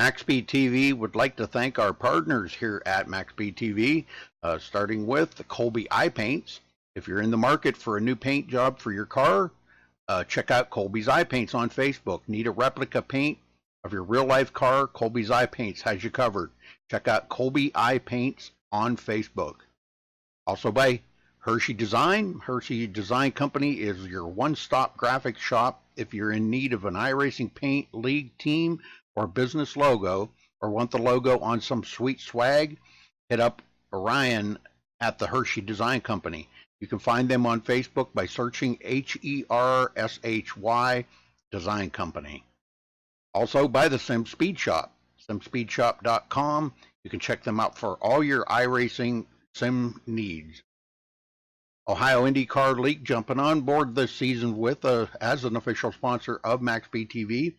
MaxSpeedTV would like to thank our partners here at MaxSpeedTV, starting with the Colby Eye Paints. If you're in the market for a new paint job for your car, check out Colby's Eye Paints on Facebook. Need a replica paint of your real-life car? Colby's Eye Paints has you covered. Check out Colby Eye Paints on Facebook. Also by Hershey Design. Hershey Design Company is your one-stop graphics shop if you're in need of an iRacing paint, league, team, or business logo, or want the logo on some sweet swag. Hit up Orion at the Hershey Design Company. You can find them on Facebook by searching HERSHY Design Company. Also by the Sim Speed Shop, simspeedshop.com. You can check them out for all your iRacing sim needs. Ohio IndyCar League jumping on board this season with as an official sponsor of MaxSpeedTV.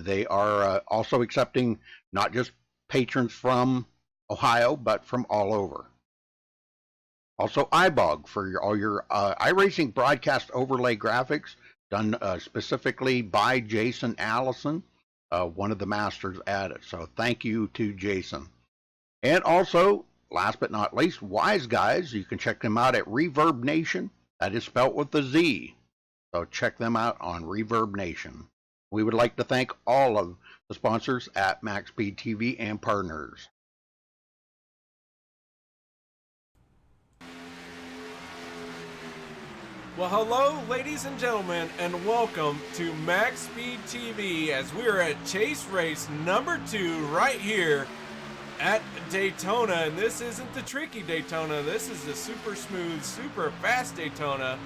They are also accepting not just patrons from Ohio, but from all over. Also, iBog for all your iRacing broadcast overlay graphics done specifically by Jason Allison, one of the masters at it. So thank you to Jason. And also, last but not least, Wise Guys. You can check them out at Reverb Nation. That is spelt with a Z. So check them out on Reverb Nation. We would like to thank all of the sponsors at MaxSpeedTV and partners. Well, hello, ladies and gentlemen, and welcome to MaxSpeedTV as we are at Chase Race number 2 right here at Daytona. And this isn't the tricky Daytona. This is the super smooth, super fast Daytona.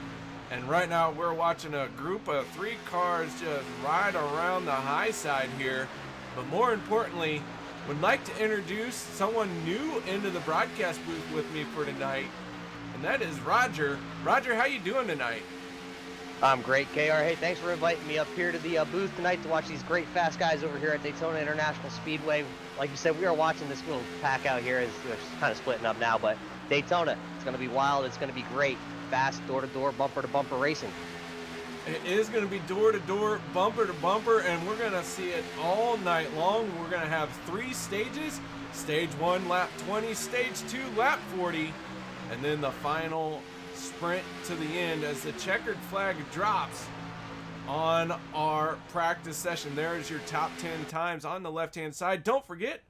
And right now we're watching a group of 3 cars just ride around the high side here. But more importantly, would like to introduce someone new into the broadcast booth with me for tonight. And that is Roger. Roger, how you doing tonight? I'm great, KR. Hey, thanks for inviting me up here to the booth tonight to watch these great fast guys over here at Daytona International Speedway. Like you said, we are watching this little pack out here. It's kind of splitting up now, but Daytona, it's going to be wild. It's going to be great. Fast, door-to-door, bumper-to-bumper racing. It is going to be door-to-door, bumper-to-bumper, and we're going to see it all night long. We're going to have 3 stages. Stage 1, lap 20. Stage 2, lap 40. And then the final sprint to the end as the checkered flag drops on our practice session. There is your top 10 times on the left-hand side. Don't forget,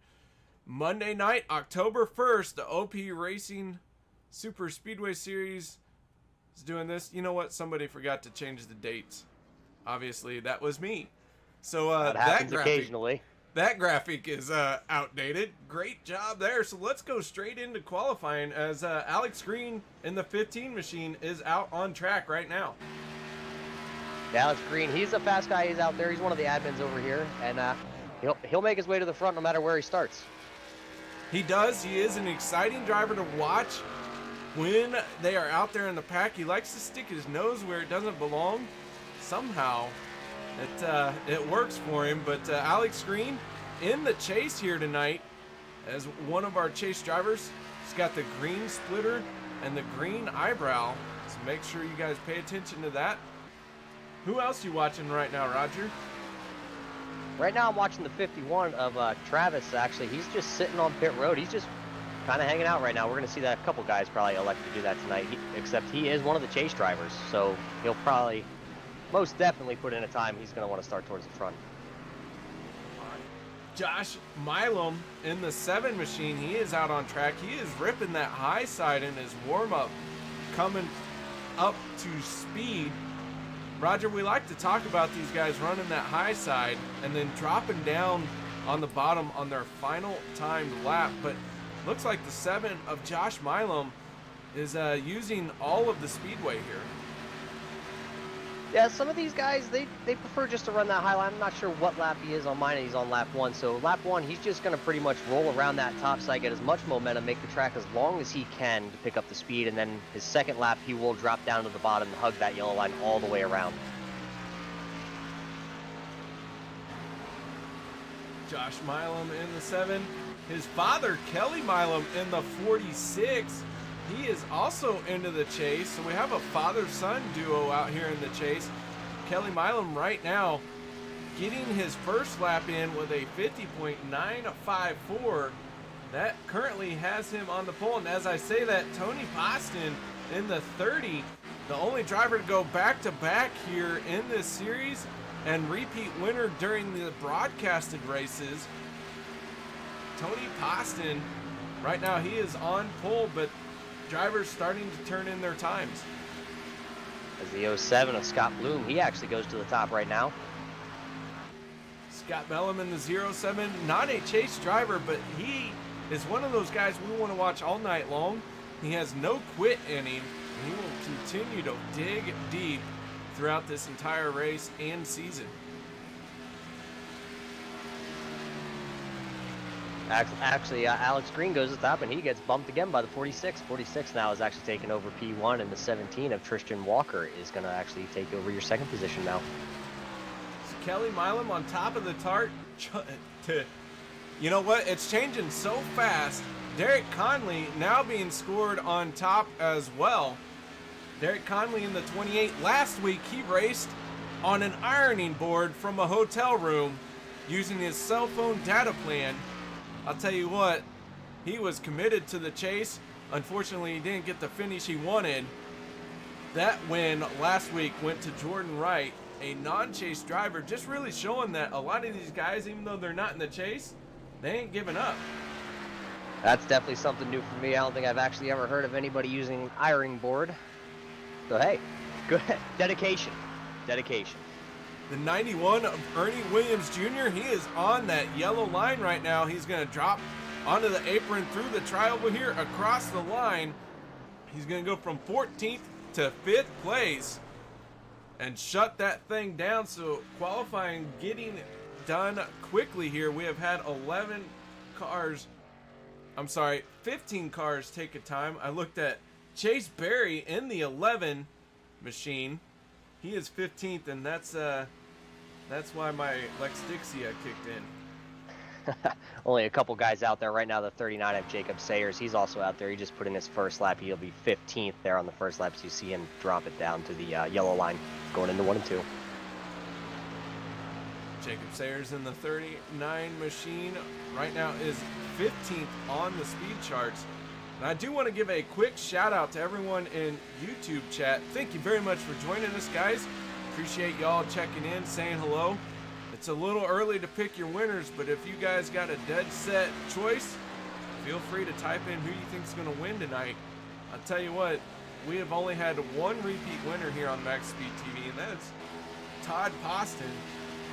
Monday night, October 1st, the OP Racing Superspeedway Series is doing this. You know what? Somebody forgot to change the dates. Obviously, that was me. So that happens occasionally. That graphic is outdated. Great job there. So let's go straight into qualifying as Alex Greene in the 15 machine is out on track right now. Yeah, Alex Greene, he's a fast guy. He's out there. He's one of the admins over here, and he'll make his way to the front no matter where he starts. He does. He is an exciting driver to watch when they are out there in the pack. He likes to stick his nose where it doesn't belong. Somehow it works for him. But Alex Greene in the chase here tonight as one of our chase drivers. He's got the green splitter and the green eyebrow, so make sure you guys pay attention to that. Who else you watching right now, Roger? Right now I'm watching the 51 of Travis. Actually, he's just sitting on pit road. He's just kind of hanging out right now. We're going to see that a couple guys probably elect to do that tonight, except he is one of the chase drivers, so he'll probably most definitely put in a time. He's going to want to start towards the front. Josh Milam in the 7 machine. He is out on track. He is ripping that high side in his warm-up, coming up to speed. Roger, we like to talk about these guys running that high side and then dropping down on the bottom on their final timed lap. But looks like the 7 of Josh Milam is using all of the speedway here. Yeah, some of these guys, they prefer just to run that high line. I'm not sure what lap he is on mine, and he's on lap 1. So lap 1, he's just going to pretty much roll around that top side, get as much momentum, make the track as long as he can to pick up the speed. And then his second lap, he will drop down to the bottom and hug that yellow line all the way around. Josh Milam in the 7. His father, Kelly Milam, in the 46. He is also into the chase, so we have a father-son duo out here in the chase. Kelly Milam right now getting his first lap in with a 50.954. That currently has him on the pole. And as I say that, Tony Poston in the 30, the only driver to go back-to-back here in this series and repeat winner during the broadcasted races. Tony Poston, right now he is on pole, but drivers starting to turn in their times. As the 07 of Scott Bloom, he actually goes to the top right now. Scott Bellum in the 07, not a chase driver, but he is one of those guys we want to watch all night long. He has no quit in him, and he will continue to dig deep throughout this entire race and season. Actually, Alex Greene goes to the top, and he gets bumped again by the 46. 46 now is actually taking over P1, and the 17 of Tristan Walker is going to actually take over your second position now. So Kelly Milam on top of the tart. You know what? It's changing so fast. Derek Conley now being scored on top as well. Derek Conley in the 28. Last week, he raced on an ironing board from a hotel room using his cell phone data plan. I'll tell you what, he was committed to the chase. Unfortunately, he didn't get the finish he wanted. That win last week went to Jordan Wright, a non-chase driver, just really showing that a lot of these guys, even though they're not in the chase, they ain't giving up. That's definitely something new for me. I don't think I've actually ever heard of anybody using an ironing board. So hey, good dedication. Dedication. The 91 of Ernie Williams Jr., he is on that yellow line right now. He's going to drop onto the apron through the tri-oval here across the line. He's going to go from 14th to 5th place and shut that thing down. So qualifying getting done quickly here. We have had 15 cars take a time. I looked at Chase Berry in the 11 machine. He is 15th, and that's why my Lex Dixia kicked in. Only a couple guys out there right now. The 39 of Jacob Sayers, he's also out there. He just put in his first lap. He'll be 15th there on the first lap, so you see him drop it down to the yellow line going into 1 and 2. Jacob Sayers in the 39 machine right now is 15th on the speed charts. And I do want to give a quick shout out to everyone in YouTube chat. Thank you very much for joining us, guys. Appreciate y'all checking in, saying hello. It's a little early to pick your winners, but if you guys got a dead set choice, feel free to type in who you think is going to win tonight. I'll tell you what, we have only had one repeat winner here on MaxSpeedTV, and that's Todd Poston.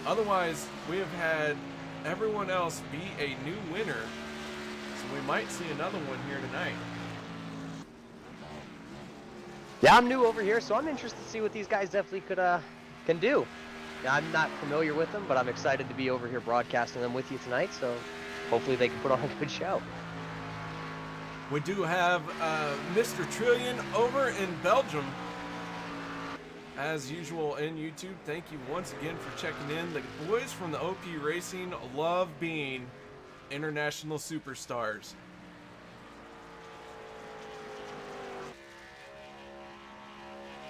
Otherwise, we have had everyone else be a new winner. So we might see another one here tonight. Yeah, I'm new over here, so I'm interested to see what these guys definitely can do. Yeah, I'm not familiar with them, but I'm excited to be over here broadcasting them with you tonight, so hopefully they can put on a good show. We do have Mr. Trillion over in Belgium. As usual in YouTube, thank you once again for checking in. The boys from the OP Racing love being international superstars.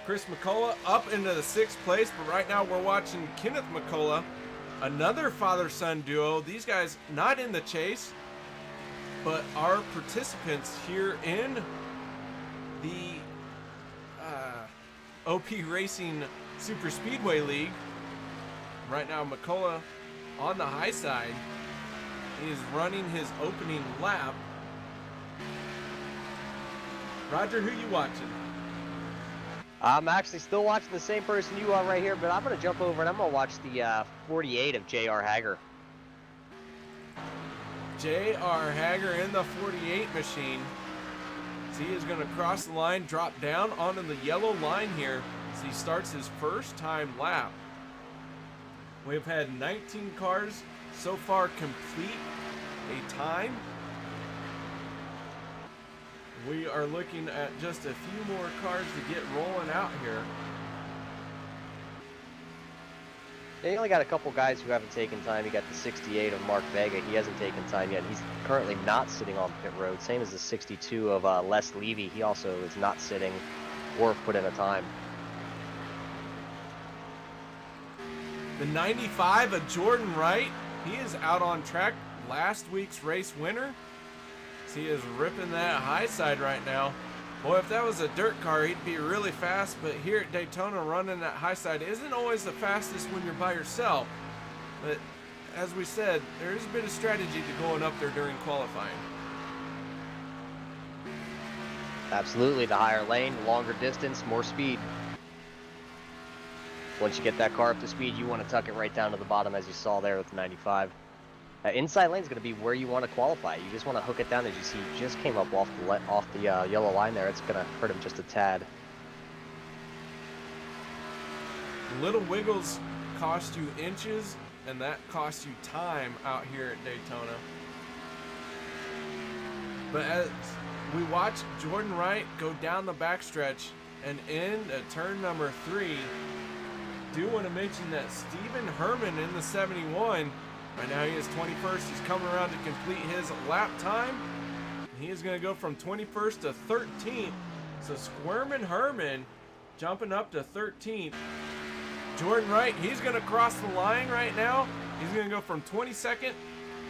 Chris McCullough up into the 6th place, but right now we're watching Kenneth McCullough, another father-son duo. These guys not in the chase, but are participants here in the OP Racing Superspeedway League. Right now McCullough on the high side. He is running his opening lap. Roger, who you watching? I'm actually still watching the same person you are right here, but I'm going to jump over and I'm going to watch the 48 of JR Hager. JR Hager in the 48 machine. So he is going to cross the line, drop down onto the yellow line here as he starts his first time lap. We've had 19 cars so far complete a time. We are looking at just a few more cars to get rolling out here. They only got a couple guys who haven't taken time. You got the 68 of Mark Vega. He hasn't taken time yet. He's currently not sitting on pit road. Same as the 62 of Les Levy. He also is not sitting or put in a time. The 95 of Jordan Wright. He is out on track. Last week's race winner. So he is ripping that high side right now. Boy, if that was a dirt car, he'd be really fast. But here at Daytona, running that high side isn't always the fastest when you're by yourself. But as we said, there is a bit of strategy to going up there during qualifying. Absolutely, the higher lane, longer distance, more speed. Once you get that car up to speed, you want to tuck it right down to the bottom, as you saw there with the 95. Inside lane is going to be where you want to qualify. You just want to hook it down. As you see, he just came up off the yellow line there. It's going to hurt him just a tad. Little wiggles cost you inches, and that costs you time out here at Daytona. But as we watch Jordan Wright go down the backstretch and end at turn number 3, do want to mention that Stephen Herman in the 71, right now he is 21st. He's coming around to complete his lap time. He is going to go from 21st to 13th. So Squirmin' Herman jumping up to 13th. Jordan Wright, he's going to cross the line right now. He's going to go from 22nd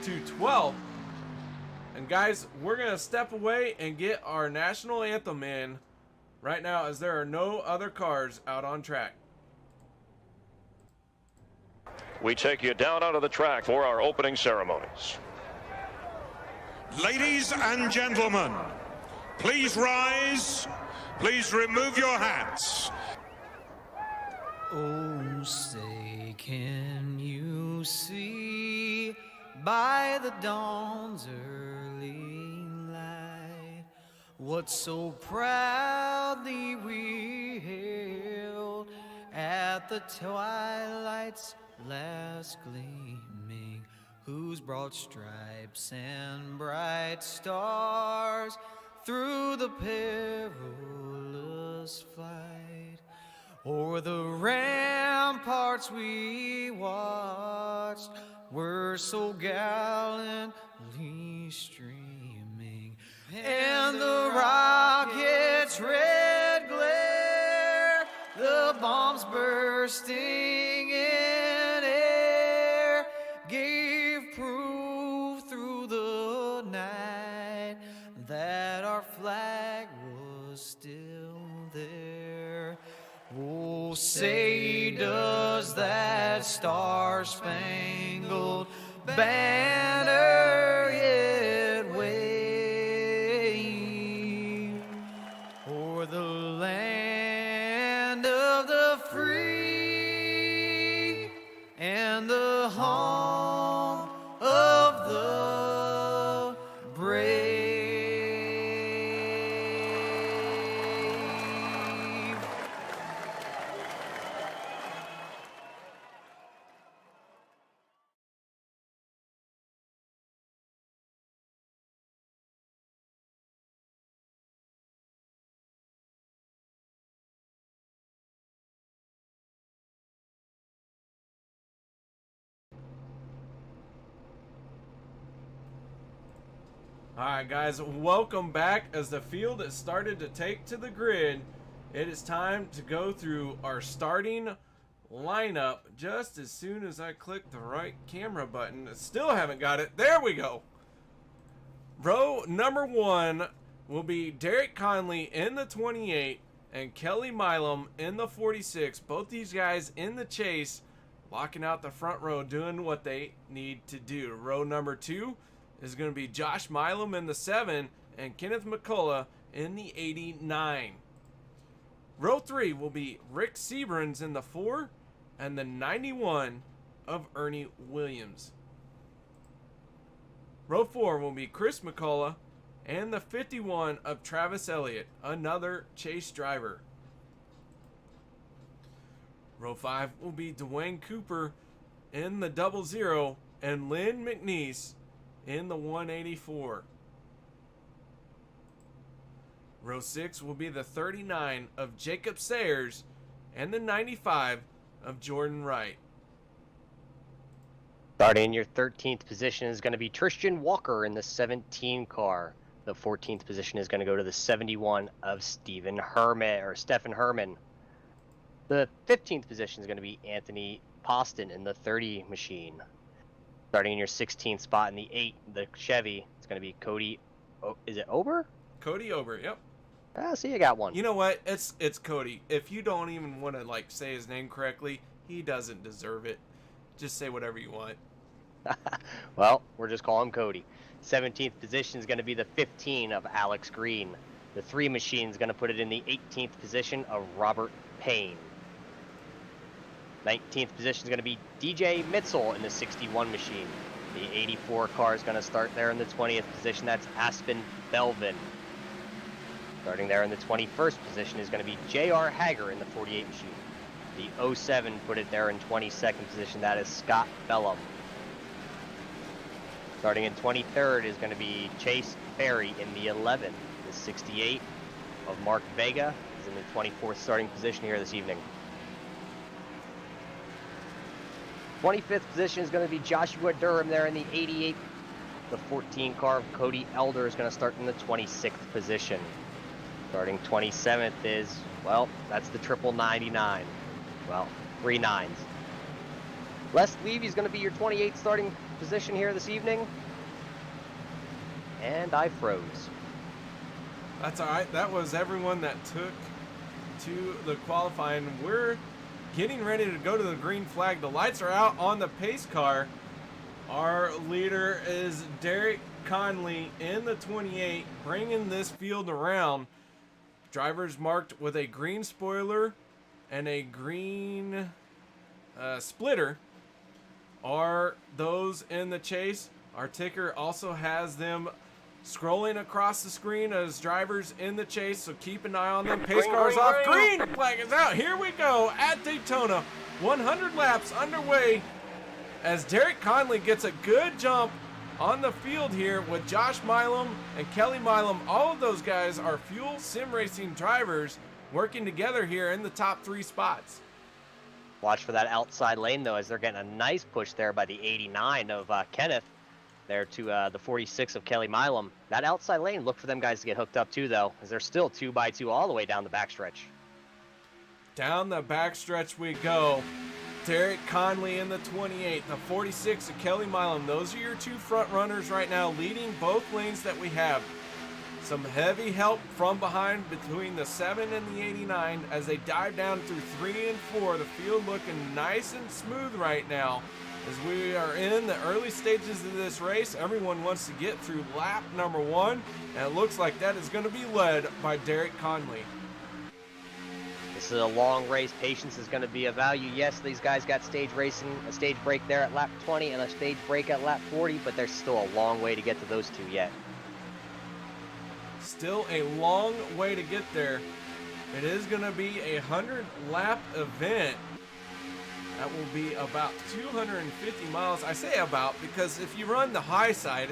to 12th. And guys, we're going to step away and get our national anthem in right now, as there are no other cars out on track. We take you down onto the track for our opening ceremonies. Ladies and gentlemen, please rise. Please remove your hats. Oh, say, can you see by the dawn's early light what so proudly we hailed at the twilight's last gleaming, whose broad stripes and bright stars through the perilous fight o'er the ramparts we watched were so gallantly streaming, and the rocket's red glare, the bombs bursting in air, gave proof through the night that our flag was still there. Oh, say does that star-spangled banner yet wave o'er the land of the free and the home of the brave? Alright guys, welcome back. As the field has started to take to the grid, it is time to go through our starting lineup. Just as soon as I click the right camera button, still haven't got it. There we go. Row number 1 will be Derek Conley in the 28 and Kelly Milam in the 46. Both these guys in the chase, locking out the front row, doing what they need to do. Row number 2 is going to be Josh Milam in the 7 and Kenneth McCullough in the 89. Row 3 will be Rick Seabrans in the 4 and the 91 of Ernie Williams. Row 4 will be Chris McCullough and the 51 of Travis Elliott, another chase driver. Row 5 will be Dwayne Cooper in the 00 and Lynn McNeese in the 184. Row 6 will be the 39 of Jacob Sayers and the 95 of Jordan Wright. Starting in your 13th position is going to be Tristan Walker in the 17 car. The 14th position is going to go to the 71 of Stephen Herman. The 15th position is going to be Anthony Poston in the 30 machine. Starting in your 16th spot in the 8, the Chevy, it's going to be Cody. Oh, is it Ober? Cody Ober, yep. Ah, see, you got one. You know what? It's Cody. If you don't even want to like say his name correctly, he doesn't deserve it. Just say whatever you want. Well, we're just calling him Cody. 17th position is going to be the 15 of Alex Greene. The 3 machine is going to put it in the 18th position of Robert Payne. 19th position is going to be DJ Mitzel in the 61 machine. The 84 car is going to start there in the 20th position. That's Aspen Belvin. Starting there in the 21st position is going to be J.R. Hager in the 48 machine. The 07 put it there in 22nd position. That is Scott Bellum. Starting in 23rd is going to be Chase Ferry in the 11. The 68 of Mark Vega is in the 24th starting position here this evening. 25th position is going to be Joshua Durham there in the 88. The 14 car of Cody Elder is going to start in the 26th position. Starting 27th is, well, that's the triple 99. Well, 3 9s. Les Levy's going to be your 28th starting position here this evening. And I froze. That's all right. That was everyone that took to the qualifying. We're getting ready to go to the green flag. The lights are out on the pace car. Our leader is Derek Conley in the 28, bringing this field around. Drivers marked with a green spoiler and a green splitter are those in the chase. Our ticker also has them scrolling across the screen as drivers in the chase, so keep an eye on them. Pace cars off. Green flag is out. Here we go at Daytona. 100 laps underway as Derek Conley gets a good jump on the field here with Josh Milam and Kelly Milam. All of those guys are Fuel Sim Racing drivers working together here in the top 3 spots. Watch for that outside lane, though, as they're getting a nice push there by the 89 of Kenneth there to the 46 of Kelly Milam. That outside lane, look for them guys to get hooked up too, though, as they're still 2x2 all the way down the backstretch. Down the backstretch we go. Derek Conley in the 28, the 46 of Kelly Milam. Those are your 2 front runners right now, leading both lanes that we have. Some heavy help from behind between the 7 and the 89 as they dive down through 3 and 4. The field looking nice and smooth right now as we are in the early stages of this race. Everyone wants to get through lap number 1, and it looks like that is going to be led by Derek Conley. This is a long race. Patience is going to be a value. Yes, these guys got stage break there at lap 20 and a stage break at lap 40, but there's still a long way to get to those 2 yet. Still a long way to get there. It is going to be a 100-lap event. That will be about 250 miles. I say about because if you run the high side,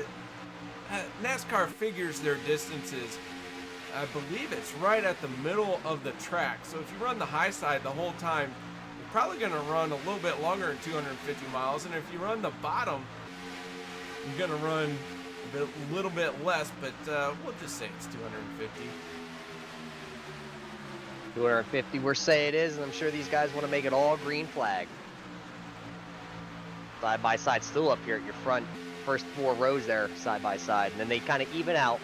NASCAR figures their distances. I believe it's right at the middle of the track. So if you run the high side the whole time, you're probably going to run a little bit longer than 250 miles. And if you run the bottom, you're going to run a little bit less, but we'll just say it's 250. 250, we're saying it is, and I'm sure these guys want to make it all green flag. Side by side, still up here at your front, first 4 rows there, side by side, and then they kind of even out.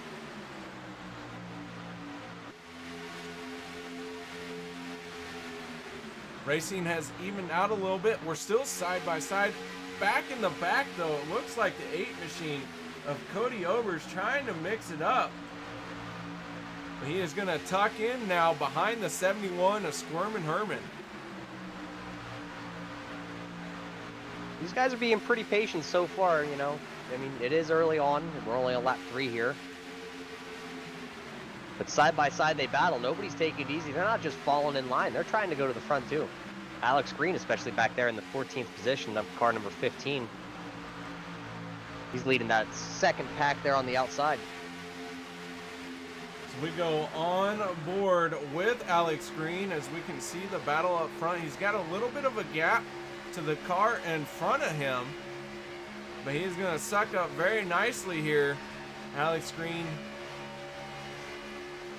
Racing has evened out a little bit. We're still side by side. Back in the back, though, it looks like the 8 machine of Cody Ober's trying to mix it up. But he is going to tuck in now behind the 71 of Squirmin' Herman. These guys are being pretty patient so far, you know. I mean, it is early on. We're only on lap 3 here. But side by side they battle. Nobody's taking it easy. They're not just falling in line. They're trying to go to the front too. Alex Greene, especially back there in the 14th position of car number 15. He's leading that second pack there on the outside. So we go on board with Alex Greene as we can see the battle up front. He's got a little bit of a gap to the car in front of him, but he's going to suck up very nicely here. Alex Greene.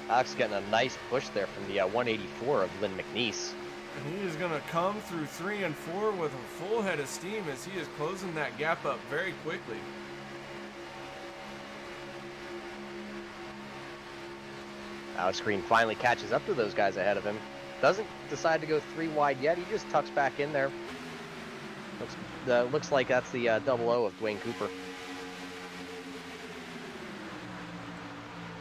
Alex getting a nice push there from the 184 of Lynn McNeese. He is going to come through 3 and 4 with a full head of steam as he is closing that gap up very quickly. Alex Greene finally catches up to those guys ahead of him. Doesn't decide to go 3 wide yet. He just tucks back in there. Looks like that's the double O of Dwayne Cooper.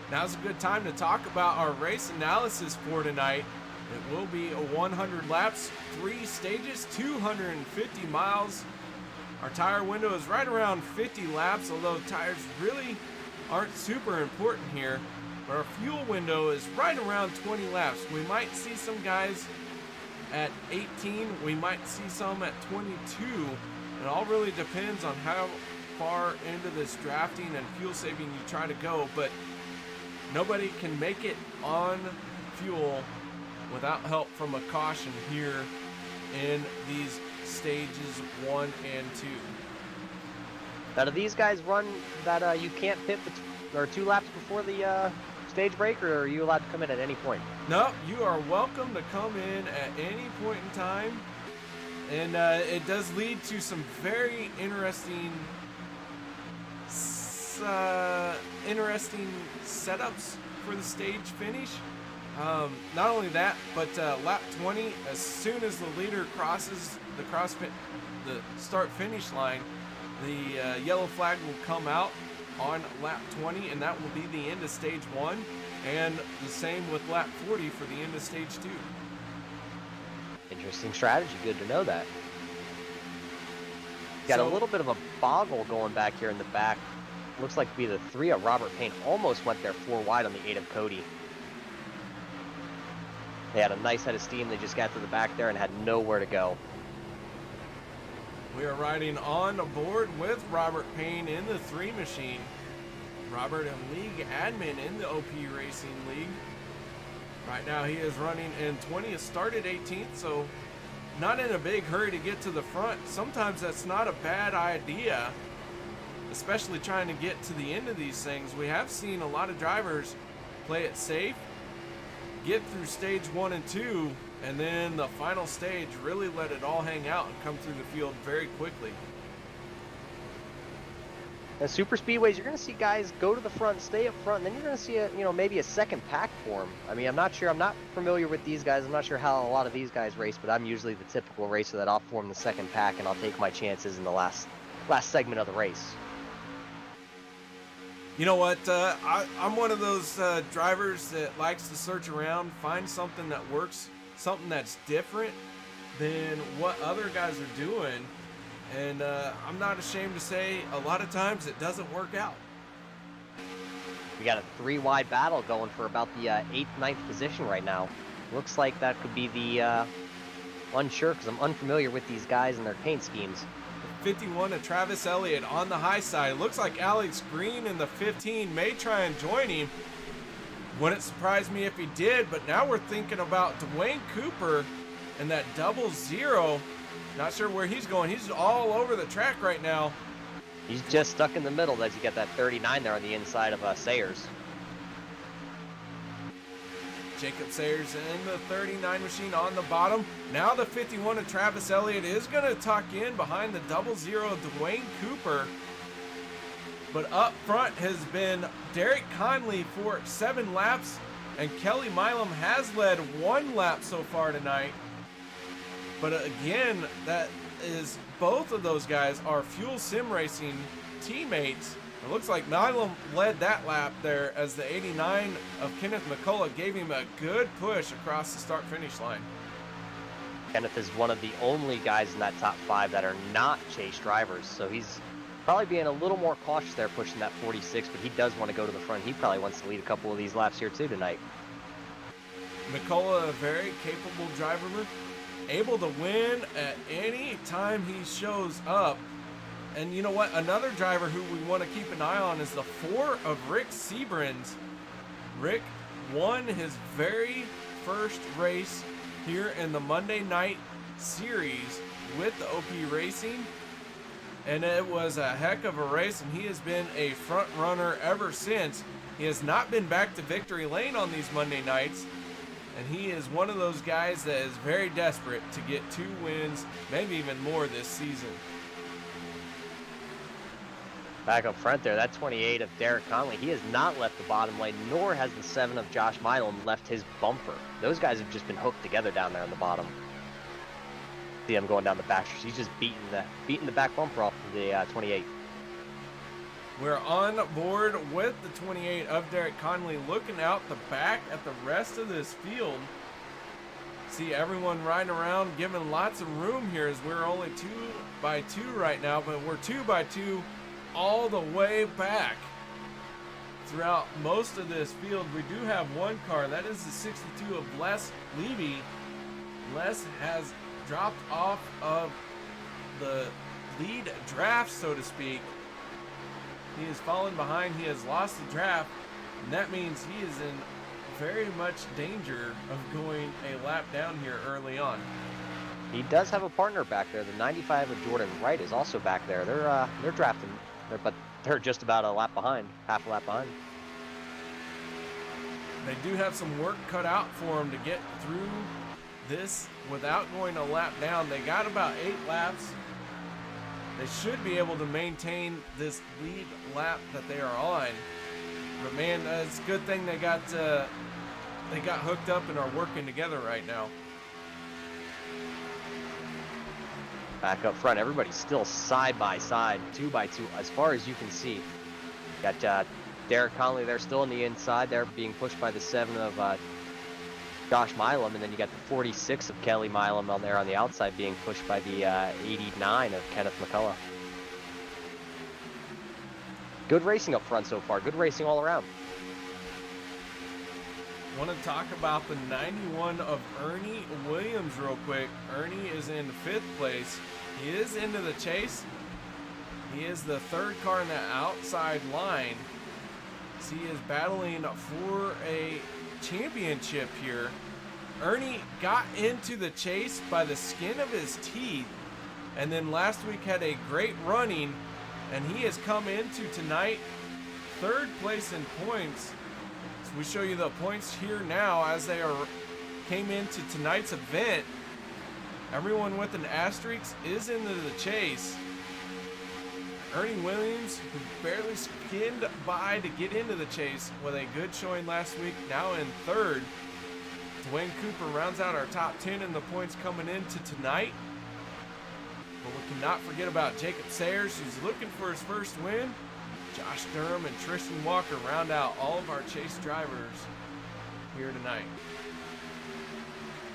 Now's a good time to talk about our race analysis for tonight. It will be 100 laps, 3 stages, 250 miles. Our tire window is right around 50 laps, although tires really aren't super important here. But our fuel window is right around 20 laps. We might see some guys at 18. We might see some at 22. It all really depends on how far into this drafting and fuel saving you try to go. But nobody can make it on fuel without help from a caution here in these stages 1 and 2. Now, do these guys run that you can't pit or 2 laps before the stage break, or are you allowed to come in at any point? No, you are welcome to come in at any point in time. And it does lead to some very interesting setups for the stage finish. Not only that, but lap 20, as soon as the leader crosses the start finish line, the yellow flag will come out on lap 20, and that will be the end of stage 1, and the same with lap 40 for the end of stage 2. Interesting strategy. Good to know that. Got a little bit of a boggle going back here in the back. Looks like to be the 3 of Robert Payne. Almost went there 4 wide on the 8 of Cody. They had a nice head of steam. They just got to the back there and had nowhere to go. We are riding on board with Robert Payne in the 3 machine. Robert, a league admin in the OP Racing League. Right now he is running in 20th, started 18th, so not in a big hurry to get to the front. Sometimes that's not a bad idea, especially trying to get to the end of these things. We have seen a lot of drivers play it safe, get through stage 1 and 2, and then the final stage really let it all hang out and come through the field very quickly. At super speedways, you're going to see guys go to the front, stay up front, and then you're going to see maybe a second pack form. I mean, I'm not sure. I'm not familiar with these guys. I'm not sure how a lot of these guys race, but I'm usually the typical racer that I'll form the second pack and I'll take my chances in the last segment of the race. You know what? I'm one of those drivers that likes to search around, find something that works, something that's different than what other guys are doing. And I'm not ashamed to say a lot of times it doesn't work out. We got a 3 wide battle going for about the 8th, 9th position right now. Looks like that could be the unsure, because I'm unfamiliar with these guys and their paint schemes. 51 of Travis Elliott on the high side. Looks like Alex Greene in the 15 may try and join him. Wouldn't surprise me if he did, but now we're thinking about Dwayne Cooper and that 00. Not sure where he's going. He's all over the track right now. He's just stuck in the middle as you get that 39 there on the inside of Sayers. Jacob Sayers in the 39 machine on the bottom. Now the 51 of Travis Elliott is going to tuck in behind the 00 of Dwayne Cooper. But up front has been Derek Conley for 7 laps, and Kelly Milam has led 1 lap so far tonight. But again, that is, both of those guys are Fuel Sim Racing teammates. It looks like Milam led that lap there as the 89 of Kenneth McCullough gave him a good push across the start-finish line. Kenneth is one of the only guys in that top 5 that are not chase drivers, so he's probably being a little more cautious there pushing that 46, but he does want to go to the front. He probably wants to lead a couple of these laps here too tonight. McCullough, a very capable driver, able to win at any time he shows up. And you know what? Another driver who we want to keep an eye on is the 4 of Rick Seabrins. Rick won his very first race here in the Monday night series with the OP Racing. And it was a heck of a race, and he has been a front runner ever since. He has not been back to victory lane on these Monday nights. And he is one of those guys that is very desperate to get 2 wins, maybe even more this season. Back up front there, that 28 of Derek Conley, he has not left the bottom lane, nor has the 7 of Josh Milam left his bumper. Those guys have just been hooked together down there on the bottom. See him going down the back stretch. He's just beating the back bumper off of the 28. We're on board with the 28 of Derek Conley, looking out the back at the rest of this field. See everyone riding around, giving lots of room here, as we're only 2 by 2 right now, but we're 2 by 2 all the way back. Throughout most of this field, we do have one car. That is the 62 of Les Levy. Les has dropped off of the lead draft, so to speak. He has fallen behind. He has lost the draft, and that means he is in very much danger of going a lap down here early on. He does have a partner back there. The 95 of Jordan Wright is also back there. They're drafting, but they're just about a lap behind, half a lap behind. They do have some work cut out for them to get through this without going a lap down. They got about 8 laps. They should be able to maintain this lead lap that they are on. But man, it's a good thing they got hooked up and are working together right now. Back up front, everybody's still side by side, 2 by 2, as far as you can see. Got Derek Conley there still on the inside. They're being pushed by the 7 of Josh Milam, and then you got the 46 of Kelly Milam on there on the outside being pushed by the 89 of Kenneth McCullough. Good racing up front so far. Good racing all around. Want to talk about the 91 of Ernie Williams real quick. Ernie is in 5th place. He is into the chase. He is the 3rd car in that outside line. So he is battling for a championship here. Ernie got into the chase by the skin of his teeth, and then last week had a great running, and he has come into tonight 3rd place in points. So we show you the points here now as they came into tonight's event. Everyone with an asterisk is into the chase. Ernie Williams, who barely skinned by to get into the chase with a good showing last week, now in 3rd. Dwayne Cooper rounds out our top 10 in the points coming into tonight. But we cannot forget about Jacob Sayers, who's looking for his first win. Josh Durham and Tristan Walker round out all of our chase drivers here tonight.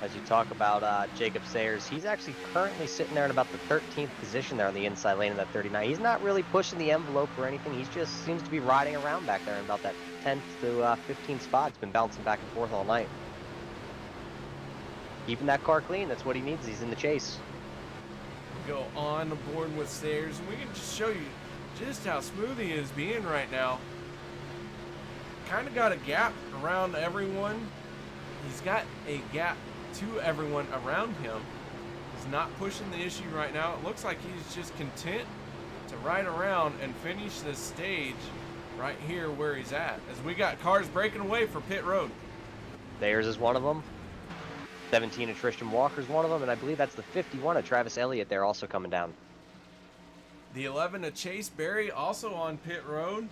As you talk about Jacob Sayers, he's actually currently sitting there in about the 13th position there on the inside lane of that 39. He's not really pushing the envelope or anything. He just seems to be riding around back there in about that 10th to 15th spot. He's been bouncing back and forth all night. Keeping that car clean, that's what he needs. He's in the chase. We go on board with Sayers, and we can just show you just how smooth he is being right now. Kind of got a gap around everyone. He's got a gap to everyone around him. He's not pushing the issue right now. It looks like he's just content to ride around and finish this stage right here where he's at, as we got cars breaking away for pit road. Sayers is one of them. 17 of Tristan Walker is one of them, and I believe that's the 51 of Travis Elliott there also coming down. The 11 of Chase Berry also on pit road.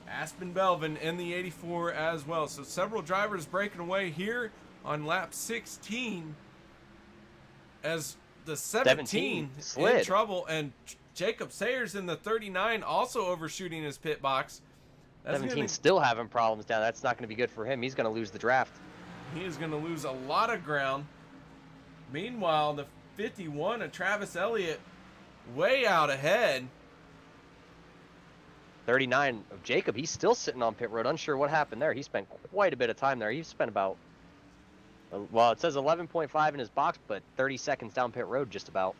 Aspen Belvin in the 84 as well. So several drivers breaking away here on lap 16, as the 17 slid. in trouble, and Jacob Sayers in the 39 also overshooting his pit box. 17 still having problems down. That's not going to be good for him. He's going to lose the draft. He is going to lose a lot of ground. Meanwhile, the 51 of Travis Elliott way out ahead. 39 of Jacob, he's still sitting on pit road. Unsure what happened there. He spent quite a bit of time there. He spent about, well, it says 11.5 in his box, but 30 seconds down pit road just about.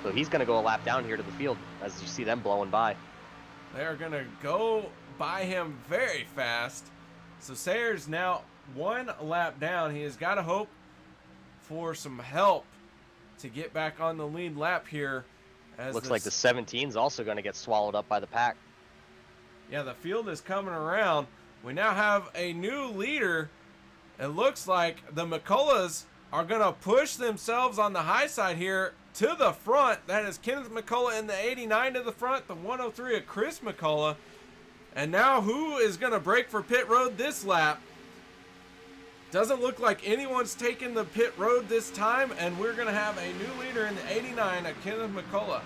So he's going to go a lap down here to the field as you see them blowing by. They're going to go by him very fast. So Sayers now 1 lap down. He has got to hope for some help to get back on the lead lap here. As Looks like the 17's also going to get swallowed up by the pack. Yeah, the field is coming around. We now have a new leader It looks like the McCulloughs are going to push themselves on the high side here to the front. That is Kenneth McCullough in the 89 to the front, the 103 of Chris McCullough. And now who is going to break for pit road this lap? Doesn't look like anyone's taking the pit road this time, and we're going to have a new leader in the 89 of Kenneth McCullough.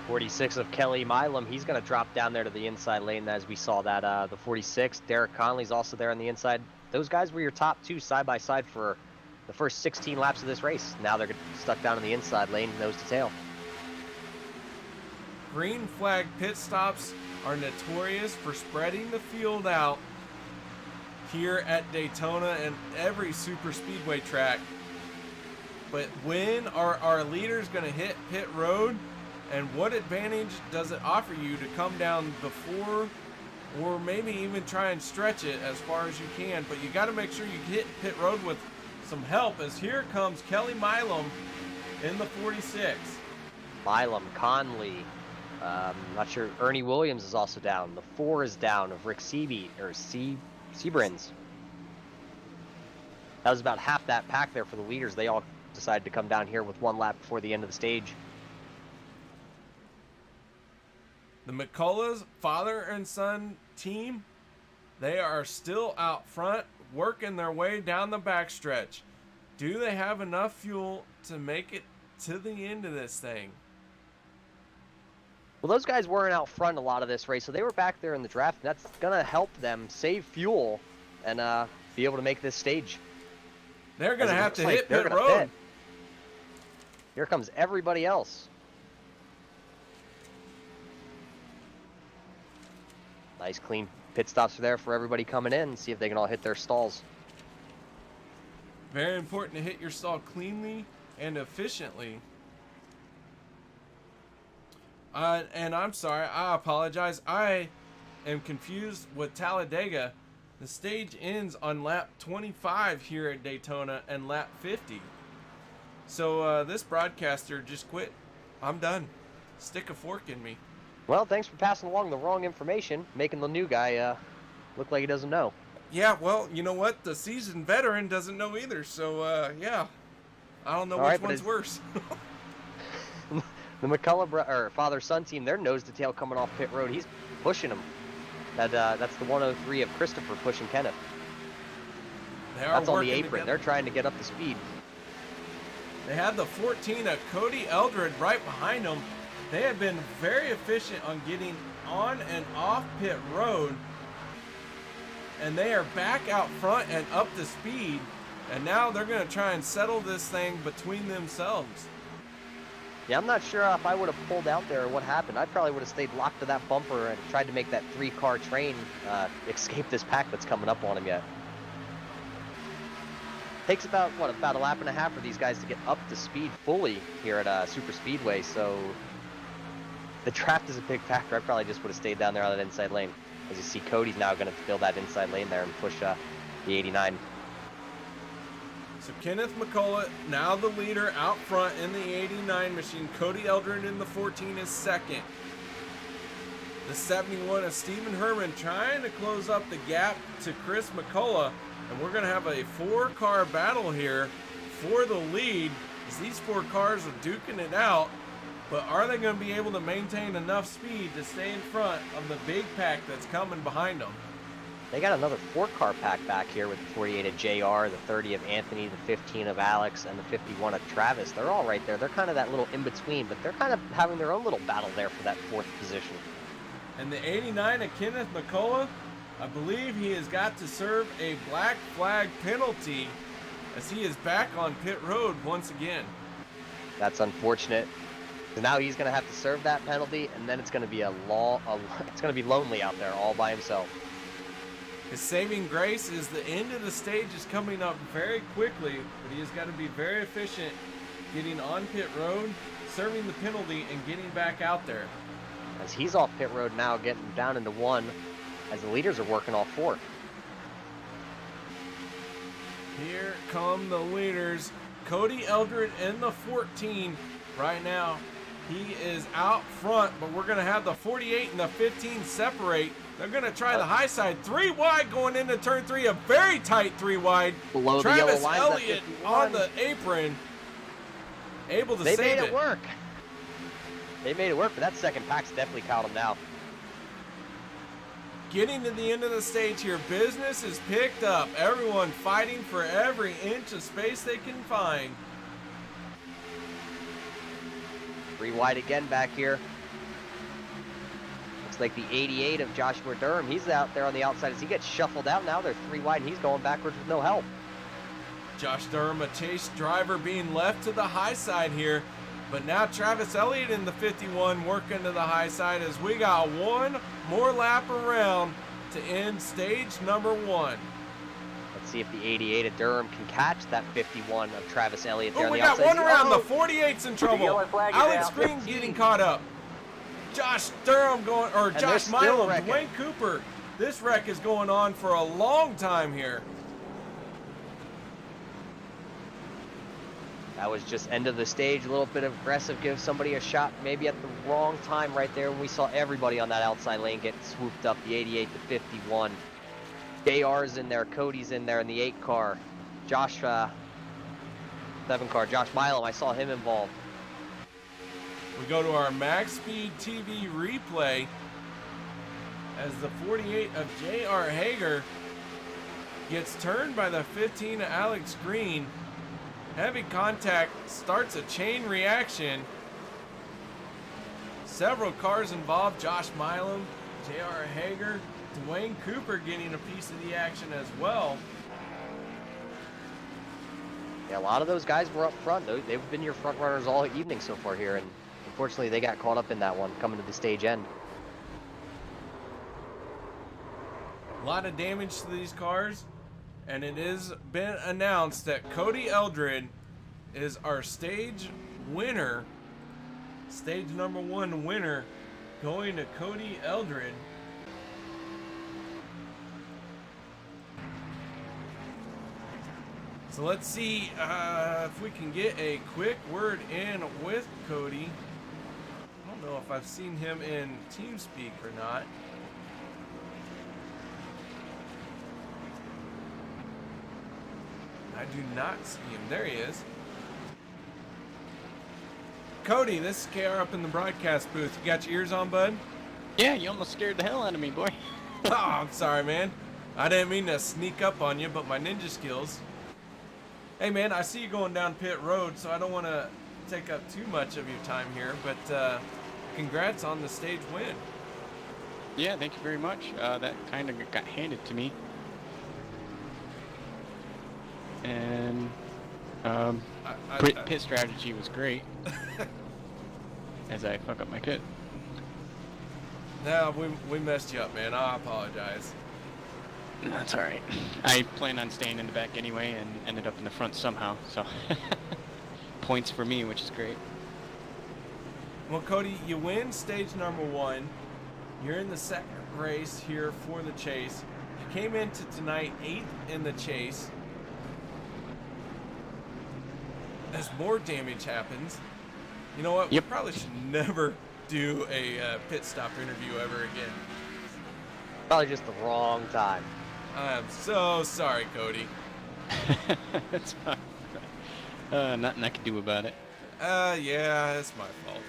46 of Kelly Milam, he's going to drop down there to the inside lane as we saw that. The 46, Derek Conley's also there on the inside. Those guys were your top two side by side for the first 16 laps of this race. Now they're stuck down in the inside lane, nose to tail. Green flag pit stops are notorious for spreading the field out here at Daytona and every super speedway track. But when are our leaders going to hit pit road? And what advantage does it offer you to come down before, or maybe even try and stretch it as far as you can? But you got to make sure you hit pit road with some help, as here comes Kelly Milam in the 46. Milam, Conley, not sure. Ernie Williams is also down. The 4 is down of Rick Seabrins. That was about half that pack there for the leaders. They all decided to come down here with one lap before the end of the stage. The McCulloughs, father and son team, they are still out front, working their way down the backstretch. Do they have enough fuel to make it to the end of this thing? Well, those guys weren't out front a lot of this race, so they were back there in the draft, and that's going to help them save fuel and be able to make this stage. They're going to have to hit pit road. Pit. Here comes everybody else. Nice clean pit stops there for everybody coming in. See if they can all hit their stalls. Very important to hit your stall cleanly and efficiently. And I'm sorry, I apologize. I am confused with Talladega. The stage ends on lap 25 here at Daytona and lap 50. So this broadcaster just quit. I'm done. Stick a fork in me. Well, thanks for passing along the wrong information, making the new guy look like he doesn't know. Yeah, well, you know what? The seasoned veteran doesn't know either. So, yeah. I don't know All which right, one's worse. The McCullough father-son team, they're nose to tail coming off pit road. He's pushing them. That's the 103 of Christopher pushing Kenneth. That's on the apron. Together. They're trying to get up to speed. They had the 14 of Cody Eldred right behind them. They have been very efficient on getting on and off pit road. And they are back out front and up to speed. And now they're going to try and settle this thing between themselves. Yeah, I'm not sure if I would have pulled out there or what happened. I probably would have stayed locked to that bumper and tried to make that 3-car train escape this pack that's coming up on him yet. Takes about a lap and a half for these guys to get up to speed fully here at Super Speedway. So the draft is a big factor. I probably just would have stayed down there on that inside lane. As you see, Cody's now going to fill that inside lane there and push the 89. So Kenneth McCullough, now the leader out front in the 89 machine. Cody Eldred in the 14 is second. The 71 of Stephen Herman trying to close up the gap to Chris McCullough. And we're going to have a 4-car battle here for the lead as these 4 cars are duking it out. But are they going to be able to maintain enough speed to stay in front of the big pack that's coming behind them? They got another 4-car pack back here with the 48 of JR, the 30 of Anthony, the 15 of Alex, and the 51 of Travis. They're all right there. They're kind of that little in-between, but they're kind of having their own little battle there for that 4th position. And the 89 of Kenneth McCullough, I believe he has got to serve a black flag penalty as he is back on pit road once again. That's unfortunate. So now he's going to have to serve that penalty, and then it's going to be it's going to be lonely out there all by himself. His saving grace is the end of the stage is coming up very quickly, but he has got to be very efficient getting on pit road, serving the penalty, and getting back out there. As he's off pit road now, getting down into 1, as the leaders are working all 4. Here come the leaders. Cody Eldred in the 14 right now. He is out front, but we're going to have the 48 and the 15 separate. They're going to try the high side. 3 wide going into turn 3. A very tight 3 wide. Below the Travis yellow line. Elliott on the apron. Able to save it. They made it work. They made it work, but that second pack's definitely caught them now. Getting to the end of the stage here. Business is picked up. Everyone fighting for every inch of space they can find. 3 wide again back here. Looks like the 88 of Joshua Durham. He's out there on the outside as he gets shuffled out. Now they're 3 wide and he's going backwards with no help. Josh Durham, a chase driver, being left to the high side here. But now Travis Elliott in the 51 working to the high side as we got 1 more lap around to end stage number 1. Let's see if the 88 of Durham can catch that 51 of Travis Elliott there Oh, on we the got outside. 1 around. The 48's in trouble. Alex Greene getting caught up. Josh Durham going, or And Josh they're still Milam, wrecking. Dwayne Cooper. This wreck is going on for a long time here. That was just end of the stage, a little bit aggressive, give somebody a shot maybe at the wrong time right there when we saw everybody on that outside lane get swooped up, the 88 to 51. JR's in there, Cody's in there in the 8 car. Josh, 7 car, Josh Milam, I saw him involved. We go to our MaxSpeedTV replay as the 48 of J.R. Hager gets turned by the 15 of Alex Greene. Heavy contact starts a chain reaction. Several cars involved. Josh Milam, J.R. Hager, Dwayne Cooper getting a piece of the action as well. Yeah, a lot of those guys were up front. They've been your front runners all evening so far here, and unfortunately they got caught up in that one coming to the stage end. A lot of damage to these cars, and it has been announced that Cody Eldred is our stage winner, stage number 1 winner, going to Cody Eldred. So let's see if we can get a quick word in with Cody. I don't know if I've seen him in TeamSpeak or not. I do not see him. There he is. Cody, this is KR up in the broadcast booth. You got your ears on, bud? Yeah, you almost scared the hell out of me, boy. Oh, I'm sorry, man. I didn't mean to sneak up on you, but my ninja skills. Hey, man, I see you going down pit road, so I don't want to take up too much of your time here, but congrats on the stage win. Yeah, thank you very much. That kind of got handed to me. And pit strategy was great as I fuck up my pit. No, we messed you up, man. I apologize. That's all right. I planned on staying in the back anyway and ended up in the front somehow, so points for me, which is great. Well, Cody, you win stage number 1. You're in the second race here for the chase. You came into tonight 8th in the chase. As more damage happens, you know what? Yep. We probably should never do a pit stop interview ever again. Probably just the wrong time. I am so sorry, Cody. That's fine. Nothing I can do about it. Yeah, it's my fault.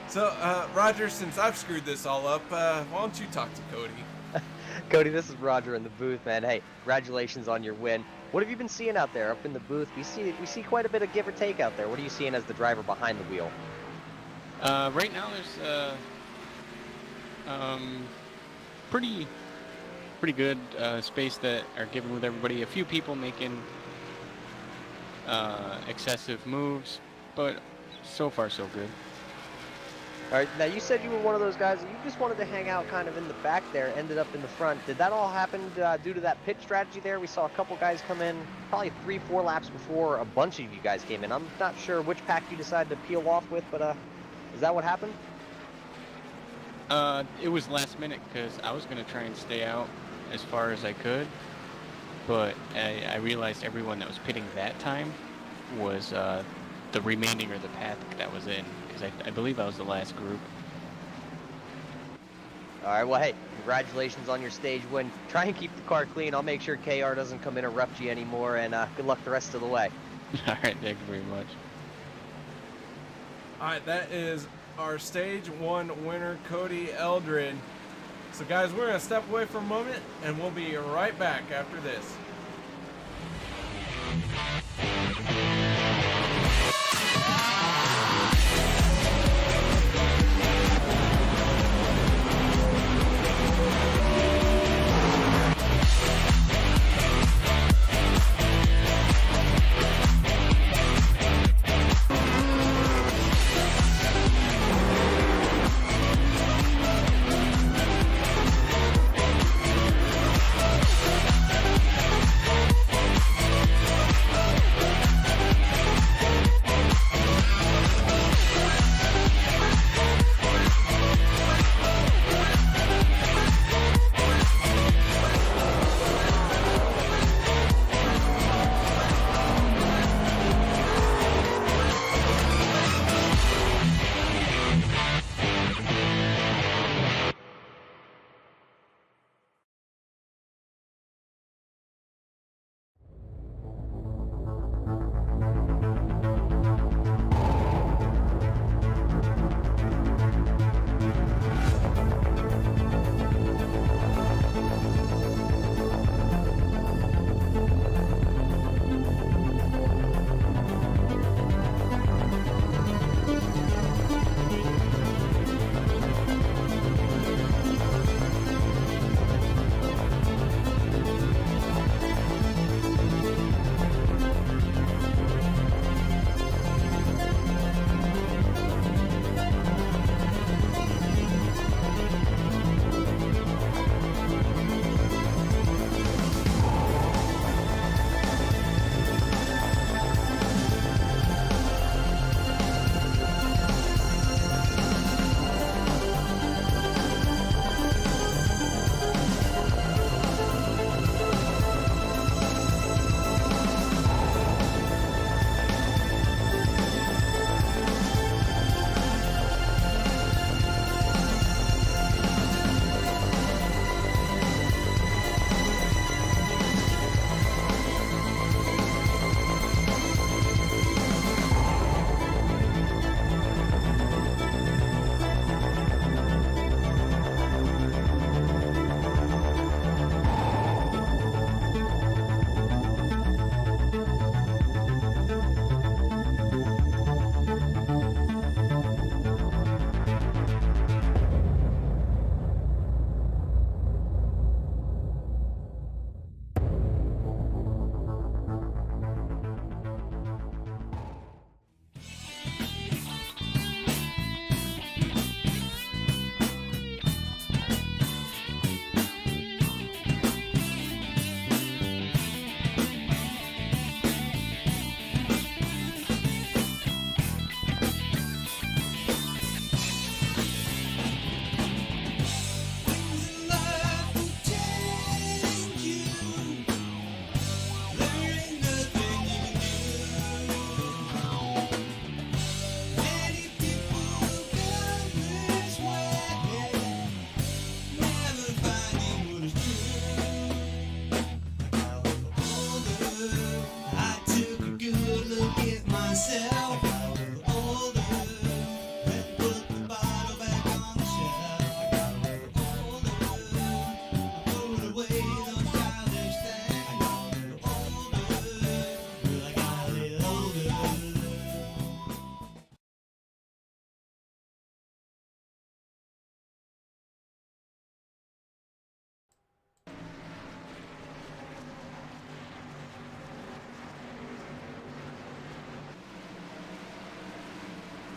So, Roger, since I've screwed this all up, why don't you talk to Cody? Cody, this is Roger in the booth, man. Hey, congratulations on your win. What have you been seeing out there up in the booth? We see quite a bit of give or take out there. What are you seeing as the driver behind the wheel? Right now there's pretty good space that are given with everybody. A few people making excessive moves, but so far so good. All right, now you said you were one of those guys that you just wanted to hang out kind of in the back there, ended up in the front. Did that all happen due to that pit strategy there? We saw a couple guys come in probably 3-4 laps before a bunch of you guys came in. I'm not sure which pack you decided to peel off with, but is that what happened? It was last minute because I was going to try and stay out as far as I could, but I realized everyone that was pitting that time was the remaining or the path that was in, because I believe I was the last group. All right, well, hey, congratulations on your stage win. Try and keep the car clean. I'll make sure KR doesn't come interrupt you anymore, and good luck the rest of the way. All right, thank you very much. All right, that is our stage 1 winner, Cody Eldred. So guys, we're gonna step away for a moment and we'll be right back after this.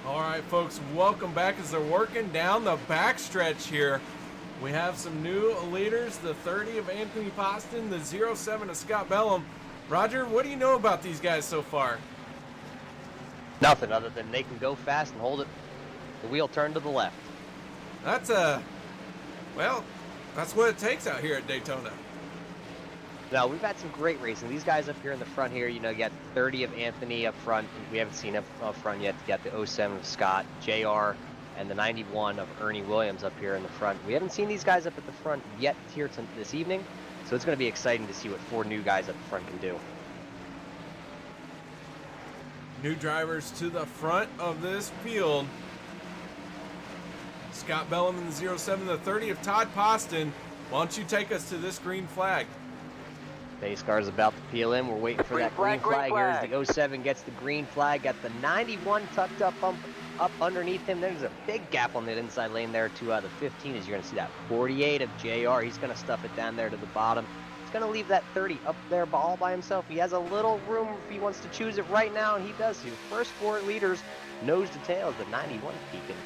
All right, folks, welcome back as they're working down the backstretch here. We have some new leaders, the 30 of Anthony Poston, the 07 of Scott Bellum. Roger, what do you know about these guys so far? Nothing other than they can go fast and hold it. The wheel turned to the left. That's well, that's what it takes out here at Daytona. Now, we've had some great racing. These guys up here in the front here, you know, you got 30 of Anthony up front. We haven't seen him up front yet. You got the 07 of Scott, JR, and the 91 of Ernie Williams up here in the front. We haven't seen these guys up at the front yet here this evening, so it's going to be exciting to see what 4 new guys at the front can do. New drivers to the front of this field. Scott Bellum in the 07, the 30 of Todd Poston. Why don't you take us to this green flag? Pace car's about to peel in. We're waiting for that green flag. Here's the 07 gets the green flag. Got the 91 tucked up underneath him. There's a big gap on that inside lane there to the 15 as you're going to see that 48 of JR. He's going to stuff it down there to the bottom. He's going to leave that 30 up there all by himself. He has a little room if he wants to choose it right now, and he does. His first 4 leaders, nose to tail, is the 91 peaking.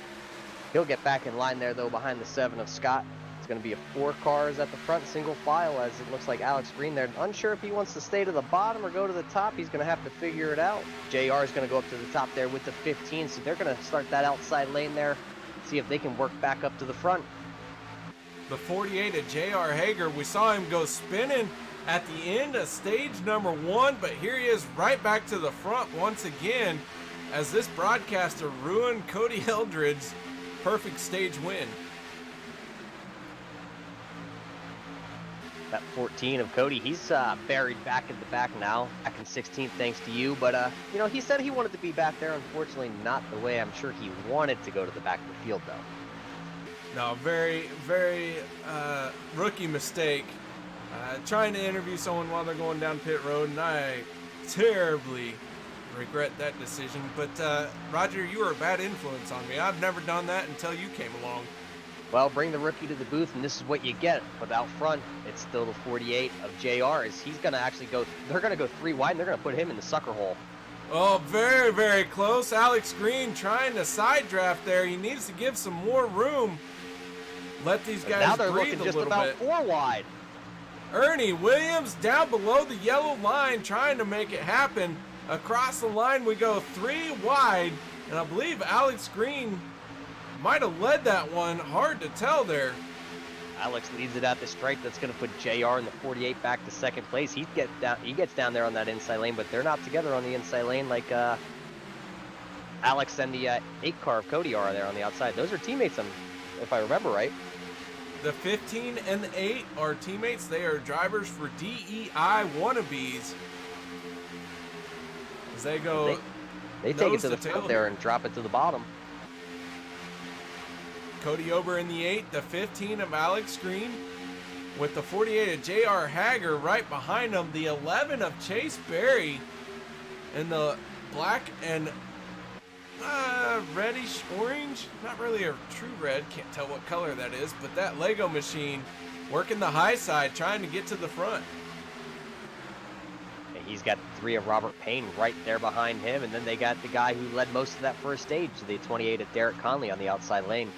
He'll get back in line there, though, behind the 7 of Scott. It's going to be a 4 cars at the front, single file, as it looks like Alex Greene there. Unsure if he wants to stay to the bottom or go to the top. He's going to have to figure it out. JR is going to go up to the top there with the 15, so they're going to start that outside lane there, see if they can work back up to the front. The 48 of J.R. Hager, we saw him go spinning at the end of stage number 1, but here he is right back to the front once again as this broadcaster ruined Cody Eldredge's perfect stage win. That 14 of Cody, he's buried back in the back now, back in 16th thanks to you, but you know, he said he wanted to be back there. Unfortunately, not the way I'm sure he wanted to go to the back of the field, though. No, very, very rookie mistake. Trying to interview someone while they're going down pit road, and I terribly regret that decision. But Roger, you were a bad influence on me. I've never done that until you came along. Well, bring the rookie to the booth, and this is what you get. But out front, it's still the 48 of JR. As he's going to actually go, they're going to go 3 wide, and they're going to put him in the sucker hole. Oh, very, very close. Alex Greene trying to side draft there. He needs to give some more room. Let these guys now they're breathe looking a just little about bit. 4 wide. Ernie Williams down below the yellow line trying to make it happen. Across the line we go 3 wide, and I believe Alex Greene might have led that one. Hard to tell there. Alex leads it at the stripe. That's going to put JR in the 48 back to second place. He gets down there on that inside lane, but they're not together on the inside lane like Alex and the 8 car of Cody are there on the outside. Those are teammates, if I remember right. The 15 and the 8 are teammates. They are drivers for DEI wannabes. As they go, they take it to the front there and drop it to the bottom. Cody Ober in the 8, the 15 of Alex Greene, with the 48 of J.R. Hager right behind him, the 11 of Chase Berry, and the black and reddish orange, not really a true red, can't tell what color that is, but that Lego machine working the high side, trying to get to the front. And he's got 3 of Robert Payne right there behind him, and then they got the guy who led most of that first stage, the 28 of Derek Conley on the outside lane.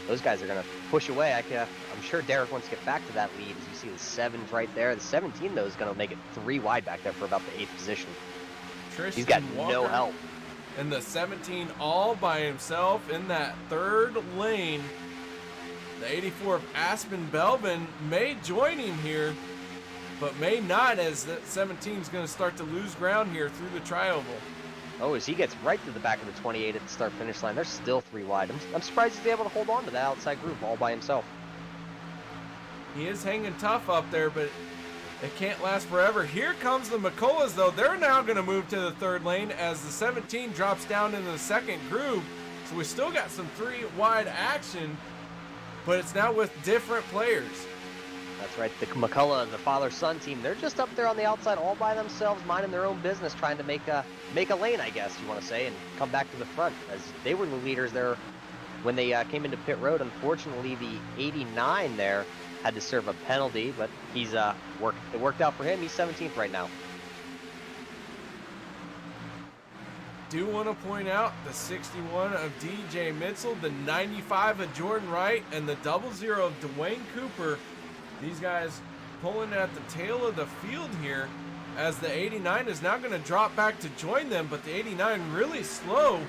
Those guys are going to push away. I'm sure Derek wants to get back to that lead. As you see the 7s right there. The 17, though, is going to make it 3 wide back there for about the 8th position. Tristan He's got Walker no help. And the 17 all by himself in that 3rd lane. The 84 of Aspen Belvin may join him here, but may not, as that 17 is going to start to lose ground here through the tri-oval. Oh, as he gets right to the back of the 28 at the start-finish line. They're still 3 wide. I'm surprised he's able to hold on to that outside group all by himself. He is hanging tough up there, but it can't last forever. Here comes the McCulloughs, though. They're now going to move to the 3rd lane as the 17 drops down into the 2nd groove. So we still got some 3 wide action, but it's now with different players. That's right. The McCullough, the father-son team, they're just up there on the outside all by themselves, minding their own business, trying to make a lane, I guess you want to say, and come back to the front, as they were the leaders there when they came into pit road. Unfortunately, the 89 there had to serve a penalty, but he's it worked out for him. He's 17th right now. Do want to point out the 61 of DJ Mitchell, the 95 of Jordan Wright, and the 00 of Dwayne Cooper. These guys pulling at the tail of the field here, as the 89 is now going to drop back to join them, but the 89 really slow.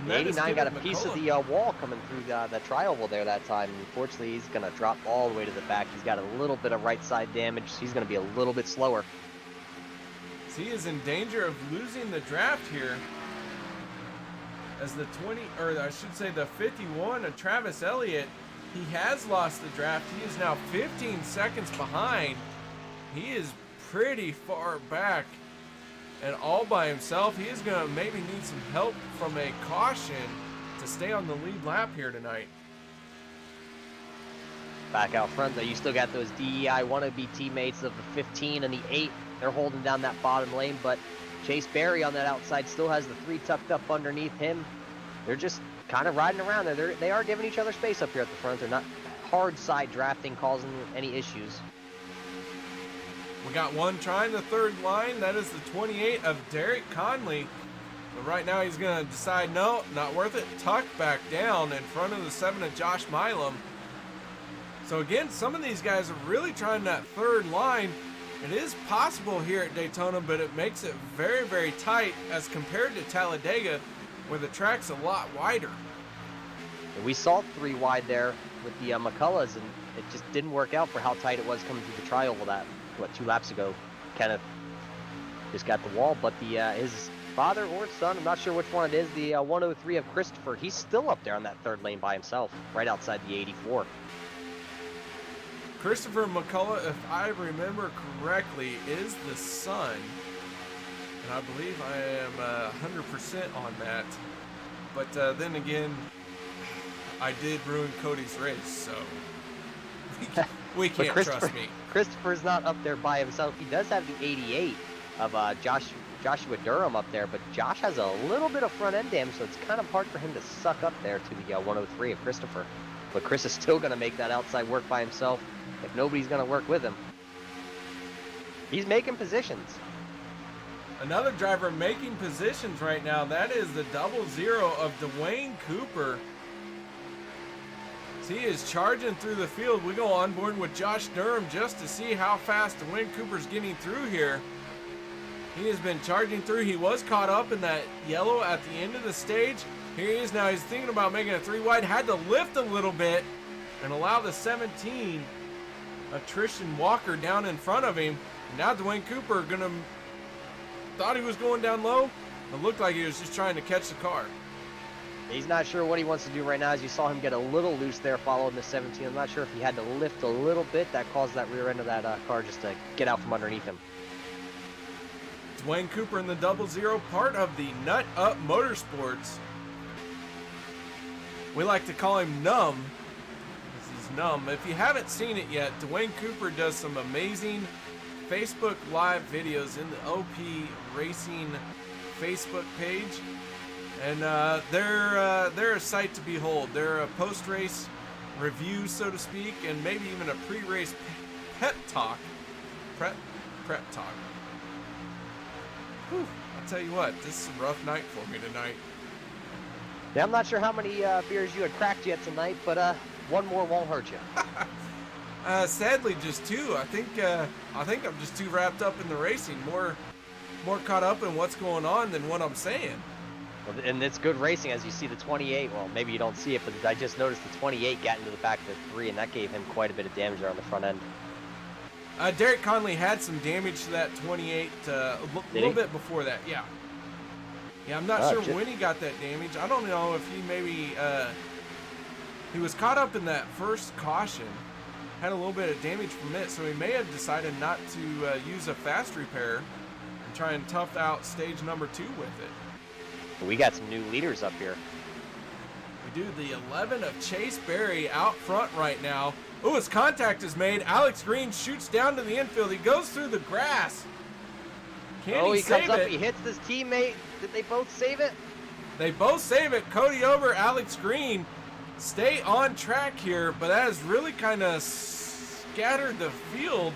The 89 got a piece of the wall coming through the tri-oval there that time. Unfortunately, he's going to drop all the way to the back. He's got a little bit of right side damage, so he's going to be a little bit slower. He is in danger of losing the draft here, as the 20, or I should say the 51 of Travis Elliott, he has lost the draft. He is now 15 seconds behind. He is pretty far back and all by himself. He is going to maybe need some help from a caution to stay on the lead lap here tonight. Back out front, though, you still got those DEI wannabe teammates of the 15 and the 8. They're holding down that bottom lane, but Chase Berry on that outside still has the 3 tucked up underneath him. They're just kind of riding around there. They are giving each other space up here at the front. They're not hard side drafting, causing any issues. We got one trying the third line. That is the 28 of Derek Conley. But right now he's going to decide, no, not worth it. Tuck back down in front of the 7 of Josh Milam. So again, some of these guys are really trying that third line. It is possible here at Daytona, but it makes it very, very tight as compared to Talladega, where the track's a lot wider. We saw 3 wide there with the McCulloughs, and it just didn't work out for how tight it was coming through the tri-oval that, 2 laps ago. Kenneth just got the wall, but the his father or son, I'm not sure which one it is, the 103 of Christopher, he's still up there on that third lane by himself, right outside the 84. Christopher McCullough, if I remember correctly, is the son. And I believe I am 100% on that. But then again, I did ruin Cody's race, so we can't trust me. Christopher's not up there by himself. He does have the 88 of Joshua Durham up there, but Josh has a little bit of front end damage, so it's kind of hard for him to suck up there to the 103 of Christopher. But Chris is still going to make that outside work by himself if nobody's going to work with him. He's making positions. Another driver making positions right now, that is the 00 of Dwayne Cooper. He is charging through the field. We go on board with Josh Durham just to see how fast Dwayne Cooper's getting through here. He has been charging through. He was caught up in that yellow at the end of the stage. Here he is now. He's thinking about making a 3 wide. Had to lift a little bit and allow the 17 of Tristan Walker down in front of him. And now Dwayne Cooper thought he was going down low. It looked like he was just trying to catch the car. He's not sure what he wants to do right now, as you saw him get a little loose there following the 17. I'm not sure if he had to lift a little bit. That caused that rear end of that car just to get out from underneath him. Dwayne Cooper in the 00, part of the Nut Up Motorsports. We like to call him Numb. This is Numb. If you haven't seen it yet, Dwayne Cooper does some amazing Facebook Live videos in the OP Racing Facebook page. And they're a sight to behold. They're a post-race review, so to speak, and maybe even a pre-race pep talk. Prep talk. Whew, I'll tell you what, this is a rough night for me tonight. Yeah, I'm not sure how many beers you had cracked yet tonight, but one more won't hurt you. Sadly, just 2. I think I'm just too wrapped up in the racing, more caught up in what's going on than what I'm saying. Well, and it's good racing, as you see the 28. Well, maybe you don't see it, but I just noticed the 28 got into the back of the 3, and that gave him quite a bit of damage there on the front end. Derek Conley had some damage to that 28 a little bit before that, yeah. Yeah, I'm not sure when he got that damage. I don't know if he maybe, he was caught up in that first caution, had a little bit of damage from it, so he may have decided not to use a fast repair and try and tough out stage number 2 with it. We got some new leaders up here. We do. The 11 of Chase Berry out front right now. Oh, his contact is made. Alex Greene shoots down to the infield. He goes through the grass. Can he save comes up, it? he hits his teammate. Did they both save it? They both save it. Cody over, Alex Greene stay on track here, but that has really kind of scattered the field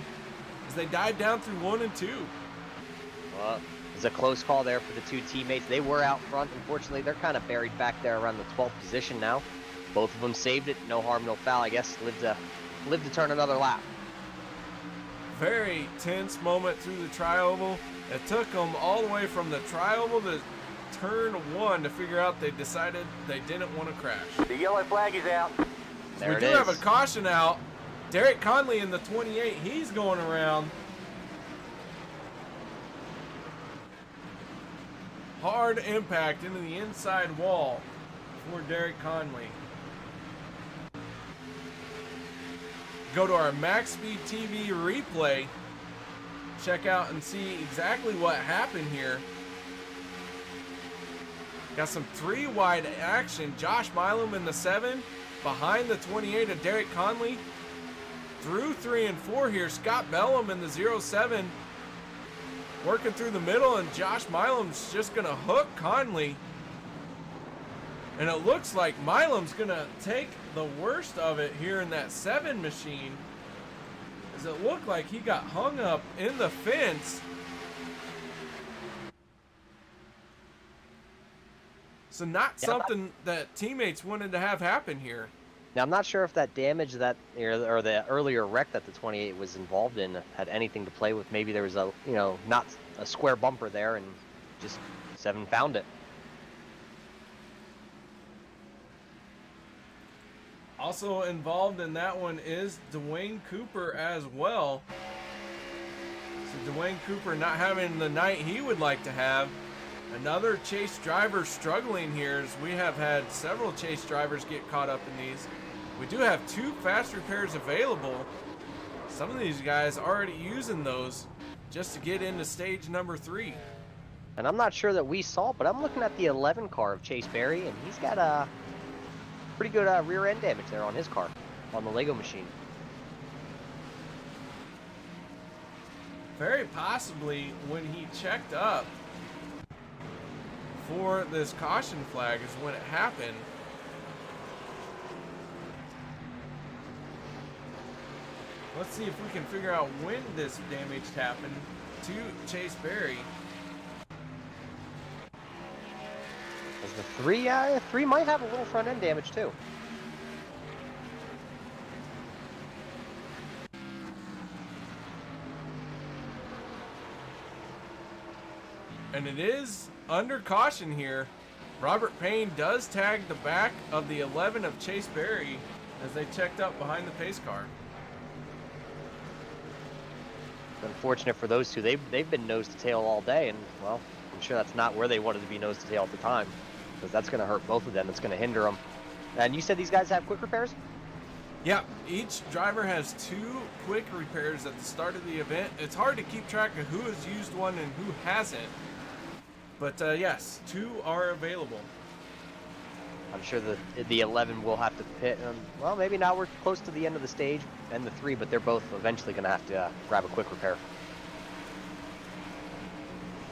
as they dive down through 1 and 2. Well, it's a close call there for the 2 teammates. They were out front. Unfortunately, they're kind of buried back there around the 12th position now. Both of them saved it. No harm, no foul. I guess live to turn another lap. Very tense moment through the tri-oval. It took them all the way from the tri-oval to turn 1 to figure out they decided they didn't want to crash. The yellow flag is out. There we it do is. have a caution out. Derek Conley in the 28. He's going around. hard impact into the inside wall for Derek Conley. Go to our MaxSpeedTV replay. Check out and see exactly what happened here. Got some 3 wide action. Josh Milam in the 7, behind the 28 of Derek Conley. Through 3 and 4 here, Scott Bellum in the 07, working through the middle, and Josh Milam's just gonna hook Conley. And it looks like Milam's gonna take the worst of it here in that 7 machine, as it looked like he got hung up in the fence. So not something that teammates wanted to have happen here. Now, I'm not sure if that damage that, or the earlier wreck that the 28 was involved in had anything to play with. Maybe there was a, not a square bumper there, and just 7 found it. Also involved in that one is Dwayne Cooper as well. So Dwayne Cooper not having the night he would like to have. Another chase driver struggling here, as we have had several chase drivers get caught up in these. We do have 2 fast repairs available. Some of these guys already using those just to get into stage number 3. And I'm not sure that we saw, but I'm looking at the 11 car of Chase Berry, and he's got a pretty good rear end damage there on his car, on the Lego machine. Very possibly when he checked up for this caution flag is when it happened. Let's see if we can figure out when this damage happened to Chase Berry. As the 3 might have a little front end damage too. And it is under caution here. Robert Payne does tag the back of the 11 of Chase Berry as they checked up behind the pace car. Unfortunate for those two. They've been nose to tail all day, and well, I'm sure that's not where they wanted to be nose to tail at the time, because that's going to hurt both of them. It's going to hinder them. And you said these guys have quick repairs? Yeah, each driver has 2 quick repairs at the start of the event. It's hard to keep track of who has used one and who hasn't. But yes, 2 are available. I'm sure the 11 will have to pit. Well, maybe now we're close to the end of the stage, and the 3, but they're both eventually going to have to grab a quick repair.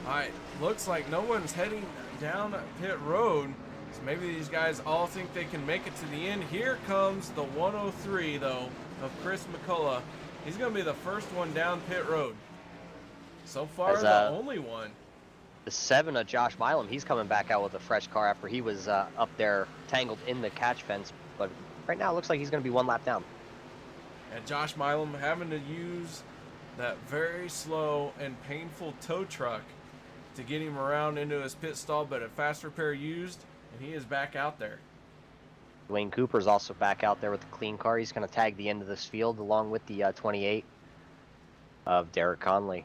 All right, looks like no one's heading down pit road. So maybe these guys all think they can make it to the end. Here comes the 103, though, of Chris McCullough. He's going to be the first one down pit road. So far, the only one. The 7 of Josh Milam, he's coming back out with a fresh car after he was up there tangled in the catch fence. But right now it looks like he's going to be 1 lap down. And Josh Milam having to use that very slow and painful tow truck to get him around into his pit stall, but a fast repair used, and he is back out there. Dwayne Cooper's also back out there with the clean car. He's going to tag the end of this field along with the 28 of Derek Conley.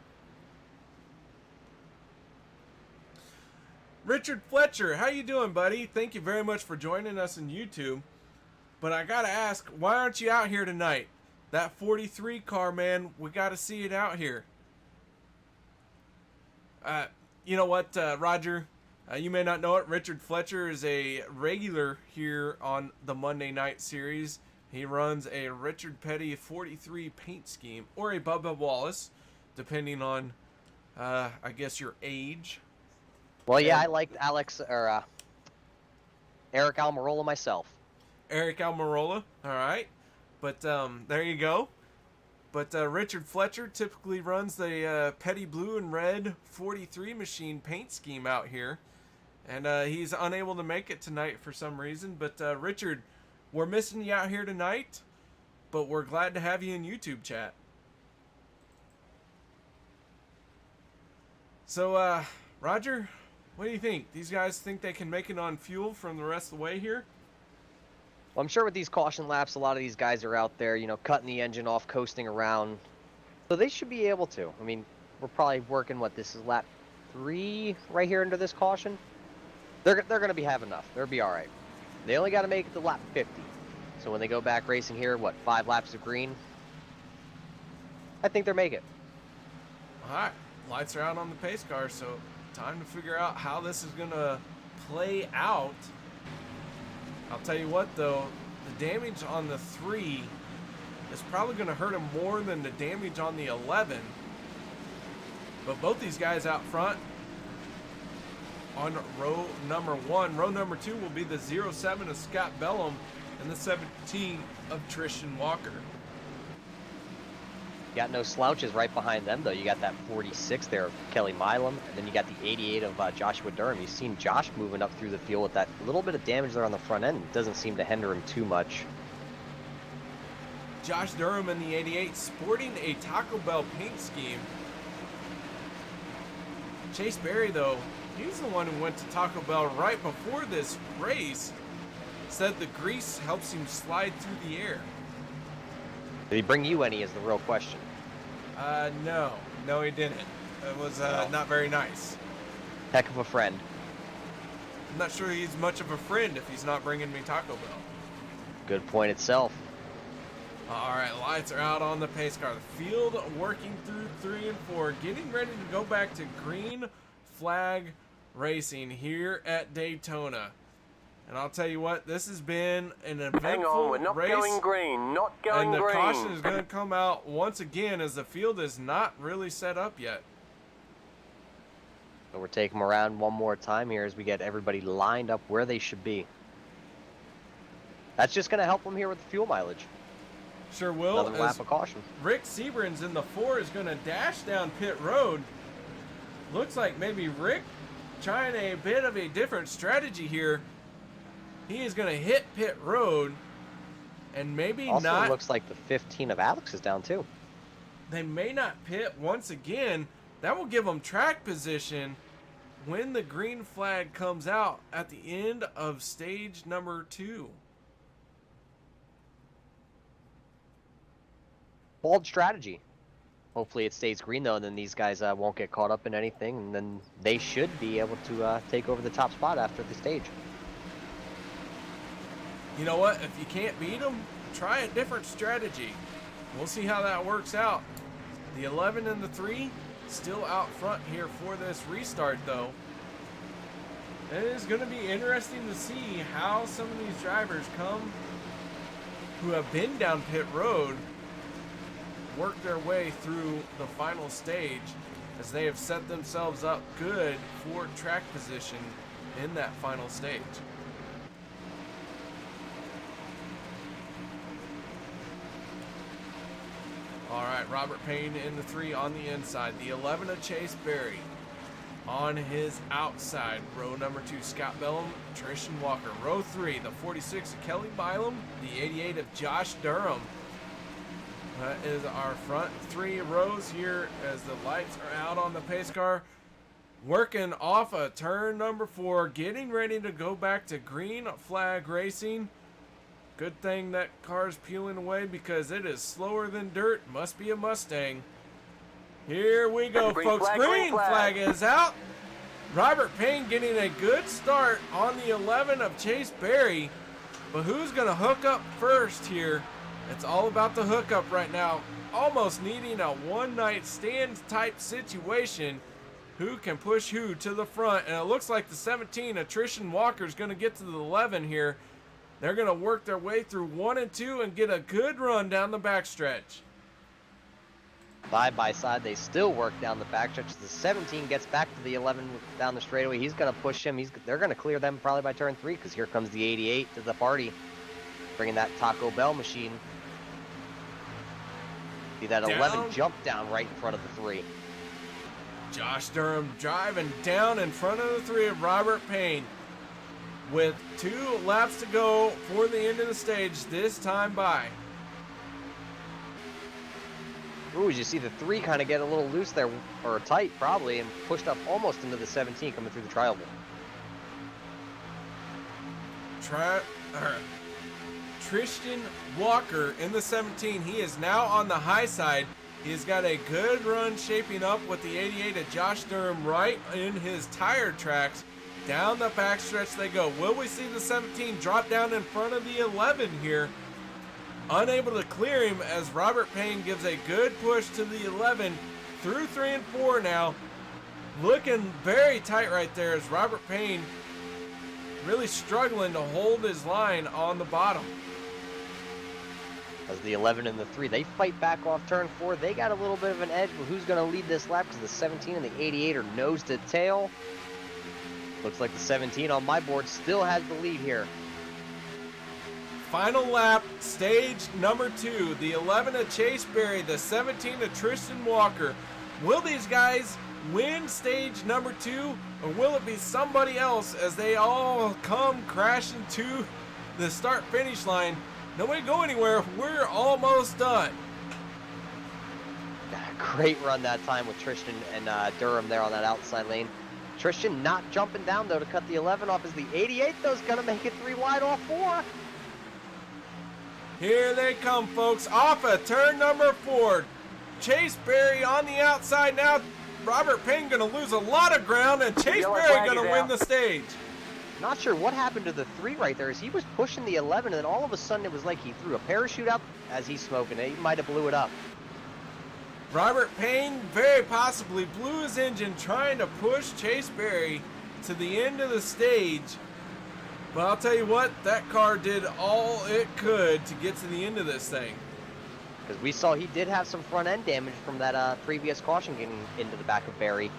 Richard Fletcher, how you doing, buddy? Thank you very much for joining us in YouTube. But I gotta ask, why aren't you out here tonight? That 43 car, man, we gotta see it out here. You know what, Roger? You may not know it. Richard Fletcher is a regular here on the Monday Night Series. He runs a Richard Petty 43 paint scheme, or a Bubba Wallace, depending on, I guess, your age. Well, yeah, I liked Eric Almirola myself. Eric Almirola, all right. But there you go. But Richard Fletcher typically runs the Petty Blue and Red 43 machine paint scheme out here. And he's unable to make it tonight for some reason. But Richard, we're missing you out here tonight. But we're glad to have you in YouTube chat. So, Roger, what do you think? These guys think they can make it on fuel from the rest of the way here? Well, I'm sure with these caution laps, a lot of these guys are out there, cutting the engine off, coasting around. So they should be able to. I mean, we're probably working, this is lap 3 right here under this caution, they're going to have enough. They'll be all right. They only got to make it to lap 50. So when they go back racing here, what, 5 laps of green? I think they'll make it. All right, lights are out on the pace car, so time to figure out how this is going to play out. I'll tell you what, though, the damage on the 3 is probably going to hurt him more than the damage on the 11. But both these guys out front on row number 1. Row number 2 will be the 07 of Scott Bellum and the 17 of Tristan Walker. Got no slouches right behind them, though. You got that 46 there of Kelly Milam, and then you got the 88 of Joshua Durham. You've seen Josh moving up through the field with that little bit of damage there on the front end. It doesn't seem to hinder him too much. Josh Durham in the 88 sporting a Taco Bell paint scheme. Chase Berry, though, he's the one who went to Taco Bell right before this race. Said the grease helps him slide through the air. Did he bring you any is the real question. No, he didn't. It was not very nice. Heck of a friend. I'm not sure he's much of a friend if he's not bringing me Taco Bell. Good point itself. All right, lights are out on the pace car. The field working through 3 and 4, getting ready to go back to green flag racing here at Daytona. And I'll tell you what, this has been an eventful Hang on, we're not race. going green, not going and the green. caution is going to come out once again as the field is not really set up yet. So we're taking them around one more time here as we get everybody lined up where they should be. That's just going to help them here with the fuel mileage. Sure will. Another lap of caution. Rick Seabrans in the 4 is going to dash down pit road. Looks like maybe Rick trying a bit of a different strategy here. He is going to hit pit road and maybe also not. Looks like the 15 of Alex is down too. They may not pit once again. That will give them track position when the green flag comes out at the end of stage number 2. Bold strategy. Hopefully it stays green though, and then these guys won't get caught up in anything, and then they should be able to take over the top spot after the stage. You know what? If you can't beat them, try a different strategy. We'll see how that works out. The 11 and the 3 still out front here for this restart, though. It is going to be interesting to see how some of these drivers who have been down pit road work their way through the final stage, as they have set themselves up good for track position in that final stage. All right, Robert Payne in the 3 on the inside. The 11 of Chase Berry on his outside. Row number 2, Scott Bellum, Tristan Walker. Row 3, the 46 of Kelly Bylam, the 88 of Josh Durham. That is our front 3 rows here as the lights are out on the pace car. Working off of turn number 4, getting ready to go back to green flag racing. Good thing that car's peeling away because it is slower than dirt. Must be a Mustang. Here we go, folks. Green flag is out. Robert Payne getting a good start on the 11 of Chase Berry. But who's going to hook up first here? It's all about the hookup right now. Almost needing a one-night stand type situation. Who can push who to the front? And it looks like the 17 of Tristan Walker is going to get to the 11 here. They're going to work their way through 1 and 2 and get a good run down the backstretch. Side by side, they still work down the backstretch. The 17 gets back to the 11 down the straightaway. He's going to push him. They're going to clear them probably by turn 3 because here comes the 88 to the party, bringing that Taco Bell machine. See that 11 jump down right in front of the 3. Josh Durham driving down in front of the 3 of Robert Payne. With 2 laps to go for the end of the stage, this time by. Ooh, as you see the 3 kind of get a little loose there, or tight probably, and pushed up almost into the 17 coming through the trial. Tristan Walker in the 17. He is now on the high side. He's got a good run shaping up with the 88 of Josh Durham right in his tire tracks. Down the backstretch they go. Will we see the 17 drop down in front of the 11 here? Unable to clear him as Robert Payne gives a good push to the 11 through 3 and 4 now. Looking very tight right there as Robert Payne really struggling to hold his line on the bottom. As the 11 and the 3, they fight back off turn 4. They got a little bit of an edge, but who's going to lead this lap? Because the 17 and the 88 are nose to tail. Looks like the 17 on my board still has the lead here. Final lap, stage number 2. The 11 of Chase Berry, the 17 of Tristan Walker. Will these guys win stage number 2, or will it be somebody else as they all come crashing to the start-finish line? Nobody go anywhere. We're almost done. Great run that time with Tristan and Durham there on that outside lane. Tristan not jumping down, though, to cut the 11 off as the 88, though, is going to make it 3 wide off 4. Here they come, folks, off of turn number 4. Chase Berry on the outside now. Robert Payne going to lose a lot of ground, and Chase Berry going to win the stage. Not sure what happened to the 3 right there as he was pushing the 11, and then all of a sudden it was like he threw a parachute up as he's smoking it. He might have blew it up. Robert Payne very possibly blew his engine trying to push Chase Berry to the end of the stage. But I'll tell you what, that car did all it could to get to the end of this thing. Because we saw he did have some front end damage from that previous caution getting into the back of Berry.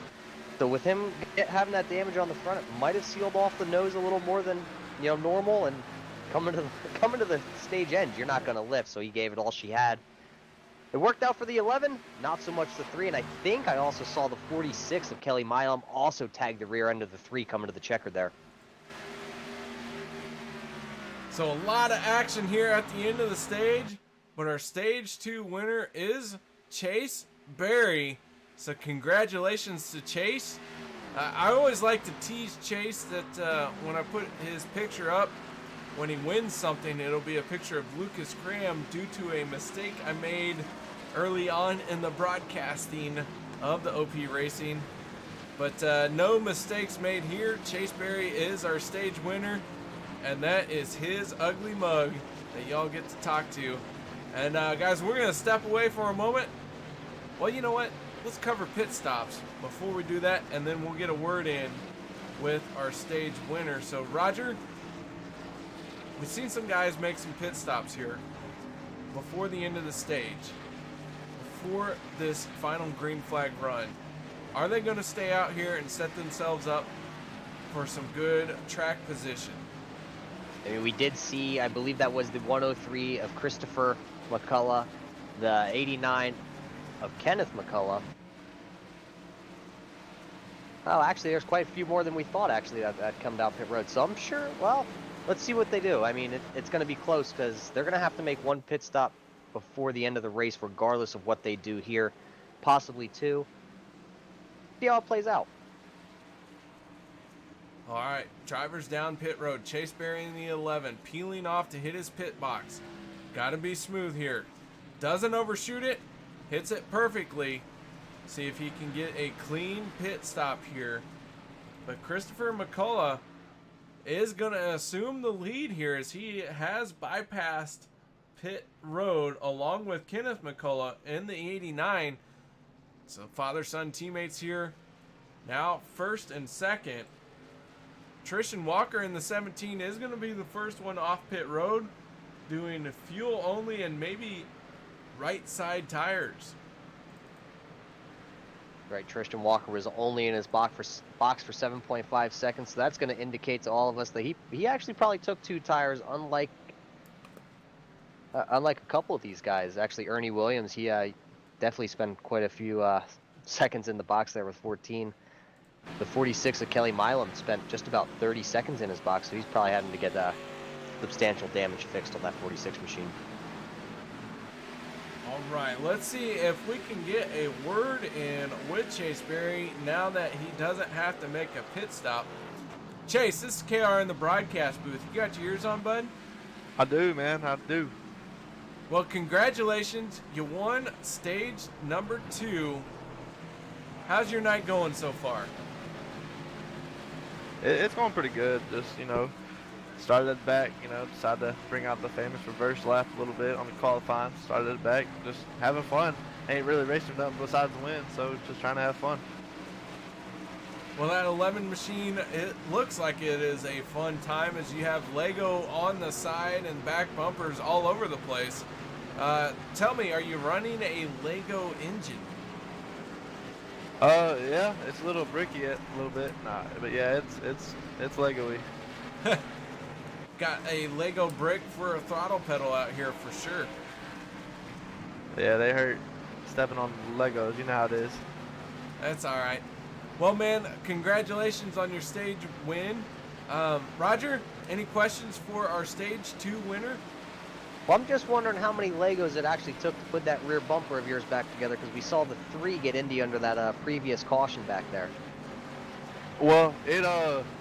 So with him having that damage on the front, it might have sealed off the nose a little more than normal. And coming to the stage end, you're not going to lift. So he gave it all she had. It worked out for the 11, not so much the 3. And I think I also saw the 46 of Kelly Milam also tag the rear end of the 3 coming to the checker there. So a lot of action here at the end of the stage. But our stage 2 winner is Chase Berry. So congratulations to Chase. I always like to tease Chase that when I put his picture up, when he wins something, it'll be a picture of Lucas Graham due to a mistake I made early on in the broadcasting of the OP Racing. But no mistakes made here. Chase Berry is our stage winner, and that is his ugly mug that y'all get to talk to. And guys, we're going to step away for a moment. Well, you know what? Let's cover pit stops before we do that, and then we'll get a word in with our stage winner. So, Roger, we've seen some guys make some pit stops here before the end of the stage, before this final green flag run. Are they going to stay out here and set themselves up for some good track position? I mean, we did see, I believe that was the 103 of Christopher McCullough, the 89 of Kenneth McCullough. Oh, actually, there's quite a few more than we thought, actually, that come down pit road. So I'm sure, well, let's see what they do. I mean, it's going to be close because they're going to have to make one pit stop before the end of the race, regardless of what they do here. Possibly 2. See how it plays out. All right, drivers down pit road. Chase Berry in the 11, peeling off to hit his pit box. Got to be smooth here. Doesn't overshoot it, hits it perfectly. See if he can get a clean pit stop here. But Christopher McCullough is going to assume the lead here as he has bypassed pit road along with Kenneth McCullough in the 89. So father-son teammates here. Now first and second. Tristan Walker in the 17 is going to be the first one off pit road, doing fuel only and maybe right side tires. Right, Tristan Walker was only in his box for 7.5 seconds, so that's going to indicate to all of us that he actually probably took 2 tires, unlike a couple of these guys. Actually, Ernie Williams, he definitely spent quite a few seconds in the box there with 14. The 46 of Kelly Milam spent just about 30 seconds in his box, so he's probably having to get substantial damage fixed on that 46 machine. All right, let's see if we can get a word in with Chase Berry now that he doesn't have to make a pit stop. Chase, this is KR in the broadcast booth. You got your ears on, bud? I do, man. I do. Well, congratulations. You won stage number 2. How's your night going so far? It's going pretty good. Just, you know, started at the back, you know, decided to bring out the famous reverse lap a little bit on the qualifying. Started at the back, just having fun. Ain't really racing nothing besides the win, so just trying to have fun. Well, that 11 machine, it looks like it is a fun time as you have Lego on the side and back bumpers all over the place. Tell me, are you running a Lego engine? Yeah, it's a little bricky a little bit. Nah, but yeah, it's Lego-y. Got a Lego brick for a throttle pedal out here for sure. Yeah, they hurt stepping on Legos. You know how it is. That's all right. Well, man, congratulations on your stage win. Roger, any questions for our stage 2 winner? Well, I'm just wondering how many Legos it actually took to put that rear bumper of yours back together, because we saw the 3 get Indy under that previous caution back there. Well, it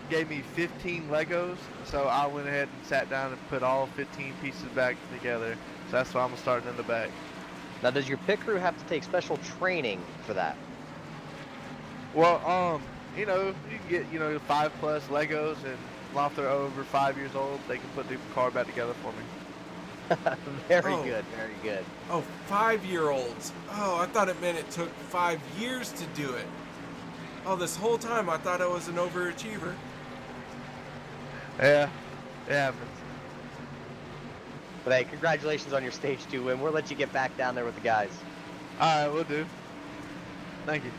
gave me 15 Legos, so I went ahead and sat down and put all 15 pieces back together. So that's why I'm starting in the back. Now, does your pit crew have to take special training for that? Well, you know, you can get, you know, 5+ Legos, and if they're over 5 years old, they can put the car back together for me. Very good, very good. Oh, 5-year-olds. Oh, I thought it meant it took 5 years to do it. Oh, this whole time I thought I was an overachiever. Yeah, it happens. But hey, congratulations on your stage 2 win. We'll let you get back down there with the guys. All right, we'll do. Thank you.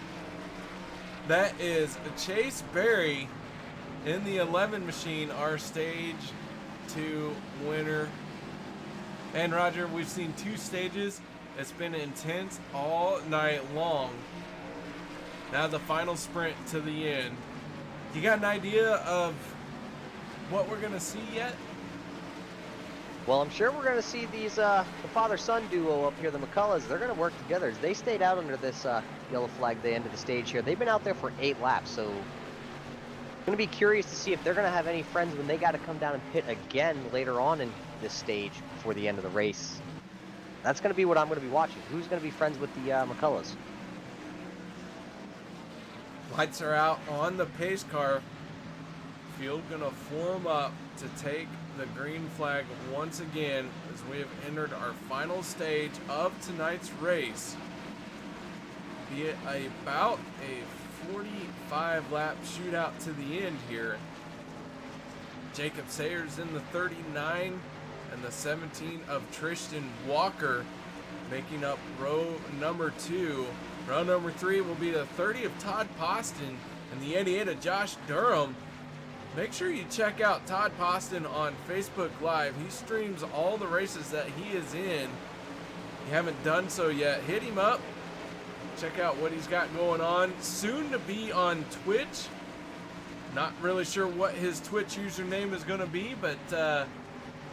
That is Chase Berry in the 11 machine, our stage 2 winner. And Roger, we've seen 2 stages. It's been intense all night long. Now the final sprint to the end. You got an idea of what we're gonna see yet? Well, I'm sure we're going to see these the father-son duo up here, the McCulloughs. They're going to work together. They stayed out under this yellow flag at the end of the stage here. They've been out there for 8 laps, so I'm going to be curious to see if they're going to have any friends when they got to come down and pit again later on in this stage before the end of the race. That's going to be what I'm going to be watching. Who's going to be friends with the McCulloughs? Lights are out on the pace car. Field going to form up to take the green flag once again as we have entered our final stage of tonight's race. Be it about a 45 lap shootout to the end here. Jacob Sayers in the 39 and the 17 of Tristan Walker making up row number 2. Row number 3 will be the 30 of Todd Poston and the 88 of Josh Durham. Make sure you check out Todd Poston on Facebook Live. He streams all the races that he is in. If you haven't done so yet, hit him up. Check out what he's got going on. Soon to be on Twitch. Not really sure what his Twitch username is going to be, but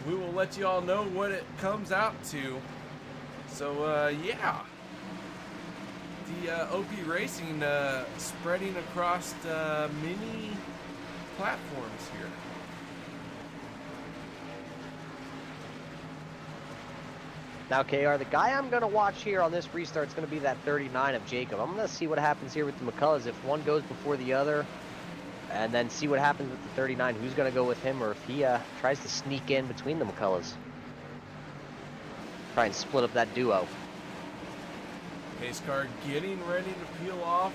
we will let you all know what it comes out to. So, yeah. The OP Racing spreading across many platforms here. Now, KR, the guy I'm going to watch here on this restart is going to be that 39 of Jacob. I'm going to see what happens here with the McCulloughs. If one goes before the other, and then see what happens with the 39, who's going to go with him, or if he tries to sneak in between the McCulloughs. Try and split up that duo. Pace car getting ready to peel off.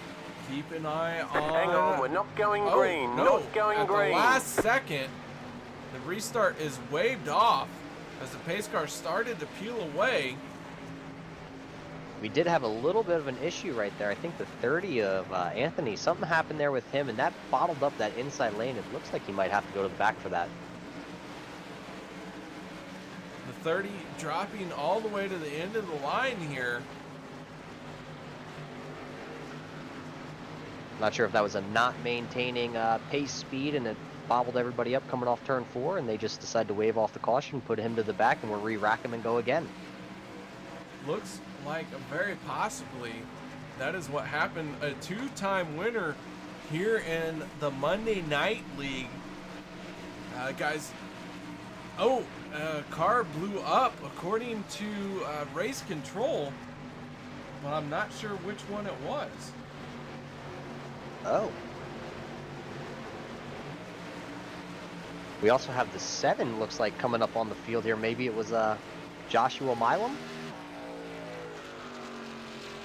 Keep an eye on... Hang on, we're not going green. No. Not going At green. the last second, the restart is waved off as the pace car started to peel away. We did have a little bit of an issue right there. I think the 30 of Anthony, something happened there with him, and that bottled up that inside lane. It looks like he might have to go to the back for that. The 30 dropping all the way to the end of the line here. Not sure if that was a not maintaining pace speed and it bobbled everybody up coming off turn 4, and they just decided to wave off the caution, put him to the back, and we'll re-rack him and go again. Looks like very possibly that is what happened. A 2-time winner here in the Monday Night League. Guys, Oh, car blew up according to race control, but I'm not sure which one it was. Oh. We also have the 7, looks like, coming up on the field here. Maybe it was Joshua Milam.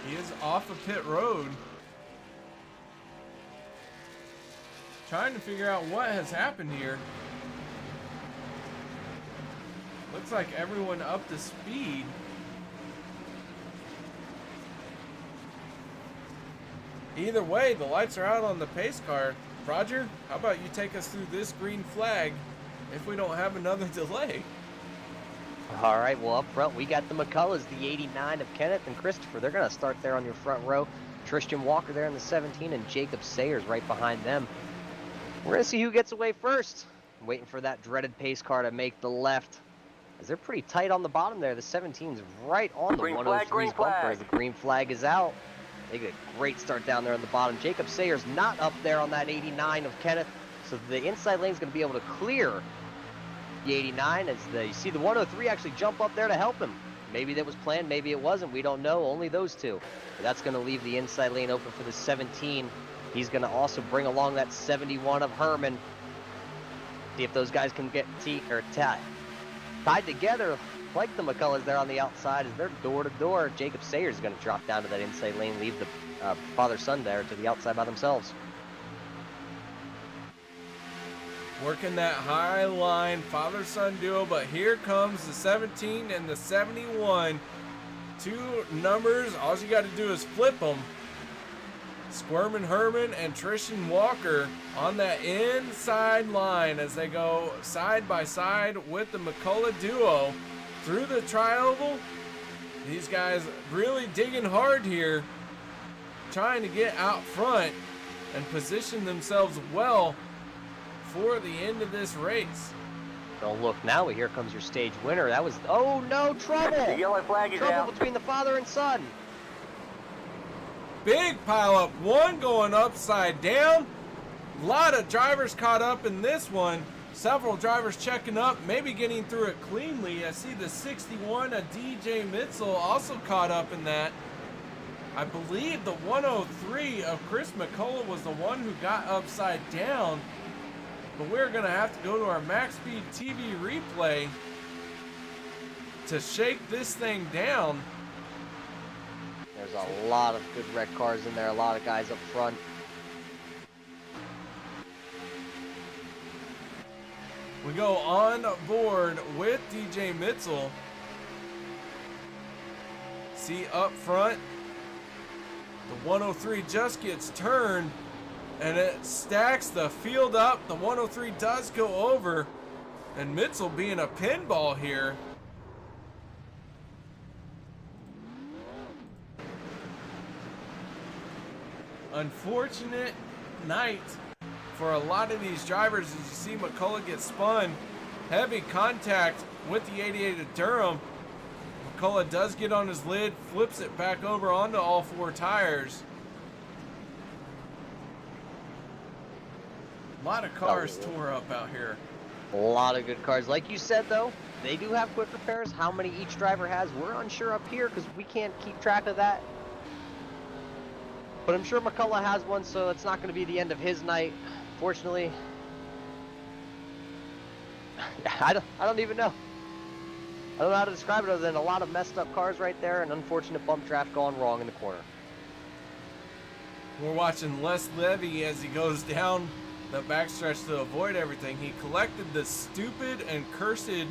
He is off of pit road. Trying to figure out what has happened here. Looks like everyone up to speed. Either way, the lights are out on the pace car. Roger, how about you take us through this green flag if we don't have another delay? All right, well, up front, we got the McCulloughs, the 89 of Kenneth and Christopher. They're going to start there on your front row. Tristan Walker there in the 17, and Jacob Sayers right behind them. We're going to see who gets away first. I'm waiting for that dreaded pace car to make the left, as they're pretty tight on the bottom there. The 17's right on the 103's bumper as the green flag is out. They get a great start down there on the bottom. Jacob Sayers not up there on that 89 of Kenneth, so the inside lane is going to be able to clear the 89 as you see the 103 actually jump up there to help him. Maybe that was planned, maybe it wasn't. We don't know. Only those two. But that's going to leave the inside lane open for the 17. He's going to also bring along that 71 of Herman. See if those guys can get tied together like the McCulloughs there on the outside as they're door to door. Jacob Sayers is going to drop down to that inside lane, leave the father-son there to the outside by themselves. Working that high line father-son duo, but here comes the 17 and the 71. Two numbers, all you got to do is flip them. Squirmin' Herman and Tristan Walker on that inside line as they go side by side with the McCullough duo through the tri-oval. These guys really digging hard here, trying to get out front and position themselves well for the end of this race. Don't look now, here comes your stage winner. That was, oh no, trouble! The yellow flag is Trouble out. between the father and son. Big pile up, one going upside down. A lot of drivers caught up in this one. Several drivers checking up, maybe getting through it cleanly. I see the 61 of DJ Mitzel also caught up in that. I believe the 103 of Chris McCullough was the one who got upside down. But we're going to have to go to our MaxSpeedTV replay to shake this thing down. There's a lot of good red cars in there, a lot of guys up front. We go on board with DJ Mitzel. See up front, the 103 just gets turned and it stacks the field up. The 103 does go over, and Mitzel being a pinball here. Unfortunate night for a lot of these drivers as you see McCullough get spun. Heavy contact with the 88 of Durham. McCullough does get on his lid, flips it back over onto all four tires. A lot of cars tore up out here. A lot of good cars. Like you said, though, they do have quick repairs. How many each driver has, we're unsure up here because we can't keep track of that. But I'm sure McCullough has one, so it's not going to be the end of his night. Fortunately, I don't even know. I don't know how to describe it other than a lot of messed up cars right there and unfortunate bump draft gone wrong in the corner. We're watching Les Levy as he goes down the backstretch to avoid everything. He collected the stupid and cursed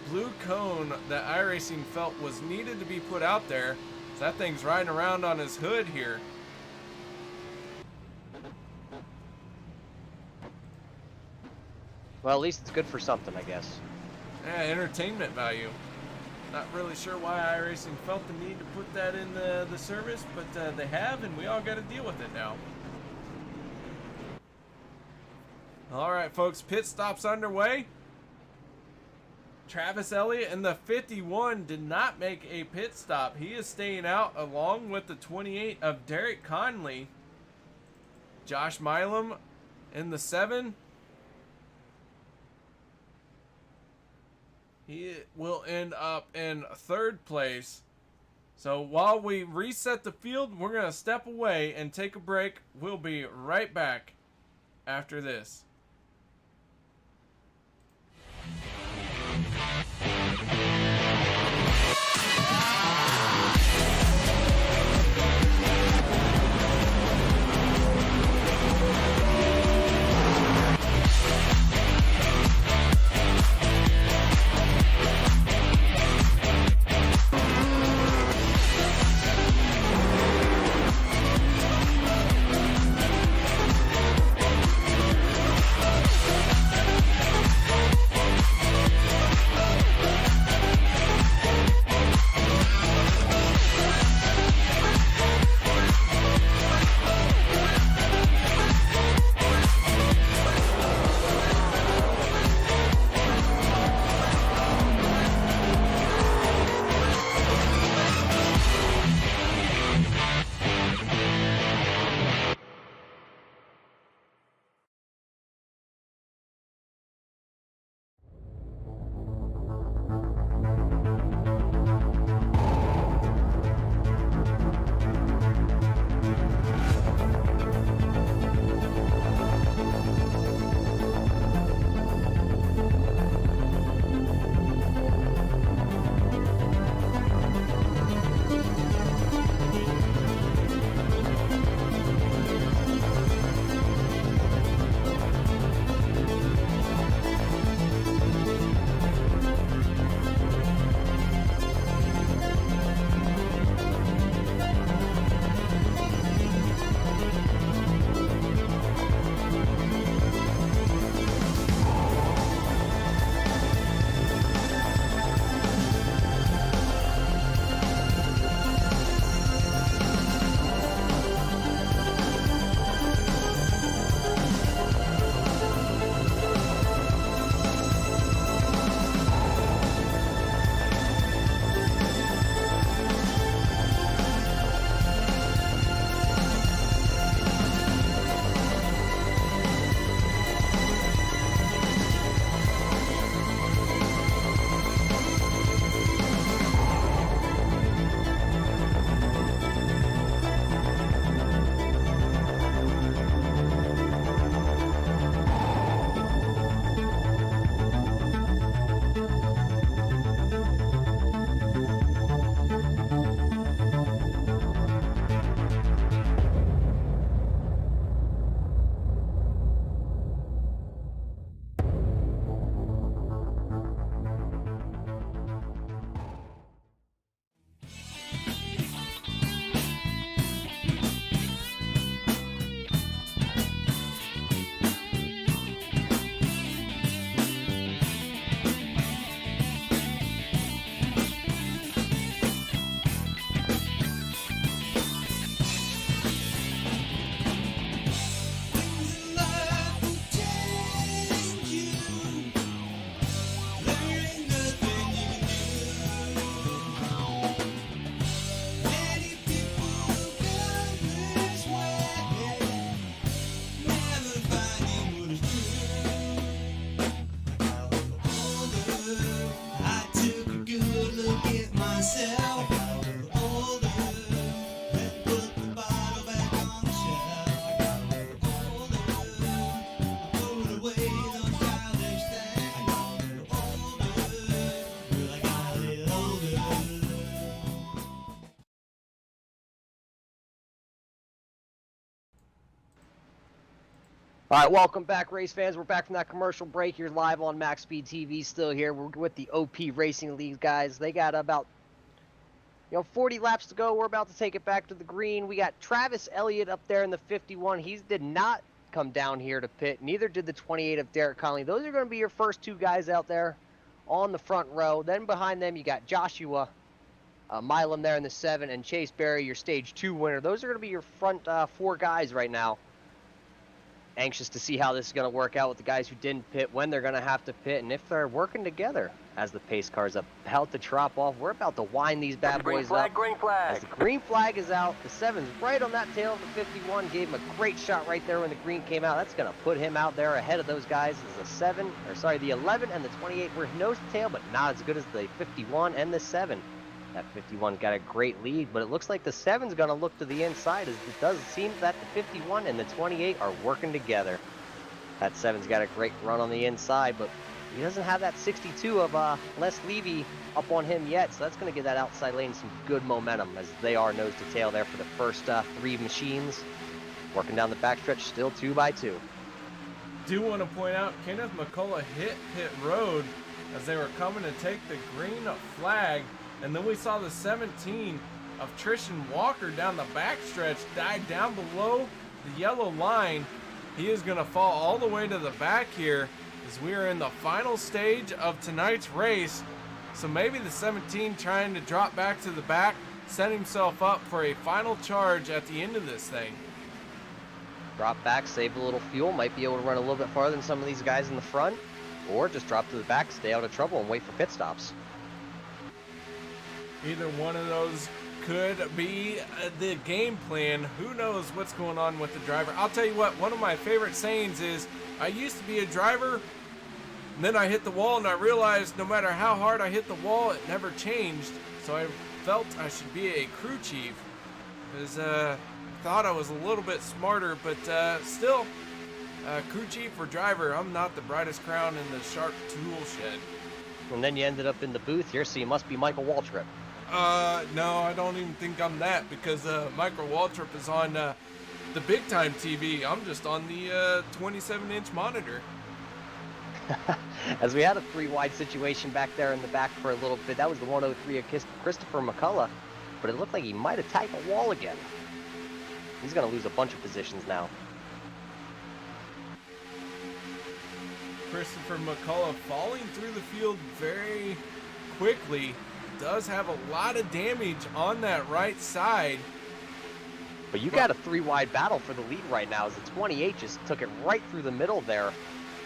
blue cone that iRacing felt was needed to be put out there. So that thing's riding around on his hood here. Well, at least it's good for something, I guess. Yeah, entertainment value. Not really sure why iRacing felt the need to put that in the service, but they have, and we all got to deal with it now. All right, folks, pit stop's underway. Travis Elliott in the 51 did not make a pit stop. He is staying out along with the 28 of Derek Conley. Josh Milam in the 7. He will end up in 3rd place. So while we reset the field, we're going to step away and take a break. We'll be right back after this. All right, welcome back, race fans. We're back from that commercial break here live on MaxSpeedTV. Still here. We're with the OP Racing League guys. They got about 40 laps to go. We're about to take it back to the green. We got Travis Elliott up there in the 51. He did not come down here to pit. Neither did the 28 of Derek Conley. Those are going to be your first two guys out there on the front row. Then behind them, you got Joshua Milam there in the 7 and Chase Berry, your stage 2 winner. Those are going to be your front 4 guys right now. Anxious to see how this is going to work out with the guys who didn't pit, when they're going to have to pit, and if they're working together as the pace car's about to drop off. We're about to wind these bad boys up. Green flag. As the green flag is out, the 7's right on that tail of the 51. Gave him a great shot right there when the green came out. That's going to put him out there ahead of those guys. As the 11 and the 28 were nose to tail, but not as good as the 51 and the 7. That 51 got a great lead, but it looks like the 7's going to look to the inside, as it does seem that the 51 and the 28 are working together. That 7's got a great run on the inside, but he doesn't have that 62 of Les Levy up on him yet, so that's going to give that outside lane some good momentum, as they are nose to tail there for the first 3 machines. Working down the backstretch, still 2 by 2. Do want to point out, Kenneth McCullough hit pit road as they were coming to take the green flag. And then we saw the 17 of Tristan Walker down the backstretch die down below the yellow line. He is going to fall all the way to the back here as we are in the final stage of tonight's race. So maybe the 17 trying to drop back to the back, set himself up for a final charge at the end of this thing. Drop back, save a little fuel, might be able to run a little bit farther than some of these guys in the front, or just drop to the back, stay out of trouble, and wait for pit stops. Either one of those could be the game plan. Who knows what's going on with the driver? I'll tell you what, one of my favorite sayings is, I used to be a driver, and then I hit the wall, and I realized no matter how hard I hit the wall, it never changed. So I felt I should be a crew chief, because I thought I was a little bit smarter, but still, crew chief or driver, I'm not the brightest crown in the sharp tool shed. And then you ended up in the booth here, so you must be Michael Waltrip. No, I don't even think I'm that, because Michael Waltrip is on the big time TV. I'm just on the 27-inch monitor. As we had a 3-wide situation back there in the back for a little bit. That was the 103 of Christopher McCullough, but it looked like he might have tagged the wall again. He's going to lose a bunch of positions now. Christopher McCullough falling through the field very quickly. Does have a lot of damage on that right side. But you got a 3-wide battle for the lead right now, as the 28 just took it right through the middle there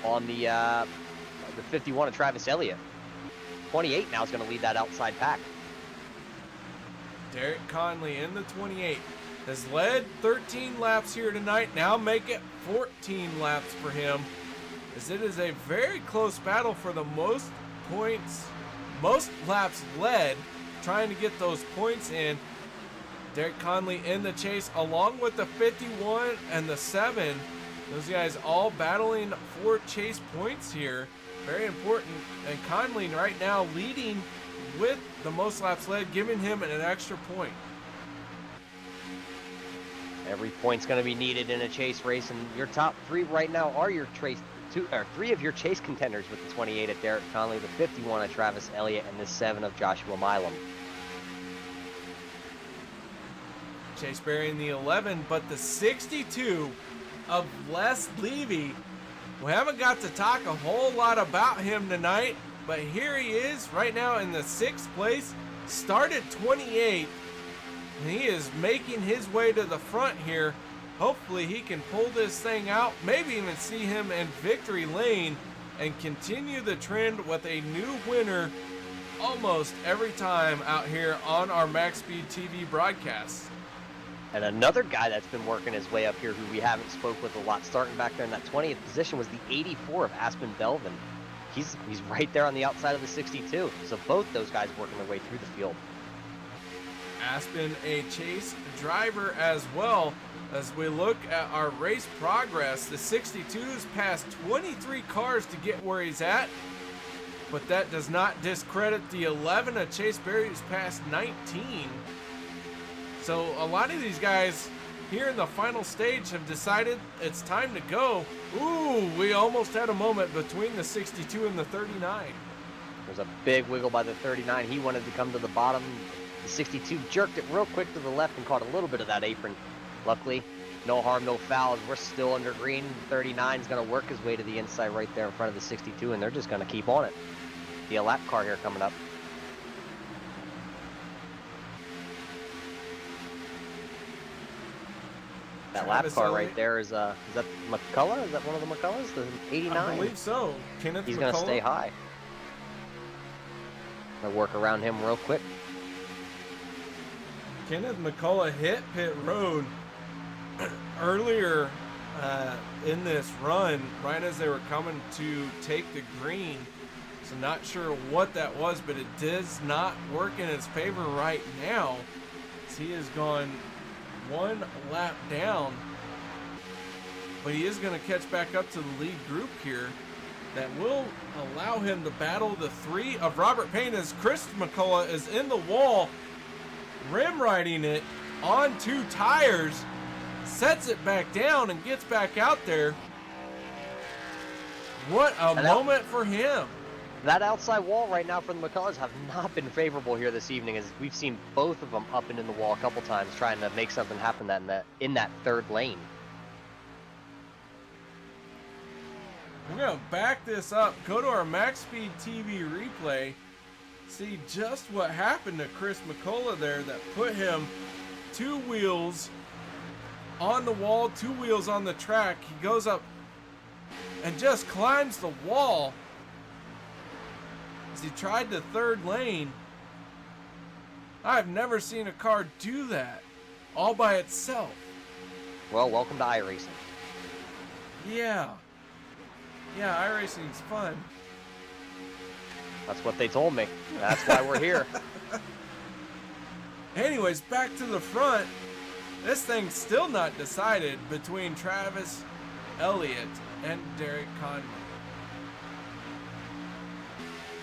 on the 51 of Travis Elliott. 28 now is going to lead that outside pack. Derek Conley in the 28 has led 13 laps here tonight. Now make it 14 laps for him, as it is a very close battle for the most laps led, trying to get those points in. Derek Conley in the chase along with the 51 and the 7. Those guys all battling for chase points here. Very important. And Conley right now leading with the most laps led, giving him an extra point. Every point's going to be needed in a chase race, and your top 3 right now are your 3 of your chase contenders, with the 28 of Derek Conley, the 51 of Travis Elliott, and the 7 of Joshua Milam. Chase burying the 11, but the 62 of Les Levy. We haven't got to talk a whole lot about him tonight, but here he is right now in the 6th place. Started 28, and he is making his way to the front here. Hopefully he can pull this thing out, maybe even see him in victory lane and continue the trend with a new winner almost every time out here on our MaxSpeedTV broadcasts. And another guy that's been working his way up here, who we haven't spoke with a lot, starting back there in that 20th position, was the 84 of Aspen Belvin. He's right there on the outside of the 62. So both those guys working their way through the field. Aspen, a chase driver as well. As we look at our race progress, the 62's passed 23 cars to get where he's at, but that does not discredit the 11 of Chase Berry, who's passed 19. So a lot of these guys here in the final stage have decided it's time to go. Ooh, we almost had a moment between the 62 and the 39. There's a big wiggle by the 39. He wanted to come to the bottom. The 62 jerked it real quick to the left and caught a little bit of that apron. Luckily, no harm, no foul. We're still under green. 39 is going to work his way to the inside right there in front of the 62, and they're just going to keep on it. The lap car here coming up. That lap Travis car Elliott. right there is that McCullough? Is that one of the McCulloughs? The 89? I believe so. Kenneth He's McCullough. going to stay high. Gonna work around him real quick. Kenneth McCullough hit pit road earlier in this run, right as they were coming to take the green. So not sure what that was, but it does not work in his favor right now. As he has gone one lap down, but he is going to catch back up to the lead group here. That will allow him to battle the three of Robert Payne as Chris McCullough is in the wall, rim riding it on 2 tires, sets it back down and gets back out there. What a moment for him. That outside wall right now for the McCulloughs have not been favorable here this evening, as we've seen both of them up and in the wall a couple times trying to make something happen in that third lane. We're going to back this up, go to our MaxSpeedTV replay, see just what happened to Chris McCullough there that put him 2 wheels on the wall, 2 wheels on the track. He goes up and just climbs the wall as he tried the third lane. I've never seen a car do that all by itself. Well, welcome to iRacing. Yeah, iRacing's fun. That's what they told me. That's why we're here. Anyways, back to the front. This thing's still not decided between Travis Elliott and Derek Conley.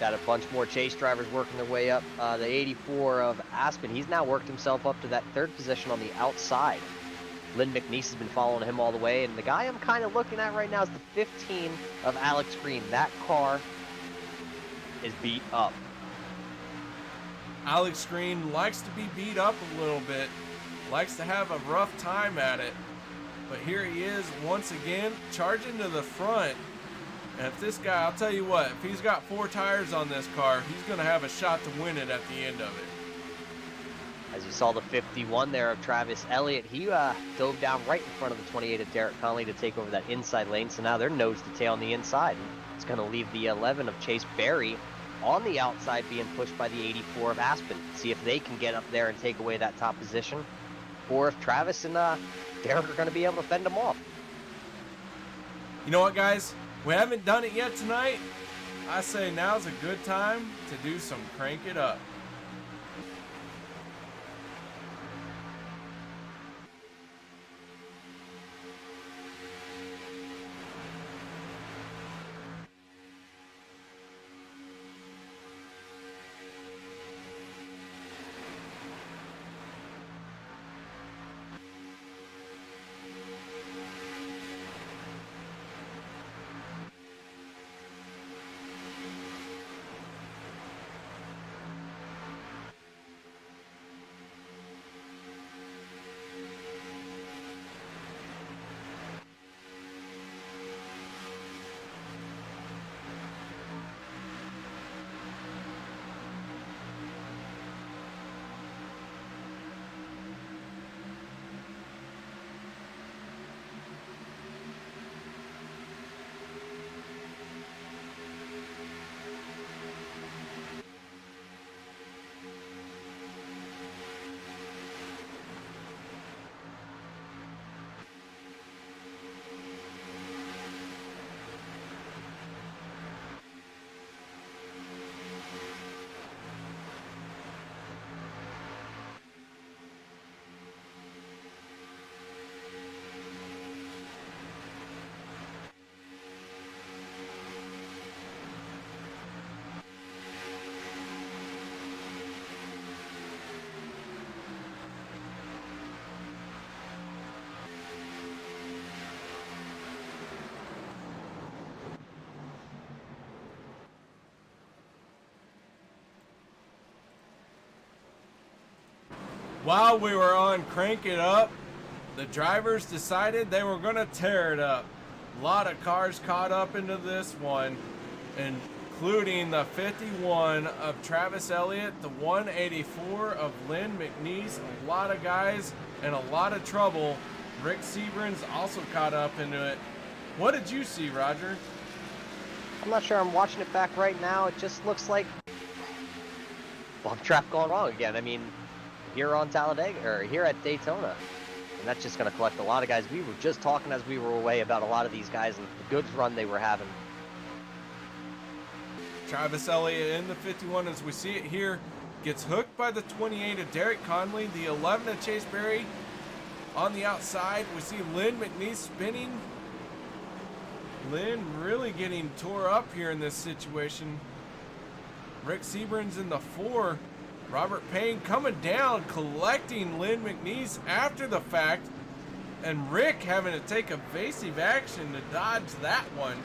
Got a bunch more chase drivers working their way up. The 84 of Aspen, he's now worked himself up to that 3rd position on the outside. Lynn McNeese has been following him all the way, and the guy I'm kind of looking at right now is the 15 of Alex Greene. That car is beat up. Alex Greene likes to be beat up a little bit, likes to have a rough time at it, but here he is once again charging to the front. And if this guy, I'll tell you what, if he's got 4 tires on this car, he's going to have a shot to win it at the end of it. As you saw the 51 there of Travis Elliott, he dove down right in front of the 28 of Derek Conley to take over that inside lane. So now they're nose to tail on the inside. And it's going to leave the 11 of Chase Berry on the outside being pushed by the 84 of Aspen. See if they can get up there and take away that top position, or if Travis and Derek are going to be able to fend them off. You know what, guys? We haven't done it yet tonight. I say now's a good time to do some crank it up. While we were on Crank It Up, the drivers decided they were going to tear it up. A lot of cars caught up into this one, including the 51 of Travis Elliott, the 184 of Lynn McNeese. A lot of guys in a lot of trouble Rick Sebren's also caught up into it. What did you see, Roger? I'm not sure. I'm watching it back right now. It just looks like bump trap going wrong again. I mean, here on Talladega, or here at Daytona. And that's just going to collect a lot of guys. We were just talking as we were away about a lot of these guys and the goods run they were having. Travis Elliott in the 51 as we see it here. Gets hooked by the 28 of Derek Conley. The 11 of Chase Berry on the outside. We see Lynn McNeese spinning. Lynn really getting tore up here in this situation. Rick Sebren's in the 4. Robert Payne coming down, collecting Lynn McNeese after the fact. And Rick having to take evasive action to dodge that one.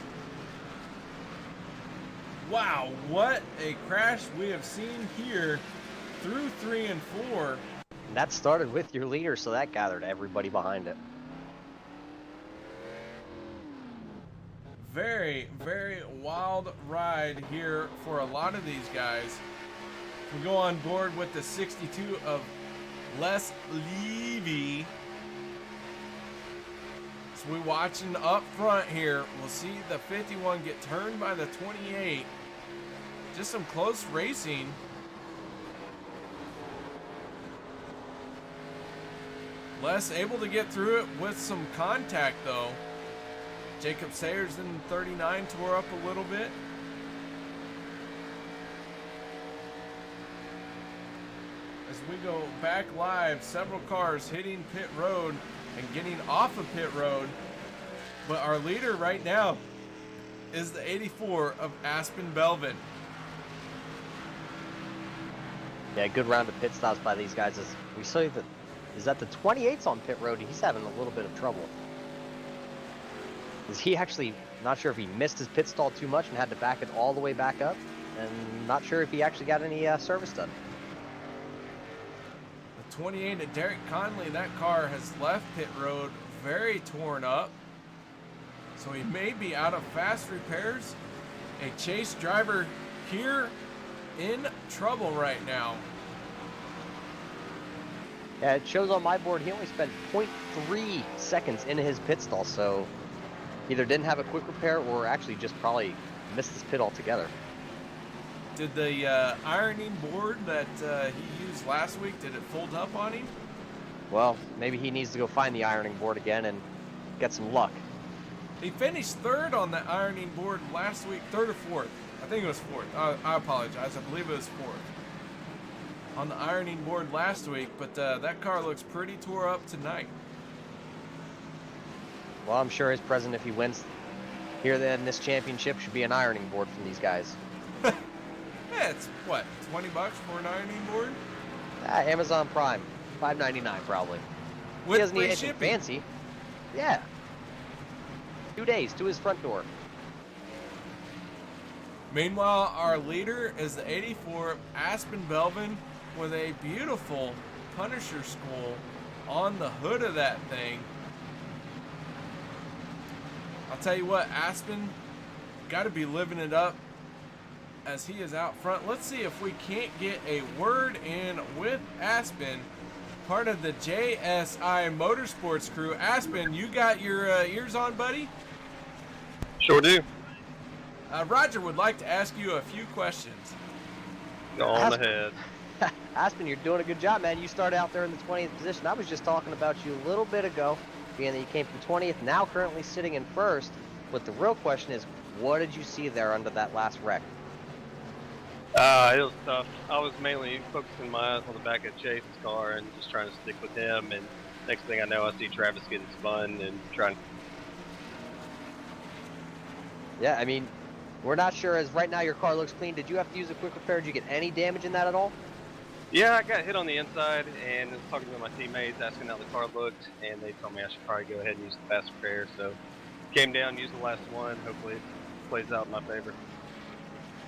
Wow, what a crash we have seen here through 3 and 4. And that started with your leader, so that gathered everybody behind it. Very, very wild ride here for a lot of these guys. We go on board with the 62 of Les Levy. So we watching up front here. We'll see the 51 get turned by the 28. Just some close racing. Les able to get through it with some contact though. Jacob Sayers in 39 tore up a little bit. As we go back live, several cars hitting pit road and getting off of pit road. But our leader right now is the 84 of Aspen Belvin. Yeah, good round of pit stops by these guys. As we see that is that the 28's on pit road. He's having a little bit of trouble. Is he actually not sure if he missed his pit stall too much and had to back it all the way back up, and not sure if he actually got any service done. The 28 of Derek Conley, that car has left pit road very torn up, so he may be out of fast repairs. A chase driver here in trouble right now. Yeah, it shows on my board he only spent 0.3 seconds in his pit stall, so either didn't have a quick repair or actually just probably missed his pit altogether. Did the ironing board that he used last week, did it fold up on him? Well, maybe he needs to go find the ironing board again and get some luck. He finished 3rd on the ironing board last week, 3rd or 4th. I think it was 4th. I apologize. I believe it was 4th on the ironing board last week, but that car looks pretty tore up tonight. Well, I'm sure his present, if he wins here then this championship, should be an ironing board from these guys. Yeah, it's what, 20 bucks for an ironing board? Amazon Prime, $5.99 probably. With he doesn't free need anything shipping. fancy. Yeah. 2 days to his front door. Meanwhile, our leader is the 84 Aspen Belvin with a beautiful Punisher skull on the hood of that thing. I'll tell you what, Aspen got to be living it up as he is out front. Let's see if we can't get a word in with Aspen, part of the JSI Motorsports crew. Aspen, you got your ears on, buddy? Sure do. Roger would like to ask you a few questions. Go on ahead. Aspen, you're doing a good job, man. You started out there in the 20th position. I was just talking about you a little bit ago, being that you came from 20th, now currently sitting in 1st. But the real question is, what did you see there under that last wreck? It was tough. I was mainly focusing my eyes on the back of Chase's car and just trying to stick with him. And next thing I know, I see Travis getting spun and trying. Yeah, I mean, we're not sure, as right now your car looks clean. Did you have to use a quick repair? Did you get any damage in that at all? Yeah, I got hit on the inside and was talking to my teammates, asking how the car looked, and they told me I should probably go ahead and use the fast repair. So came down, used the last one. Hopefully it plays out in my favor.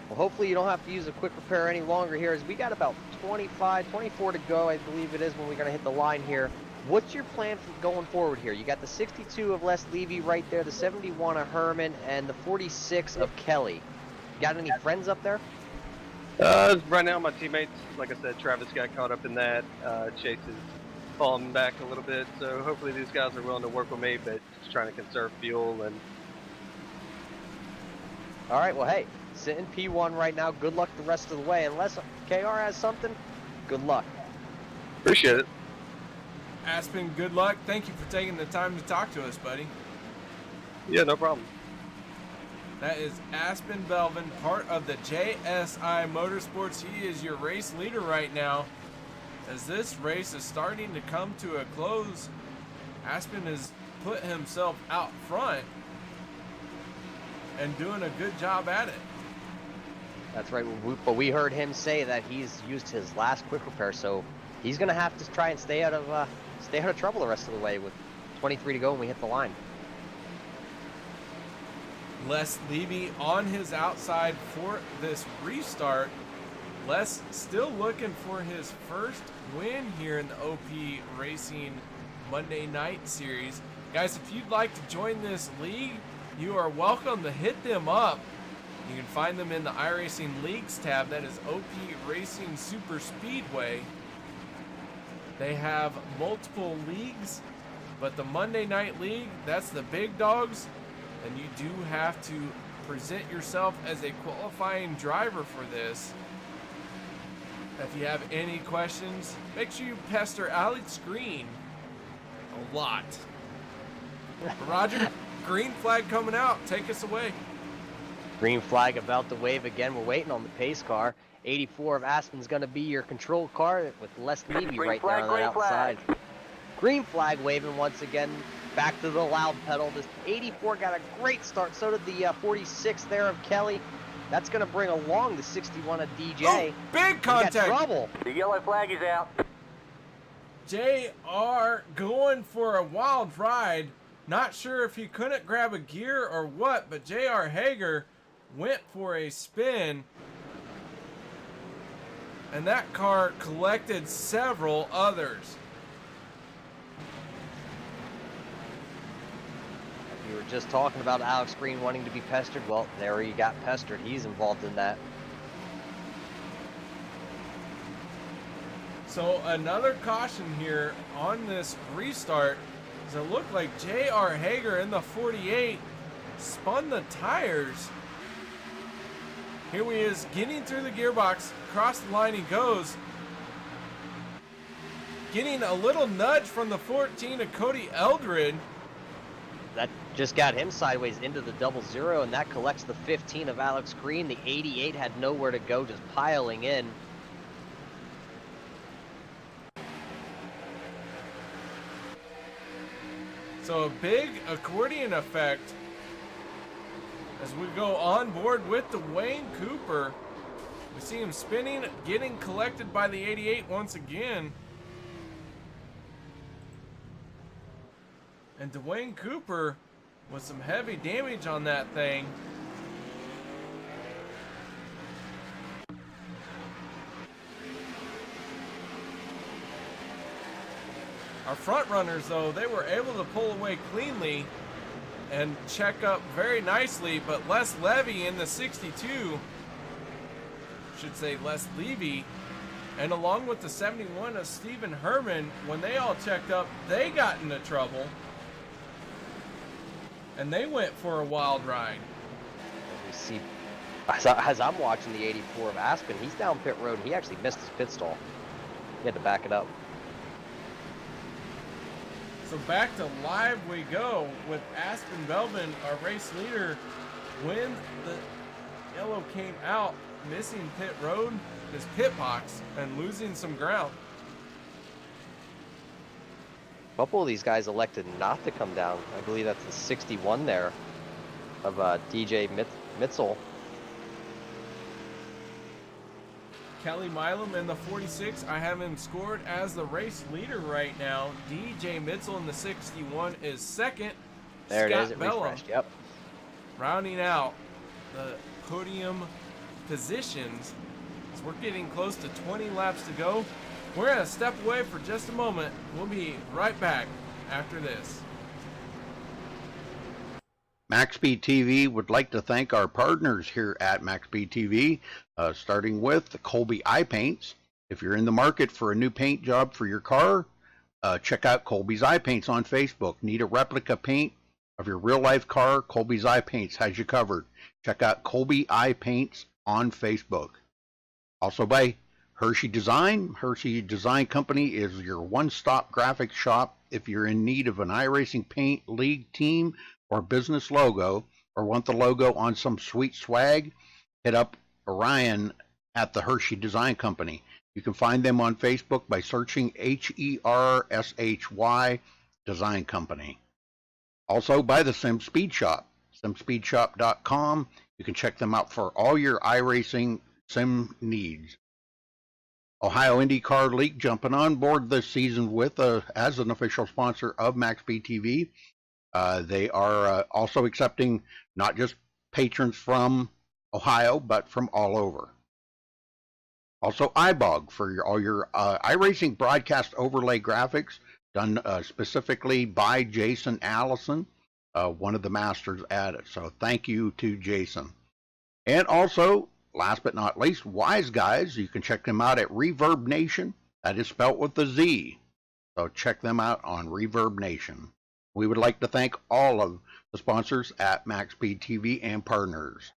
Well, hopefully you don't have to use a quick repair any longer here, as we got about 24 to go, I believe it is, when we're going to hit the line here. What's your plan for going forward here? You got the 62 of Les Levy right there, the 71 of Herman, and the 46 of Kelly. Got any friends up there? Right now, my teammates, like I said, Travis got caught up in that. Chase is falling back a little bit. So hopefully these guys are willing to work with me, but just trying to conserve fuel. And All right, well, hey, sitting P1 right now. Good luck the rest of the way. Unless KR has something, good luck. appreciate it. Aspen, good luck. Thank you for taking the time to talk to us, buddy. Yeah, no problem. That is Aspen Belvin, part of the JSI Motorsports. He is your race leader right now. As this race is starting to come to a close, Aspen has put himself out front and doing a good job at it. That's right, but we heard him say that he's used his last quick repair, so he's gonna have to try and stay out of trouble the rest of the way with 23 to go when we hit the line. Les Levy on his outside for this restart. Les still looking for his first win here in the OP Racing Monday Night Series. Guys, if you'd like to join this league, you are welcome to hit them up. You can find them in the iRacing Leagues tab. That is OP Racing Superspeedway. They have multiple leagues, but the Monday Night League, that's the big dogs. And you do have to present yourself as a qualifying driver for this. If you have any questions, make sure you pester Alex Greene a lot. Roger, green flag coming out. Take us away. Green flag about to wave again. We're waiting on the pace car. 84 of Aspen's going to be your control car with Les Levy right there on the outside. Green flag waving once again. Back to the loud pedal. This 84 got a great start. So did the 46 there of Kelly. That's going to bring along the 61 of DJ. Oh, big contact. We got trouble. The yellow flag is out. JR going for a wild ride. Not sure if he couldn't grab a gear or what, but JR Hager went for a spin. And that car collected several others. We were just talking about Alex Greene wanting to be pestered. Well, there he got pestered. He's involved in that. So another caution here on this restart is it looked like JR Hager in the 48 spun the tires. Here he is getting through the gearbox. Across the line he goes. Getting a little nudge from the 14 of Cody Eldred. That just got him sideways into the 00, and that collects the 15 of Alex Greene. The 88 had nowhere to go, just piling in. So a big accordion effect as we go on board with Dwayne Cooper. We see him spinning, getting collected by the 88 once again. And Dwayne Cooper with some heavy damage on that thing. Our front runners, though, they were able to pull away cleanly and check up very nicely, but Les Levy in the 62, should say Les Levy, and along with the 71 of Stephen Herman, when they all checked up, they got into trouble. And they went for a wild ride. We see, as I'm watching the 84 of Aspen, he's down pit road. He actually missed his pit stall. He had to back it up. So back to live we go with Aspen Belvin, our race leader, when the yellow came out, missing pit road, his pit box, and losing some ground. A couple of these guys elected not to come down. I believe that's the 61 there of DJ Mitzel. Kelly Milam in the 46, I have him scored as the race leader right now. DJ Mitzel in the 61 is second. There Scott it is, it Bellum refreshed, yep. rounding out the podium positions. As we're getting close to 20 laps to go. We're going to step away for just a moment. We'll be right back after this. MaxSpeedTV would like to thank our partners here at MaxSpeedTV, starting with the Colby Eye Paints. If you're in the market for a new paint job for your car, Check out Colby's Eye Paints on Facebook. Need a replica paint of your real-life car? Colby's Eye Paints has you covered. Check out Colby Eye Paints on Facebook. Also by Hershey Design. Hershey Design Company is your one-stop graphics shop if you're in need of an iRacing paint, league, team, or business logo, or want the logo on some sweet swag. Hit up Orion at the Hershey Design Company. You can find them on Facebook by searching HERSHY Design Company. Also by the Sim Speed Shop, simspeedshop.com. You can check them out for all your iRacing sim needs. Ohio IndyCar League jumping on board this season with as an official sponsor of MaxSpeedTV. They are also accepting not just patrons from Ohio, but from all over. Also, iBog for all your iRacing broadcast overlay graphics done specifically by Jason Allison, one of the masters at it. So thank you to Jason. And also, last but not least, Wise Guys. You can check them out at Reverb Nation. That is spelt with a Z. So check them out on Reverb Nation. We would like to thank all of the sponsors at MaxSpeedTV and partners.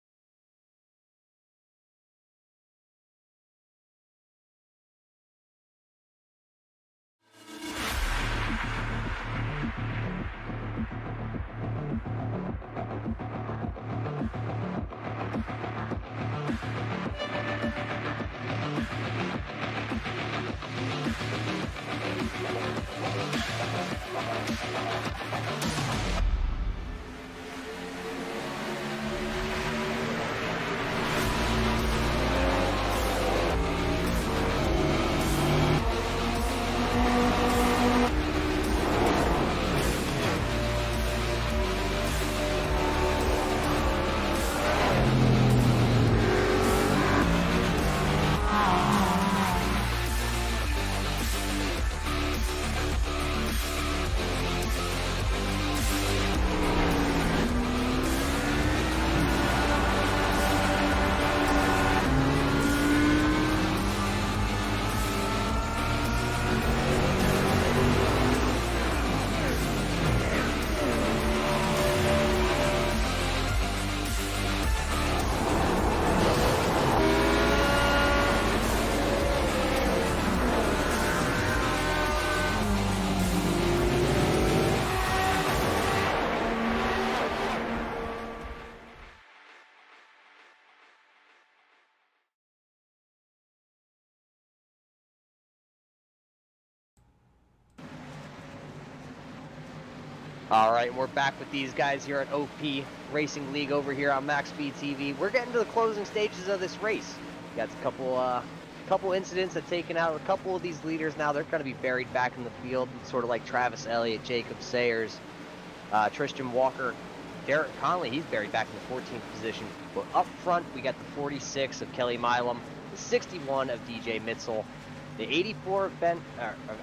All right, we're back with these guys here at OP Racing League over here on MaxSpeedTV. We're getting to the closing stages of this race. We got a couple incidents that taken out a couple of these leaders. Now they're going to be buried back in the field, sort of like Travis Elliott, Jacob Sayers, Tristan Walker, Derek Conley. He's buried back in the 14th position. But up front, we got the 46 of Kelly Milam, the 61 of DJ Mitzel, the 84 of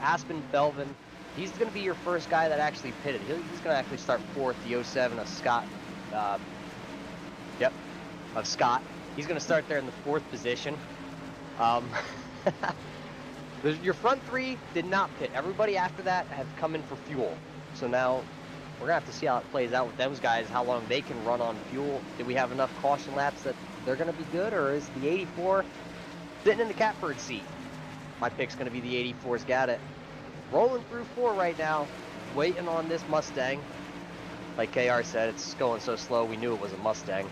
Aspen Belvin. He's going to be your first guy that actually pitted. He's going to actually start fourth. The 07 of Scott. Of Scott. He's going to start there in the fourth position. Your front three did not pit. Everybody after that have come in for fuel. So now we're going to have to see how it plays out with those guys, how long they can run on fuel. Do we have enough caution laps that they're going to be good, or is the 84 sitting in the catbird seat? My pick's going to be the 84's got it. Rolling through 4 right now, waiting on this Mustang. Like KR said, it's going so slow, we knew it was a Mustang.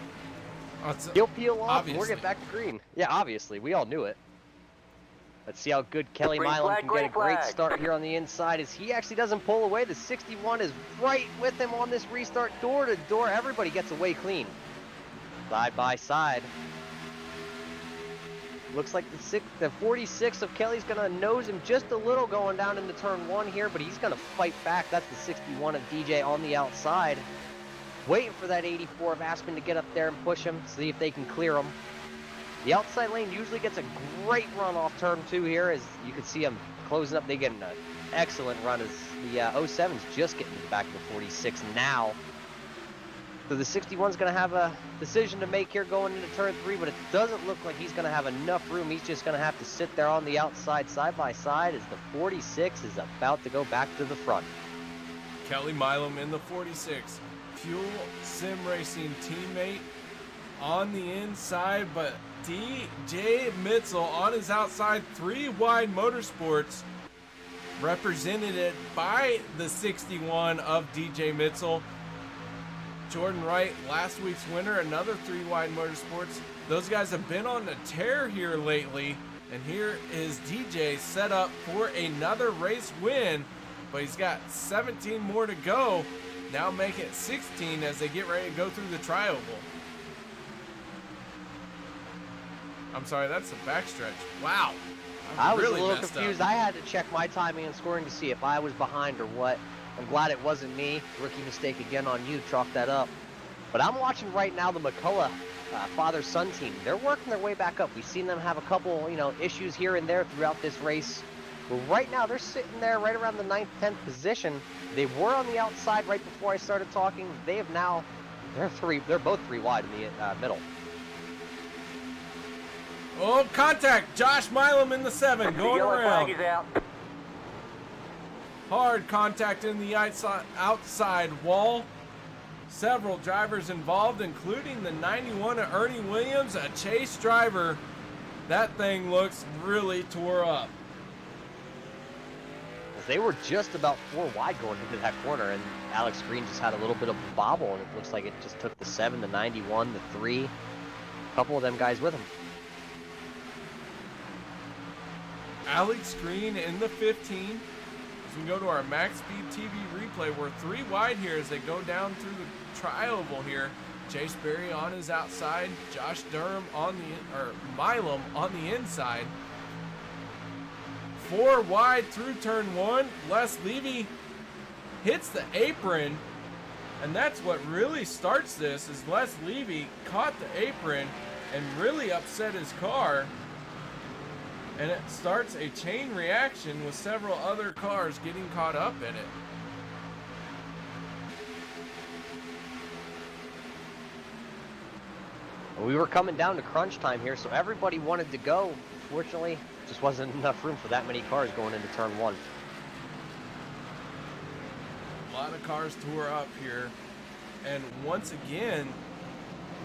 He'll peel off, and we'll get back to green. Yeah, obviously, we all knew it. Let's see how good Kelly Milam can get a great start here on the inside as he actually doesn't pull away. The 61 is right with him on this restart, door to door. Everybody gets away clean. Side by side. Looks like the 46 of Kelly's going to nose him just a little going down into turn 1 here, but he's going to fight back. That's the 61 of DJ on the outside. Waiting for that 84 of Aspen to get up there and push him, see if they can clear him. The outside lane usually gets a great run off turn 2 here, as you can see them closing up. They get an excellent run as the 07's just getting back to the 46 now. So the 61's going to have a decision to make here going into turn 3, but it doesn't look like he's going to have enough room. He's just going to have to sit there on the outside side by side as the 46 is about to go back to the front. Kelly Milam in the 46. Fuel Sim Racing teammate on the inside, but DJ Mitzel on his outside. 3 Wide Motorsports represented by the 61 of DJ Mitzel. Jordan Wright, last week's winner, another 3 Wide Motorsports. Those guys have been on the tear here lately, and here is DJ set up for another race win, but he's got 17 more to go. Now make it 16 as they get ready to go through the tri-oval. I'm sorry, that's the backstretch. Wow. I was really a little messed confused. up. I had to check my timing and scoring to see if I was behind or what. I'm glad it wasn't me. Rookie mistake again on you. Chalk that up. But I'm watching right now the McCullough father-son team. They're working their way back up. We've seen them have a couple, issues here and there throughout this race. But right now, they're sitting there right around the 9th, 10th position. They were on the outside right before I started talking. They have now, they're both 3 wide in the middle. Oh, contact. Josh Milam in the 7 going around. Flag is out. Hard contact in the outside wall. Several drivers involved, including the 91 of Ernie Williams, a chase driver. That thing looks really tore up. They were just about 4 wide going into that corner, and Alex Greene just had a little bit of a bobble, and it looks like it just took the 7, the 91, the 3, a couple of them guys with him. Alex Greene in the 15. As we go to our MaxSpeedTV replay, we're 3 wide here as they go down through the tri-oval here. Chase Berry on his outside, Josh Durham Milam on the inside. 4 wide through turn 1. Les Levy hits the apron, and that's what really starts this, is Les Levy caught the apron and really upset his car. And it starts a chain reaction with several other cars getting caught up in it. We were coming down to crunch time here, so everybody wanted to go. Fortunately, just wasn't enough room for that many cars going into turn 1. A lot of cars tore up here. And once again,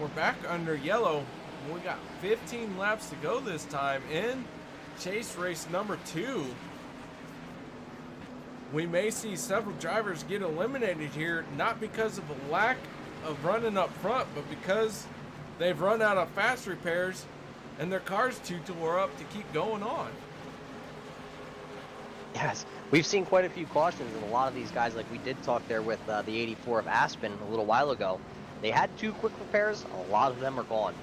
we're back under yellow. We got 15 laps to go this time in chase race number 2. We may see several drivers get eliminated here, not because of a lack of running up front, but because they've run out of fast repairs and their car's too tore up to keep going on. Yes, we've seen quite a few cautions, and a lot of these guys, like we did talk there with the 84 of Aspen a little while ago, they had 2 quick repairs. A lot of them are gone.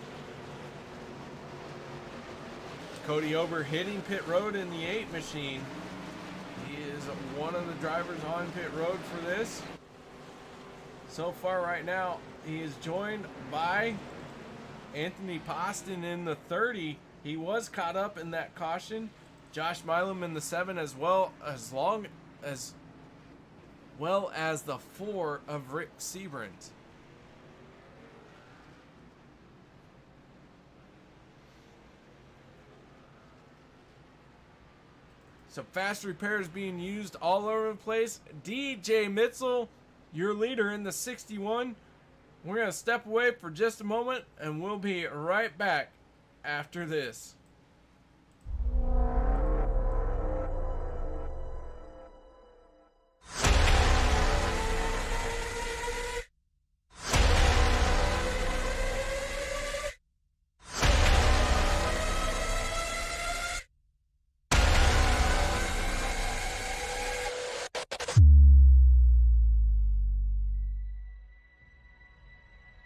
Cody Ober hitting pit road in the 8 machine. He is one of the drivers on pit road for this. So far right now, he is joined by Anthony Poston in the 30. He was caught up in that caution. Josh Milam in the 7 as well as the 4 of Rick Seabrans. So fast repairs being used all over the place. DJ Mitzel, your leader in the 61. We're going to step away for just a moment, and we'll be right back after this.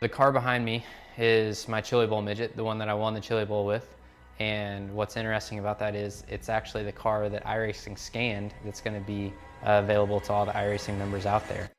The car behind me is my Chili Bowl midget, the one that I won the Chili Bowl with. And what's interesting about that is it's actually the car that iRacing scanned that's going to be available to all the iRacing members out there.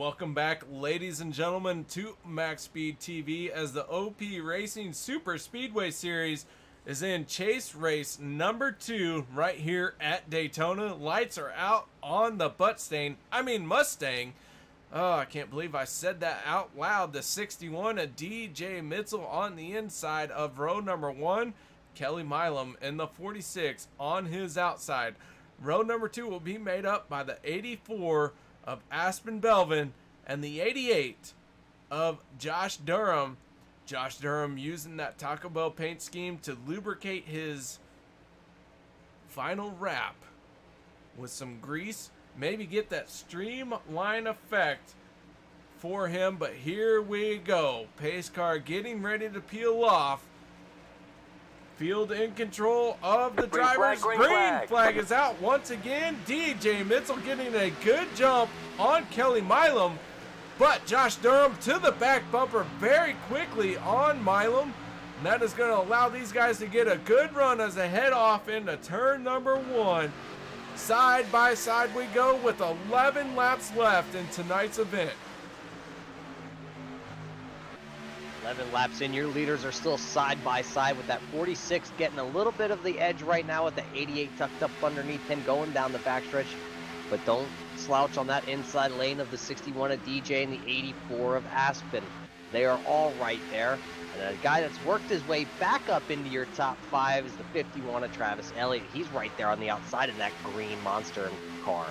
Welcome back, ladies and gentlemen, to MaxSpeedTV as the OP Racing Superspeedway Series is in chase race number 2 right here at Daytona. Lights are out on the Mustang. Oh, I can't believe I said that out loud. The 61, a DJ Mitzel on the inside of row number 1. Kelly Milam in the 46 on his outside. Row number 2 will be made up by the 84 of Aspen Belvin and the 88 of Josh Durham. Josh Durham using that Taco Bell paint scheme to lubricate his final wrap with some grease. Maybe get that streamline effect for him. But here we go. Pace car getting ready to peel off. Field in control of the drivers. Green flag is out once again. DJ Mitzel getting a good jump on Kelly Milam. But Josh Durham to the back bumper very quickly on Milam. And that is going to allow these guys to get a good run as they head off into turn number 1. Side by side we go with 11 laps left in tonight's event. 11 laps in, your leaders are still side by side with that 46 getting a little bit of the edge right now with the 88 tucked up underneath him going down the backstretch. But don't slouch on that inside lane of the 61 of DJ and the 84 of Aspen. They are all right there. And a guy that's worked his way back up into your top 5 is the 51 of Travis Elliott. He's right there on the outside of that green monster car.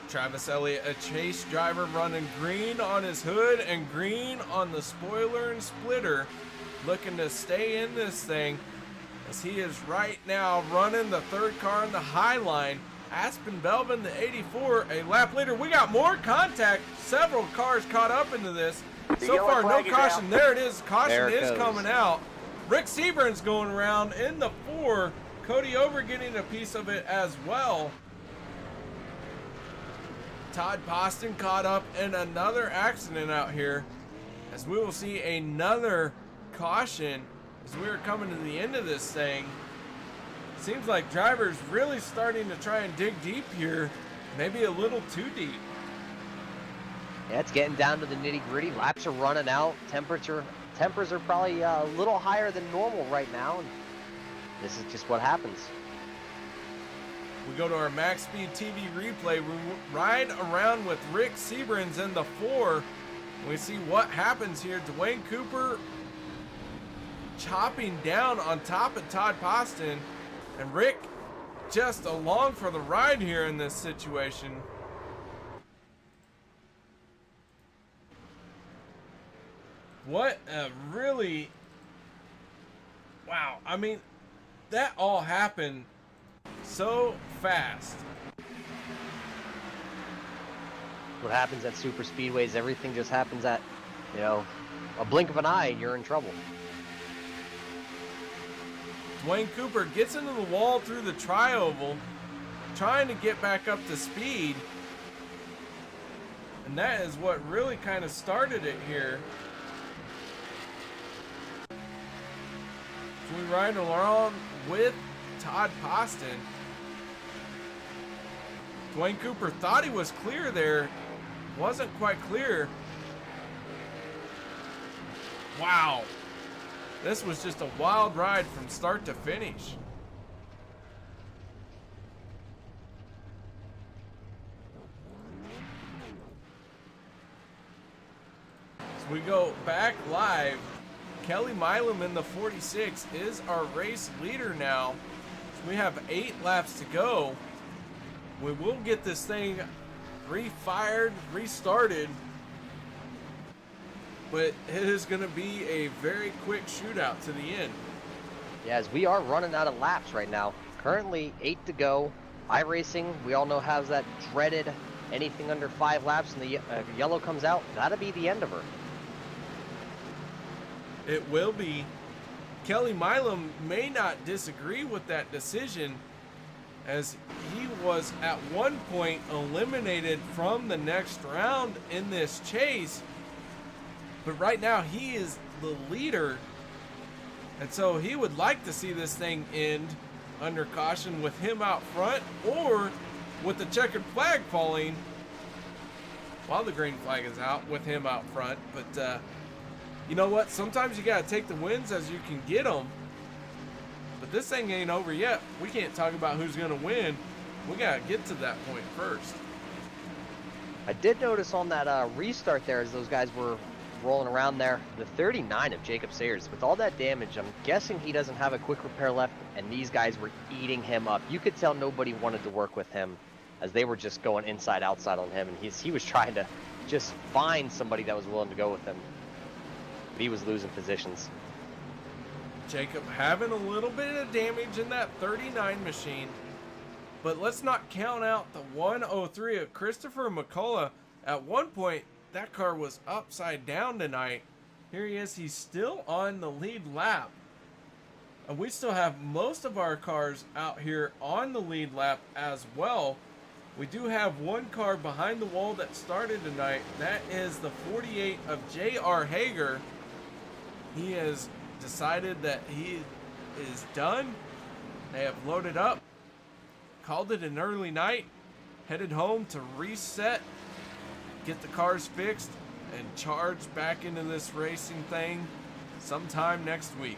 Travis Elliott, a chase driver, running green on his hood and green on the spoiler and splitter, looking to stay in this thing as he is right now running the third car in the high line. Aspen Belvin, the 84, a lap leader. We got more contact. Several cars caught up into this. So far, no caution. There it is. Caution is coming out. Rick Seburn's going around in the 4. Cody Over getting a piece of it as well. Todd Poston caught up in another accident out here, as we will see another caution as we are coming to the end of this thing. Seems like drivers really starting to try and dig deep here, maybe a little too deep. Yeah, it's getting down to the nitty gritty. Laps are running out. Tempers are probably a little higher than normal right now. And this is just what happens. We go to our MaxSpeedTV replay. We ride around with Rick Sebrans in the 4. We see what happens here. Dwayne Cooper chopping down on top of Todd Poston. And Rick just along for the ride here in this situation. What a really... Wow. I mean, that all happened so fast. What happens at super speedways, everything just happens at, a blink of an eye and you're in trouble. Dwayne Cooper gets into the wall through the tri-oval, trying to get back up to speed. And that is what really kind of started it here. So we ride along with Todd Poston. Dwayne Cooper thought he was clear there. Wasn't quite clear. Wow. This was just a wild ride from start to finish. So we go back live. Kelly Milam in the 46 is our race leader now. So we have 8 laps to go. We will get this thing refired, restarted. But it is going to be a very quick shootout to the end. Yeah, as we are running out of laps right now. Currently 8 to go. iRacing, we all know, has that dreaded anything under 5 laps and the yellow comes out. That'll be the end of her. It will be. Kelly Milam may not disagree with that decision, as he was at one point eliminated from the next round in this chase. But right now he is the leader, and so he would like to see this thing end under caution with him out front, or with the checkered flag falling, while the green flag is out with him out front. But you know what? Sometimes you got to take the wins as you can get them. But this thing ain't over yet. We can't talk about who's going to win. We got to get to that point first. I did notice on that restart there, as those guys were rolling around there, the 39 of Jacob Sayers. With all that damage, I'm guessing he doesn't have a quick repair left, and these guys were eating him up. You could tell nobody wanted to work with him, as they were just going inside, outside on him, and he was trying to just find somebody that was willing to go with him. But he was losing positions. Jacob having a little bit of damage in that 39 machine. But let's not count out the 103 of Christopher McCullough. At one point, that car was upside down tonight. Here he is. He's still on the lead lap. And we still have most of our cars out here on the lead lap as well. We do have one car behind the wall that started tonight. That is the 48 of J.R. Hager. He has decided that he is done. They have loaded up, called it an early night, headed home to reset, get the cars fixed, and charge back into this racing thing sometime next week.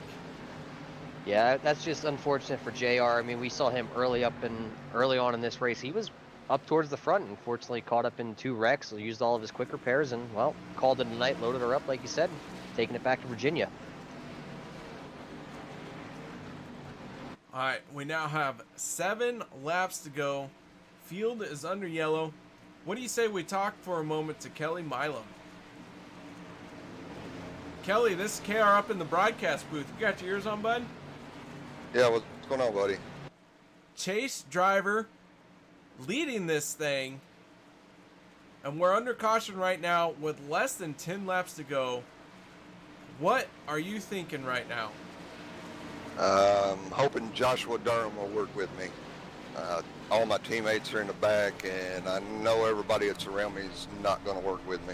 Yeah, that's just unfortunate for JR. I mean, we saw him early on in this race. He was up towards the front, and unfortunately caught up in 2 wrecks. So used all of his quick repairs and, well, called it a night, loaded her up, like you said, taking it back to Virginia. All right, we now have 7 laps to go. Field is under yellow. What do you say we talk for a moment to Kelly Milam? Kelly, this is KR up in the broadcast booth. You got your ears on, bud? Yeah, what's going on, buddy? Chase driver leading this thing. And we're under caution right now with less than 10 laps to go. What are you thinking right now? Hoping Joshua Durham will work with me. All my teammates are in the back, and I know everybody that's around me is not going to work with me.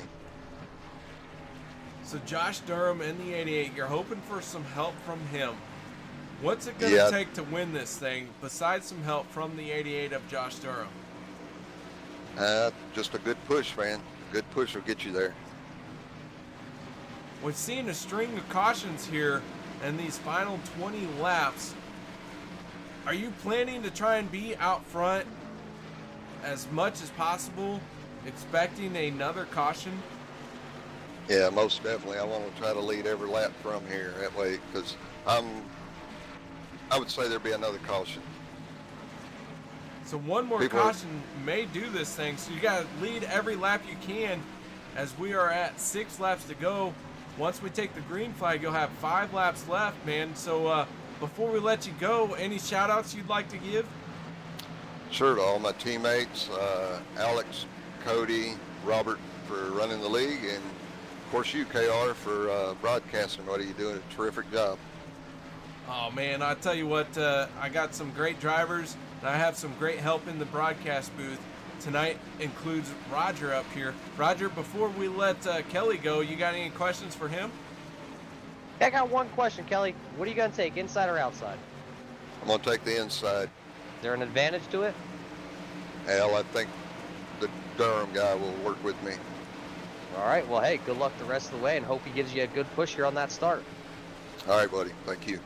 So Josh Durham in the 88, you're hoping for some help from him. What's it going to take to win this thing besides some help from the 88 of Josh Durham? Just a good push, man. A good push will get you there. We've seen a string of cautions here in these final 20 laps. Are you planning to try and be out front as much as possible, expecting another caution? Yeah, most definitely. I want to try to lead every lap from here that way, because I would say there'd be another caution. So one more caution may do this thing. So you got to lead every lap you can, as we are at 6 laps to go. Once we take the green flag, you'll have 5 laps left, man. So before we let you go, any shout outs you'd like to give? Sure, to all my teammates, Alex, Cody, Robert for running the league, and of course you, KR, for broadcasting. What are you doing? A terrific job. Oh man, I tell you what, I got some great drivers, and I have some great help in the broadcast booth. Tonight includes Roger up here. Roger, before we let Kelly go, you got any questions for him? I got one question, Kelly. What are you going to take, inside or outside? I'm going to take the inside. Is there an advantage to it? Hell, I think the Durham guy will work with me. All right, well, hey, good luck the rest of the way, and hope he gives you a good push here on that start. All right, buddy. Thank you.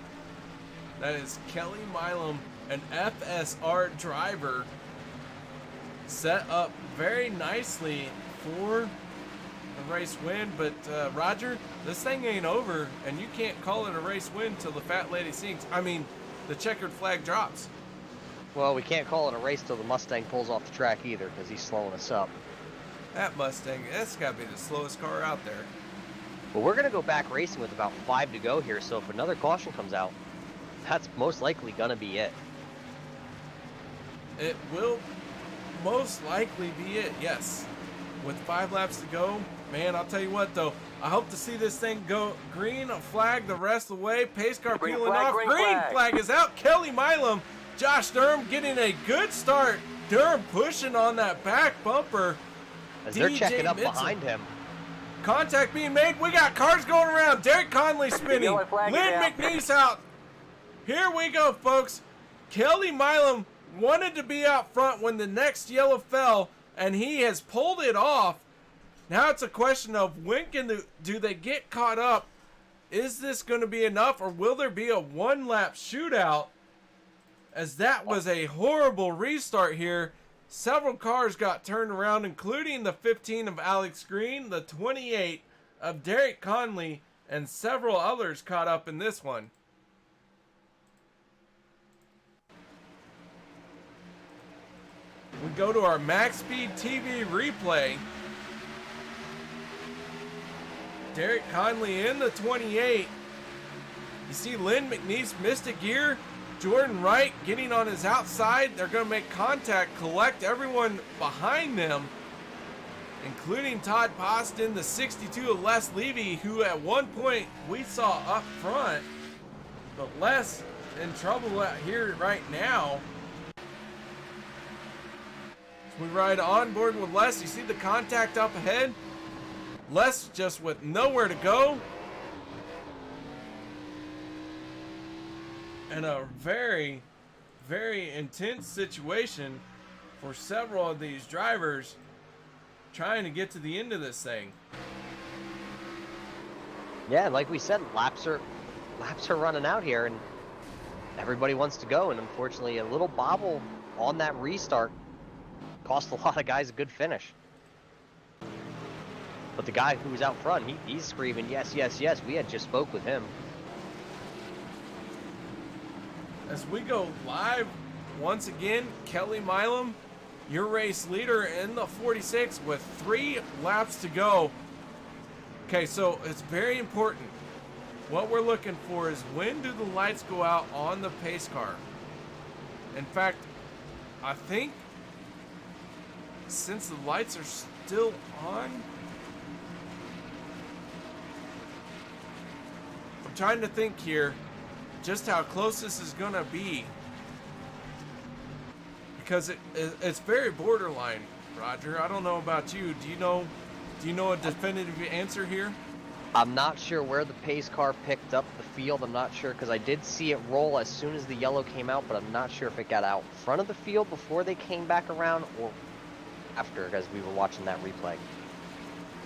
That is Kelly Milam, an FSR driver, set up very nicely for the race win. But Roger, this thing ain't over, and you can't call it a race win till the fat lady sings. I mean, the checkered flag drops. Well, we can't call it a race till the Mustang pulls off the track either, because he's slowing us up. That Mustang, that's got to be the slowest car out there. Well, we're going to go back racing with about 5 to go here, so if another caution comes out, that's most likely going to be it. It will most likely be it, yes. With 5 laps to go, man, I'll tell you what, though. I hope to see this thing go green flag the rest of the way. Pace car peeling off. Green flag is out. Kelly Milam, Josh Durham getting a good start. Durham pushing on that back bumper. As they're checking up behind him. Contact being made. We got cars going around. Derek Conley spinning. Lynn McNeese out. Here we go, folks. Kelly Milam wanted to be out front when the next yellow fell, and he has pulled it off. Now it's a question of when do they get caught up? Is this going to be enough, or will there be a one-lap shootout? As that was a horrible restart here. Several cars got turned around, including the 15 of Alex Greene, the 28 of Derek Conley, and several others caught up in this one. We go to our MaxSpeedTV replay. Derek Conley in the 28. You see Lynn McNeese missed a gear. Jordan Wright getting on his outside. They're going to make contact, collect everyone behind them, including Todd Poston, the 62 of Les Levy, who at one point we saw up front. But Les in trouble out here right now. We ride on board with Les. You see the contact up ahead. Les just with nowhere to go. And a very, very intense situation for several of these drivers trying to get to the end of this thing. Yeah, like we said, laps are running out here, and everybody wants to go. And unfortunately, a little bobble on that restart cost a lot of guys a good finish. But the guy who's out front, he's screaming, yes, yes, yes. We had just spoke with him. As we go live, once again, Kelly Milam, your race leader in the 46 with 3 laps to go. Okay, so it's very important. What we're looking for is when do the lights go out on the pace car? In fact, I think since the lights are still on, I'm trying to think here just how close this is gonna be, because it's very borderline. Roger, I don't know about you. Do you know a definitive answer here? I'm not sure where the pace car picked up the field. I'm not sure, because I did see it roll as soon as the yellow came out, but I'm not sure if it got out front of the field before they came back around or after, as we were watching that replay.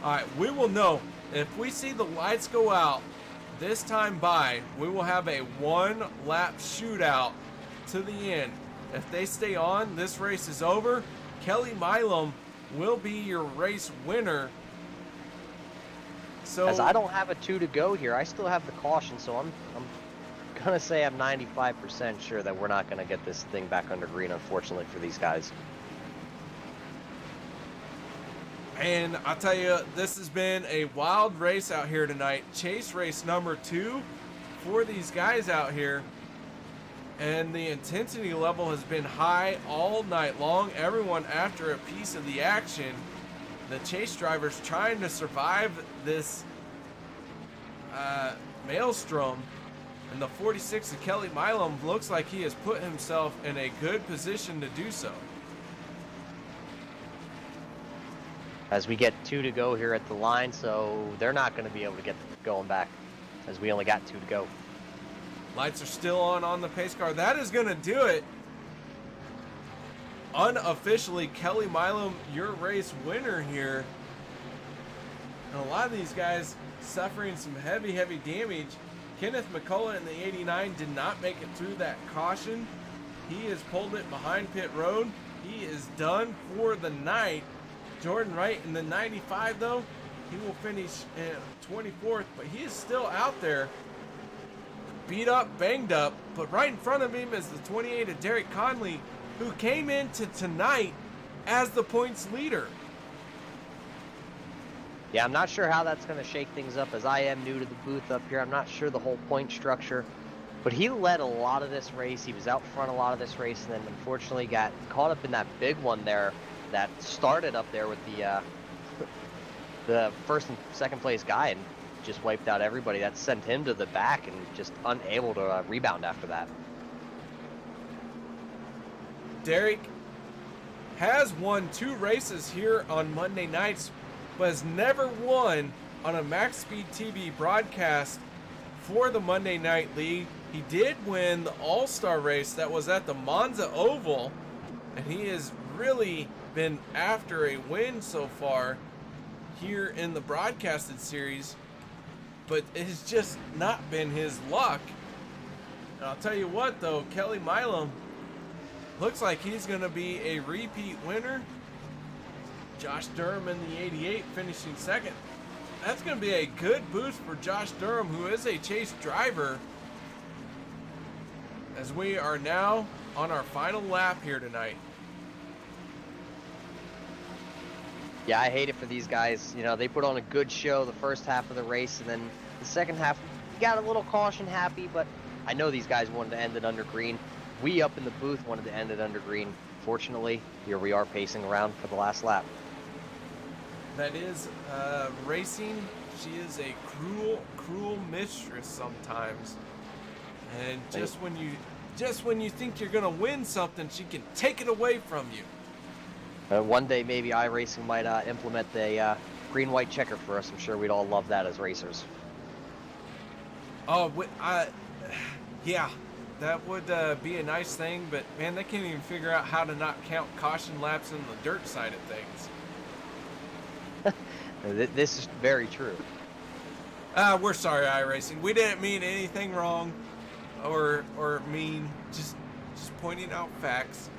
All right, we will know if we see the lights go out this time by. We will have a 1-lap shootout to the end. If they stay on, this race is over. Kelly Milam will be your race winner. So, as I don't have a 2 to go here, I still have the caution, so I'm gonna say I'm 95% sure that we're not gonna get this thing back under green, unfortunately for these guys. And I'll tell you, this has been a wild race out here tonight. Chase race number 2 for these guys out here. And the intensity level has been high all night long. Everyone after a piece of the action. The chase drivers trying to survive this maelstrom. And the 46 of Kelly Milam looks like he has put himself in a good position to do so. As we get 2 to go here at the line, so they're not going to be able to get going back, as we only got 2 to go. Lights are still on the pace car. That is going to do it. Unofficially, Kelly Milam, your race winner here. And a lot of these guys suffering some heavy damage. Kenneth McCullough in the 89 did not make it through that caution. He has pulled it behind pit road. He is done for the night. Jordan Wright in the 95, though, he will finish 24th, but he is still out there, beat up, banged up. But right in front of him is the 28 of Derek Conley, who came into tonight as the points leader. Yeah, I'm not sure how that's going to shake things up, as I am new to the booth up here. I'm not sure the whole point structure, but he led a lot of this race. He was out front a lot of this race, and then unfortunately got caught up in that big one there that started up there with the first and second place guy and just wiped out everybody. That sent him to the back and just unable to rebound after that. Derek has won 2 races here on Monday nights, but has never won on a MaxSpeedTV broadcast for the Monday Night League. He did win the All-Star race that was at the Monza Oval, and he has really been after a win so far. here in the broadcasted series, but it has just not been his luck. And I'll tell you what, though, Kelly Milam looks like he's going to be a repeat winner. Josh Durham in the 88 finishing second. That's going to be a good boost for Josh Durham, who is a chase driver, as we are now on our final lap here tonight. Yeah, I hate it for these guys. You know, they put on a good show the first half of the race, and then the second half, you got a little caution happy, but I know these guys wanted to end it under Greene. We up in the booth wanted to end it under Greene. Fortunately, here we are pacing around for the last lap. That is racing. She is a cruel, cruel mistress sometimes. And just when you think you're gonna win something, she can take it away from you. One day, maybe iRacing might implement the green-white checker for us. I'm sure we'd all love that as racers. Oh, yeah, that would be a nice thing, but man, they can't even figure out how to not count caution laps in the dirt side of things. This is very true. We're sorry, iRacing. We didn't mean anything wrong or mean, just pointing out facts.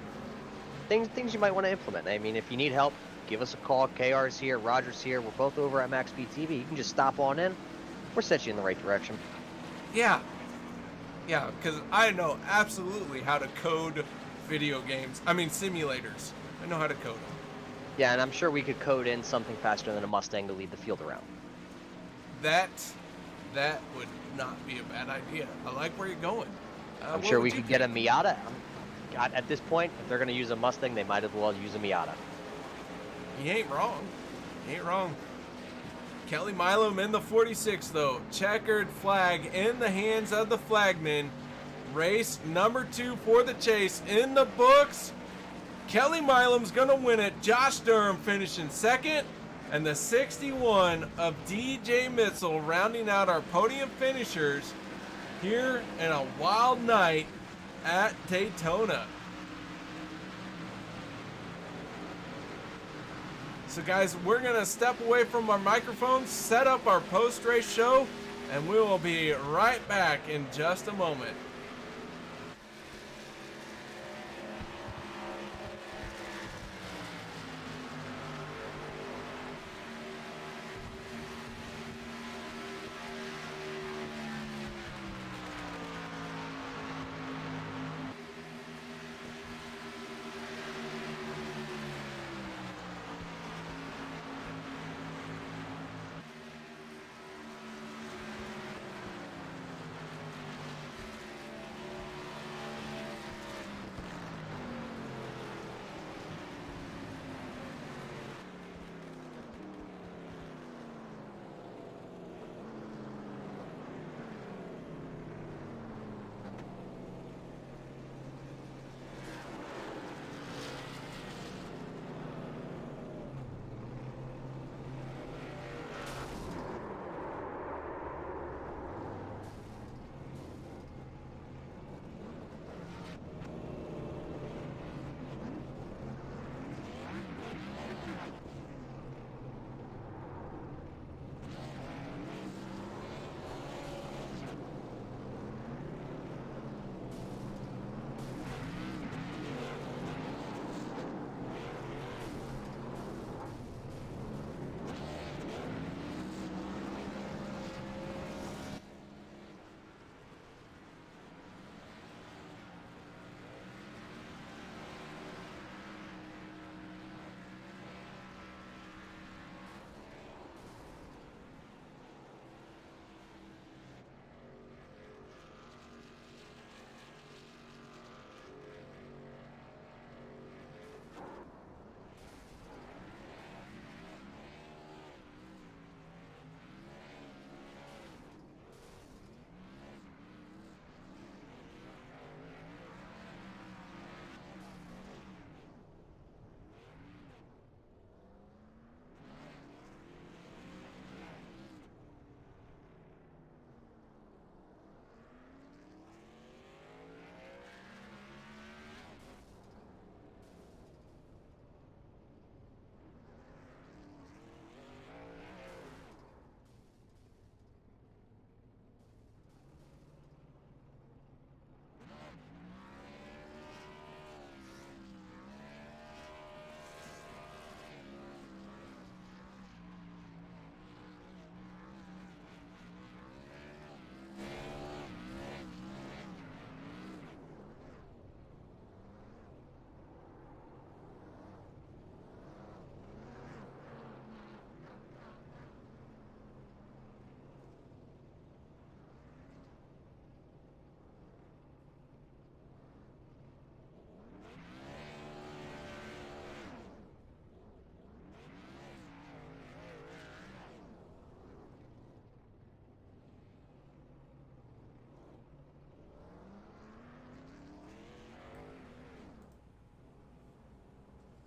Things you might want to implement. I mean, if you need help, give us a call. KR's here, Roger's here. We're both over at MaxSpeedTV. You can just stop on in. We'll set you in the right direction. Yeah, because I know absolutely how to code video games. I mean, simulators. I know how to code them. Yeah, and I'm sure we could code in something faster than a Mustang to lead the field around. That would not be a bad idea. I like where you're going. I'm sure we could get a Miata. At this point, if they're going to use a Mustang, they might as well use a Miata. He ain't wrong. He ain't wrong. Kelly Milam in the 46, though. Checkered flag in the hands of the flagman. Race number 2 for the chase in the books. Kelly Milam's going to win it. Josh Durham finishing second. And the 61 of DJ Mitchell rounding out our podium finishers here in a wild night at Daytona. So guys, we're gonna step away from our microphones, set up our post-race show, and we will be right back in just a moment.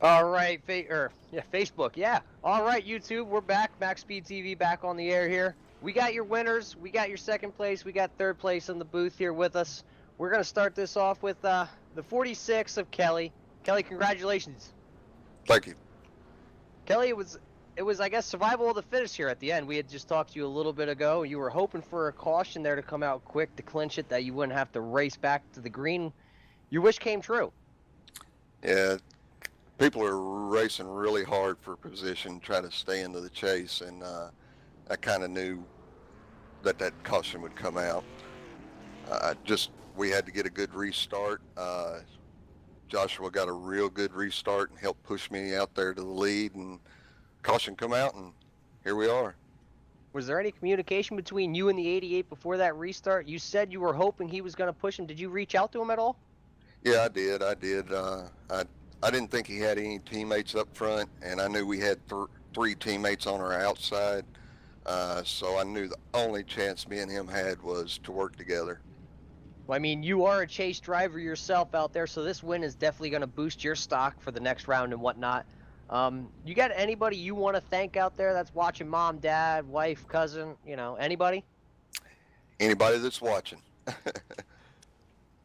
All right, Facebook, yeah. All right, YouTube, we're back. MaxSpeedTV back on the air here. We got your winners. We got your second place. We got third place in the booth here with us. We're going to start this off with the 46 of Kelly. Kelly, congratulations. Thank you. Kelly, it was, I guess, survival of the fittest here at the end. We had just talked to you a little bit ago. You were hoping for a caution there to come out quick to clinch it, that you wouldn't have to race back to the green. Your wish came true. Yeah, people are racing really hard for position, trying to stay into the chase, and I kind of knew that caution would come out. We had to get a good restart. Joshua got a real good restart and helped push me out there to the lead, and caution come out, and here we are. Was there any communication between you and the 88 before that restart? You said you were hoping he was going to push him. Did you reach out to him at all? Yeah, I did. I didn't think he had any teammates up front, and I knew we had three teammates on our outside, so I knew the only chance me and him had was to work together. Well, I mean, you are a chase driver yourself out there, so this win is definitely going to boost your stock for the next round and whatnot. You got anybody you want to thank out there that's watching? Mom, dad, wife, cousin, anybody? Anybody that's watching.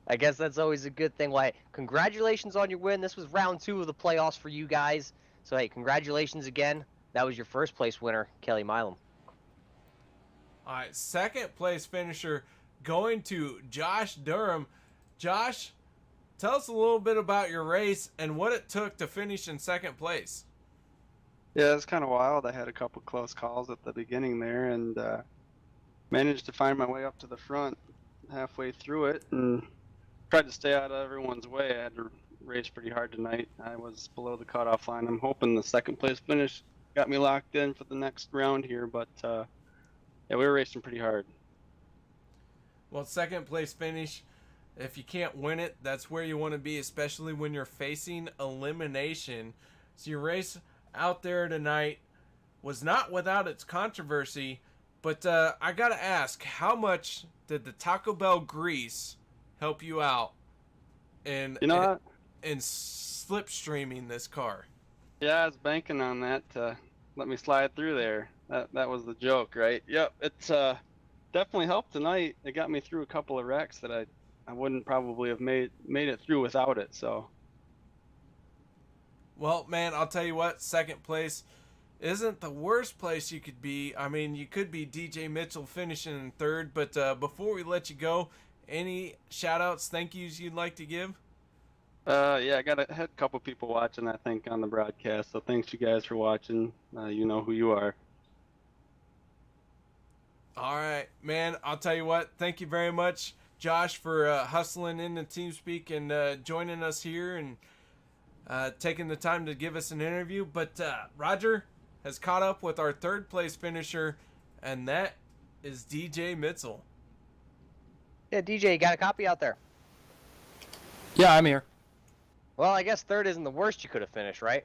I guess that's always a good thing. Well, hey, congratulations on your win. This was round 2 of the playoffs for you guys. So, hey, congratulations again. That was your first place winner, Kelly Milam. All right, second place finisher going to Josh Durham. Josh, tell us a little bit about your race and what it took to finish in second place. Yeah, it's kind of wild. I had a couple close calls at the beginning there, and managed to find my way up to the front halfway through it and tried to stay out of everyone's way. I had to race pretty hard tonight. I was below the cutoff line. I'm hoping the second place finish got me locked in for the next round here, but yeah, we were racing pretty hard. Well, second place finish, if you can't win it, that's where you want to be, especially when you're facing elimination. So your race out there tonight was not without its controversy, but I got to ask, how much did the Taco Bell grease help you out in slipstreaming this car? Yeah, I was banking on that to let me slide through there. That was the joke, right? Yep, it's definitely helped tonight. It got me through a couple of wrecks that I wouldn't probably have made it through without it. So, well, man, I'll tell you what, second place isn't the worst place you could be. I mean, you could be DJ Mitchell finishing in third, but before we let you go, any shout outs, thank yous you'd like to give? Yeah, I had a couple people watching, I think, on the broadcast, so thanks you guys for watching. You know who you are. All right, man, I'll tell you what, thank you very much, Josh, for hustling into TeamSpeak and joining us here and taking the time to give us an interview. But Roger has caught up with our third place finisher, and that is DJ Mitchell. Yeah, DJ, you got a copy out there? Yeah, I'm here. Well, I guess third isn't the worst you could have finished, right?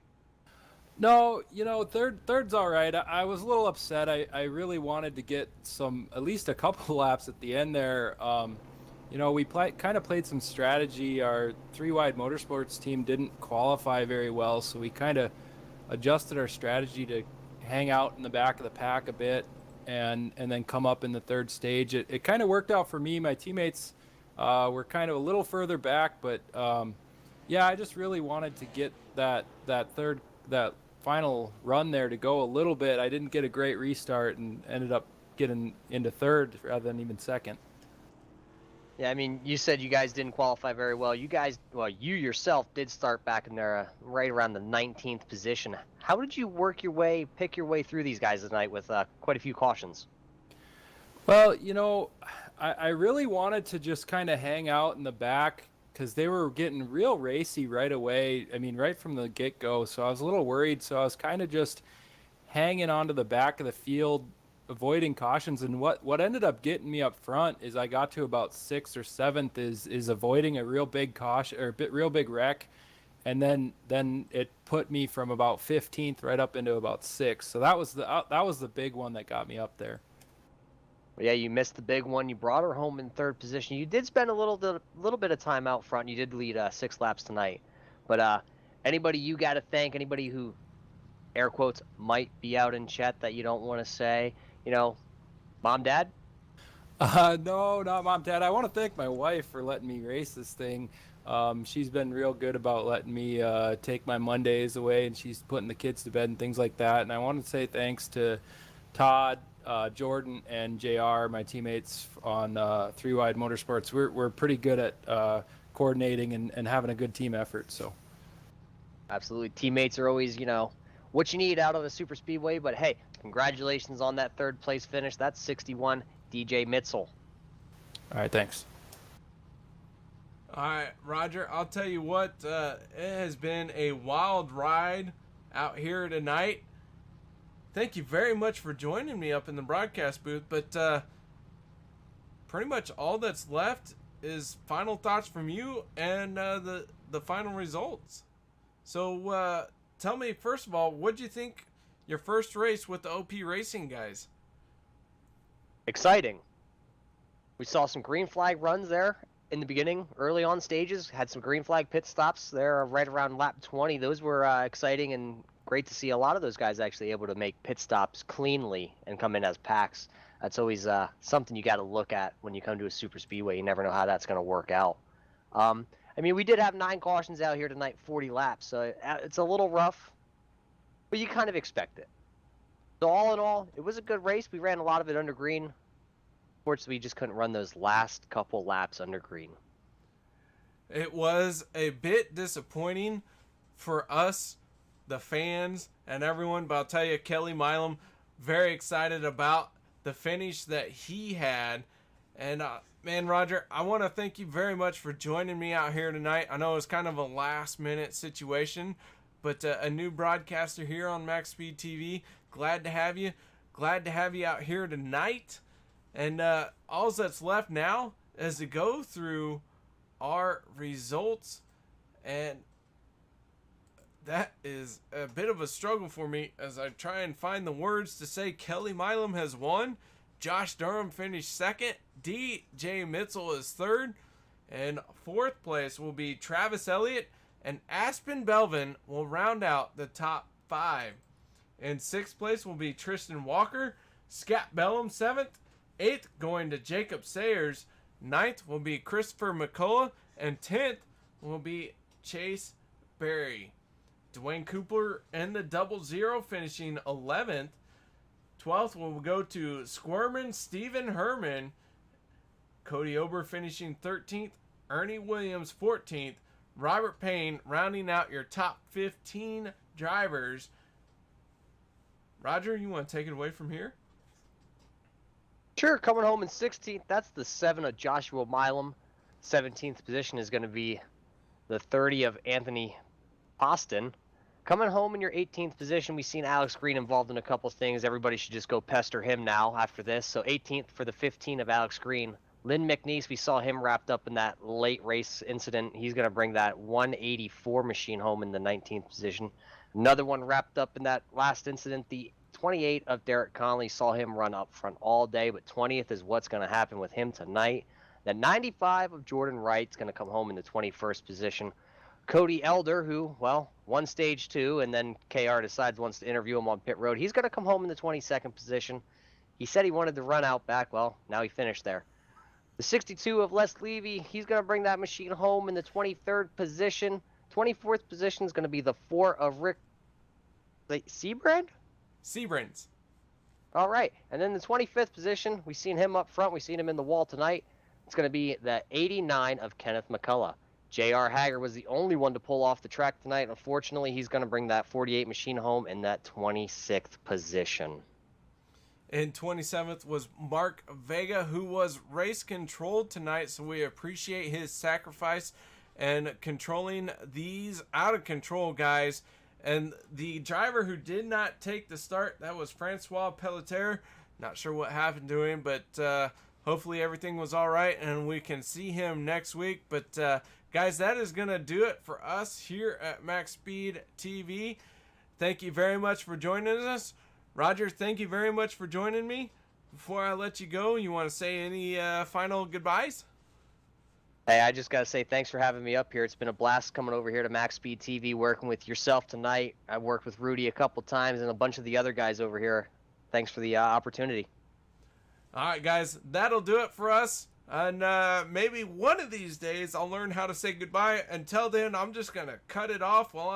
No, third's all right. I was a little upset. I really wanted to get at least a couple laps at the end there. We kind of played some strategy. Our 3-wide motorsports team didn't qualify very well, so we kind of adjusted our strategy to hang out in the back of the pack a bit and then come up in the third stage. It kind of worked out for me. My teammates were kind of a little further back, but yeah, I just really wanted to get that final run there to go a little bit. I didn't get a great restart and ended up getting into third rather than even second. Yeah, I mean, you said you guys didn't qualify very well. You yourself did start back in there right around the 19th position. How did you pick your way through these guys tonight with quite a few cautions? Well, I really wanted to just kind of hang out in the back because they were getting real racy right away. I mean, right from the get-go. So I was a little worried. So I was kind of just hanging onto the back of the field, avoiding cautions. And what ended up getting me up front is I got to about 6th or 7th is avoiding a real big caution or real big wreck. And then it put me from about 15th right up into about 6th. So that was the big one that got me up there. Well, yeah, you missed the big one. You brought her home in third position. You did spend a little bit of time out front. You did lead 6 laps tonight. But Anybody you got to thank? Anybody who, air quotes, might be out in chat that you don't want to say? You know, mom, dad? No, not mom, dad. I want to thank my wife for letting me race this thing. She's been real good about letting me take my Mondays away, and she's putting the kids to bed and things like that. And I want to say thanks to Todd, Jordan, and JR, my teammates on Three Wide Motorsports. We're pretty good at coordinating and having a good team effort. So, absolutely, teammates are always, you know, what you need out of a super speedway. But hey, congratulations on that 3rd place finish. That's 61 DJ Mitzel. All right, thanks. All right, Roger, I'll tell you what, it has been a wild ride out here tonight. Thank you very much for joining me up in the broadcast booth, but pretty much all that's left is final thoughts from you and the final results. So tell me, first of all, what do you think your first race with the OP Racing guys? Exciting. We saw some green flag runs there in the beginning, early on stages. Had some green flag pit stops there right around lap 20. Those were exciting and great to see a lot of those guys actually able to make pit stops cleanly and come in as packs. That's always something you got to look at when you come to a super speedway. You never know how that's going to work out. I mean, we did have 9 cautions out here tonight, 40 laps, so it's a little rough, but you kind of expect it. So all in all, it was a good race. We ran a lot of it under green. Unfortunately, we just couldn't run those last couple laps under green. It was a bit disappointing for us, the fans, and everyone, but I'll tell you, Kelly Milam, very excited about the finish that he had. And man, Roger, I want to thank you very much for joining me out here tonight. I know it was kind of a last-minute situation, but a new broadcaster here on MaxSpeedTV. Glad to have you. Glad to have you out here tonight. And all that's left now is to go through our results, and that is a bit of a struggle for me as I try and find the words to say Kelly Milam has won, Josh Durham finished 2nd, DJ Mitzel is 3rd, and 4th place will be Travis Elliott, and Aspen Belvin will round out the top 5. In 6th place will be Tristan Walker, Scott Bellum 7th, 8th going to Jacob Sayers, 9th will be Christopher McCullough, and 10th will be Chase Berry. Dwayne Cooper and the 00 finishing 11th. 12th will go to Squirmin Stephen Herman. Cody Ober finishing 13th. Ernie Williams 14th. Robert Payne rounding out your top 15 drivers. Roger, you want to take it away from here? Sure, coming home in 16th, that's the 7 of Joshua Milam. 17th position is going to be the 30 of Anthony Poston. Coming home in your 18th position, we've seen Alex Greene involved in a couple things. Everybody should just go pester him now after this. So 18th for the 15 of Alex Greene. Lynn McNeese, we saw him wrapped up in that late race incident. He's going to bring that 184 machine home in the 19th position. Another one wrapped up in that last incident, the 28 of Derek Conley, saw him run up front all day, but 20th is what's going to happen with him tonight. The 95 of Jordan Wright is going to come home in the 21st position. Cody Elder, who, well, won stage 2, and then KR decides wants to interview him on pit road. He's going to come home in the 22nd position. He said he wanted to run out back. Well, now he finished there. The 62 of Les Levy, he's going to bring that machine home in the 23rd position. 24th position is going to be the 4 of Rick Seabrand? Seabrands. All right. And then the 25th position, we've seen him up front. We've seen him in the wall tonight. It's going to be the 89 of Kenneth McCullough. J.R. Hager was the only one to pull off the track tonight. Unfortunately, he's going to bring that 48 machine home in that 26th position. In 27th was Mark Vega, who was race controlled tonight, so we appreciate his sacrifice and controlling these out of control guys. And the driver who did not take the start, that was Francois Pelletier. Not sure what happened to him, but hopefully everything was all right and we can see him next week. But guys, that is going to do it for us here at Max Speed TV. Thank you very much for joining us. Roger, thank you very much for joining me. Before I let you go, you want to say any final goodbyes? Hey, I just got to say thanks for having me up here. It's been a blast coming over here to MaxSpeedTV, working with yourself tonight. I worked with Rudy a couple times and a bunch of the other guys over here. Thanks for the opportunity. All right, guys, that'll do it for us. And maybe one of these days I'll learn how to say goodbye. Until then, I'm just going to cut it off while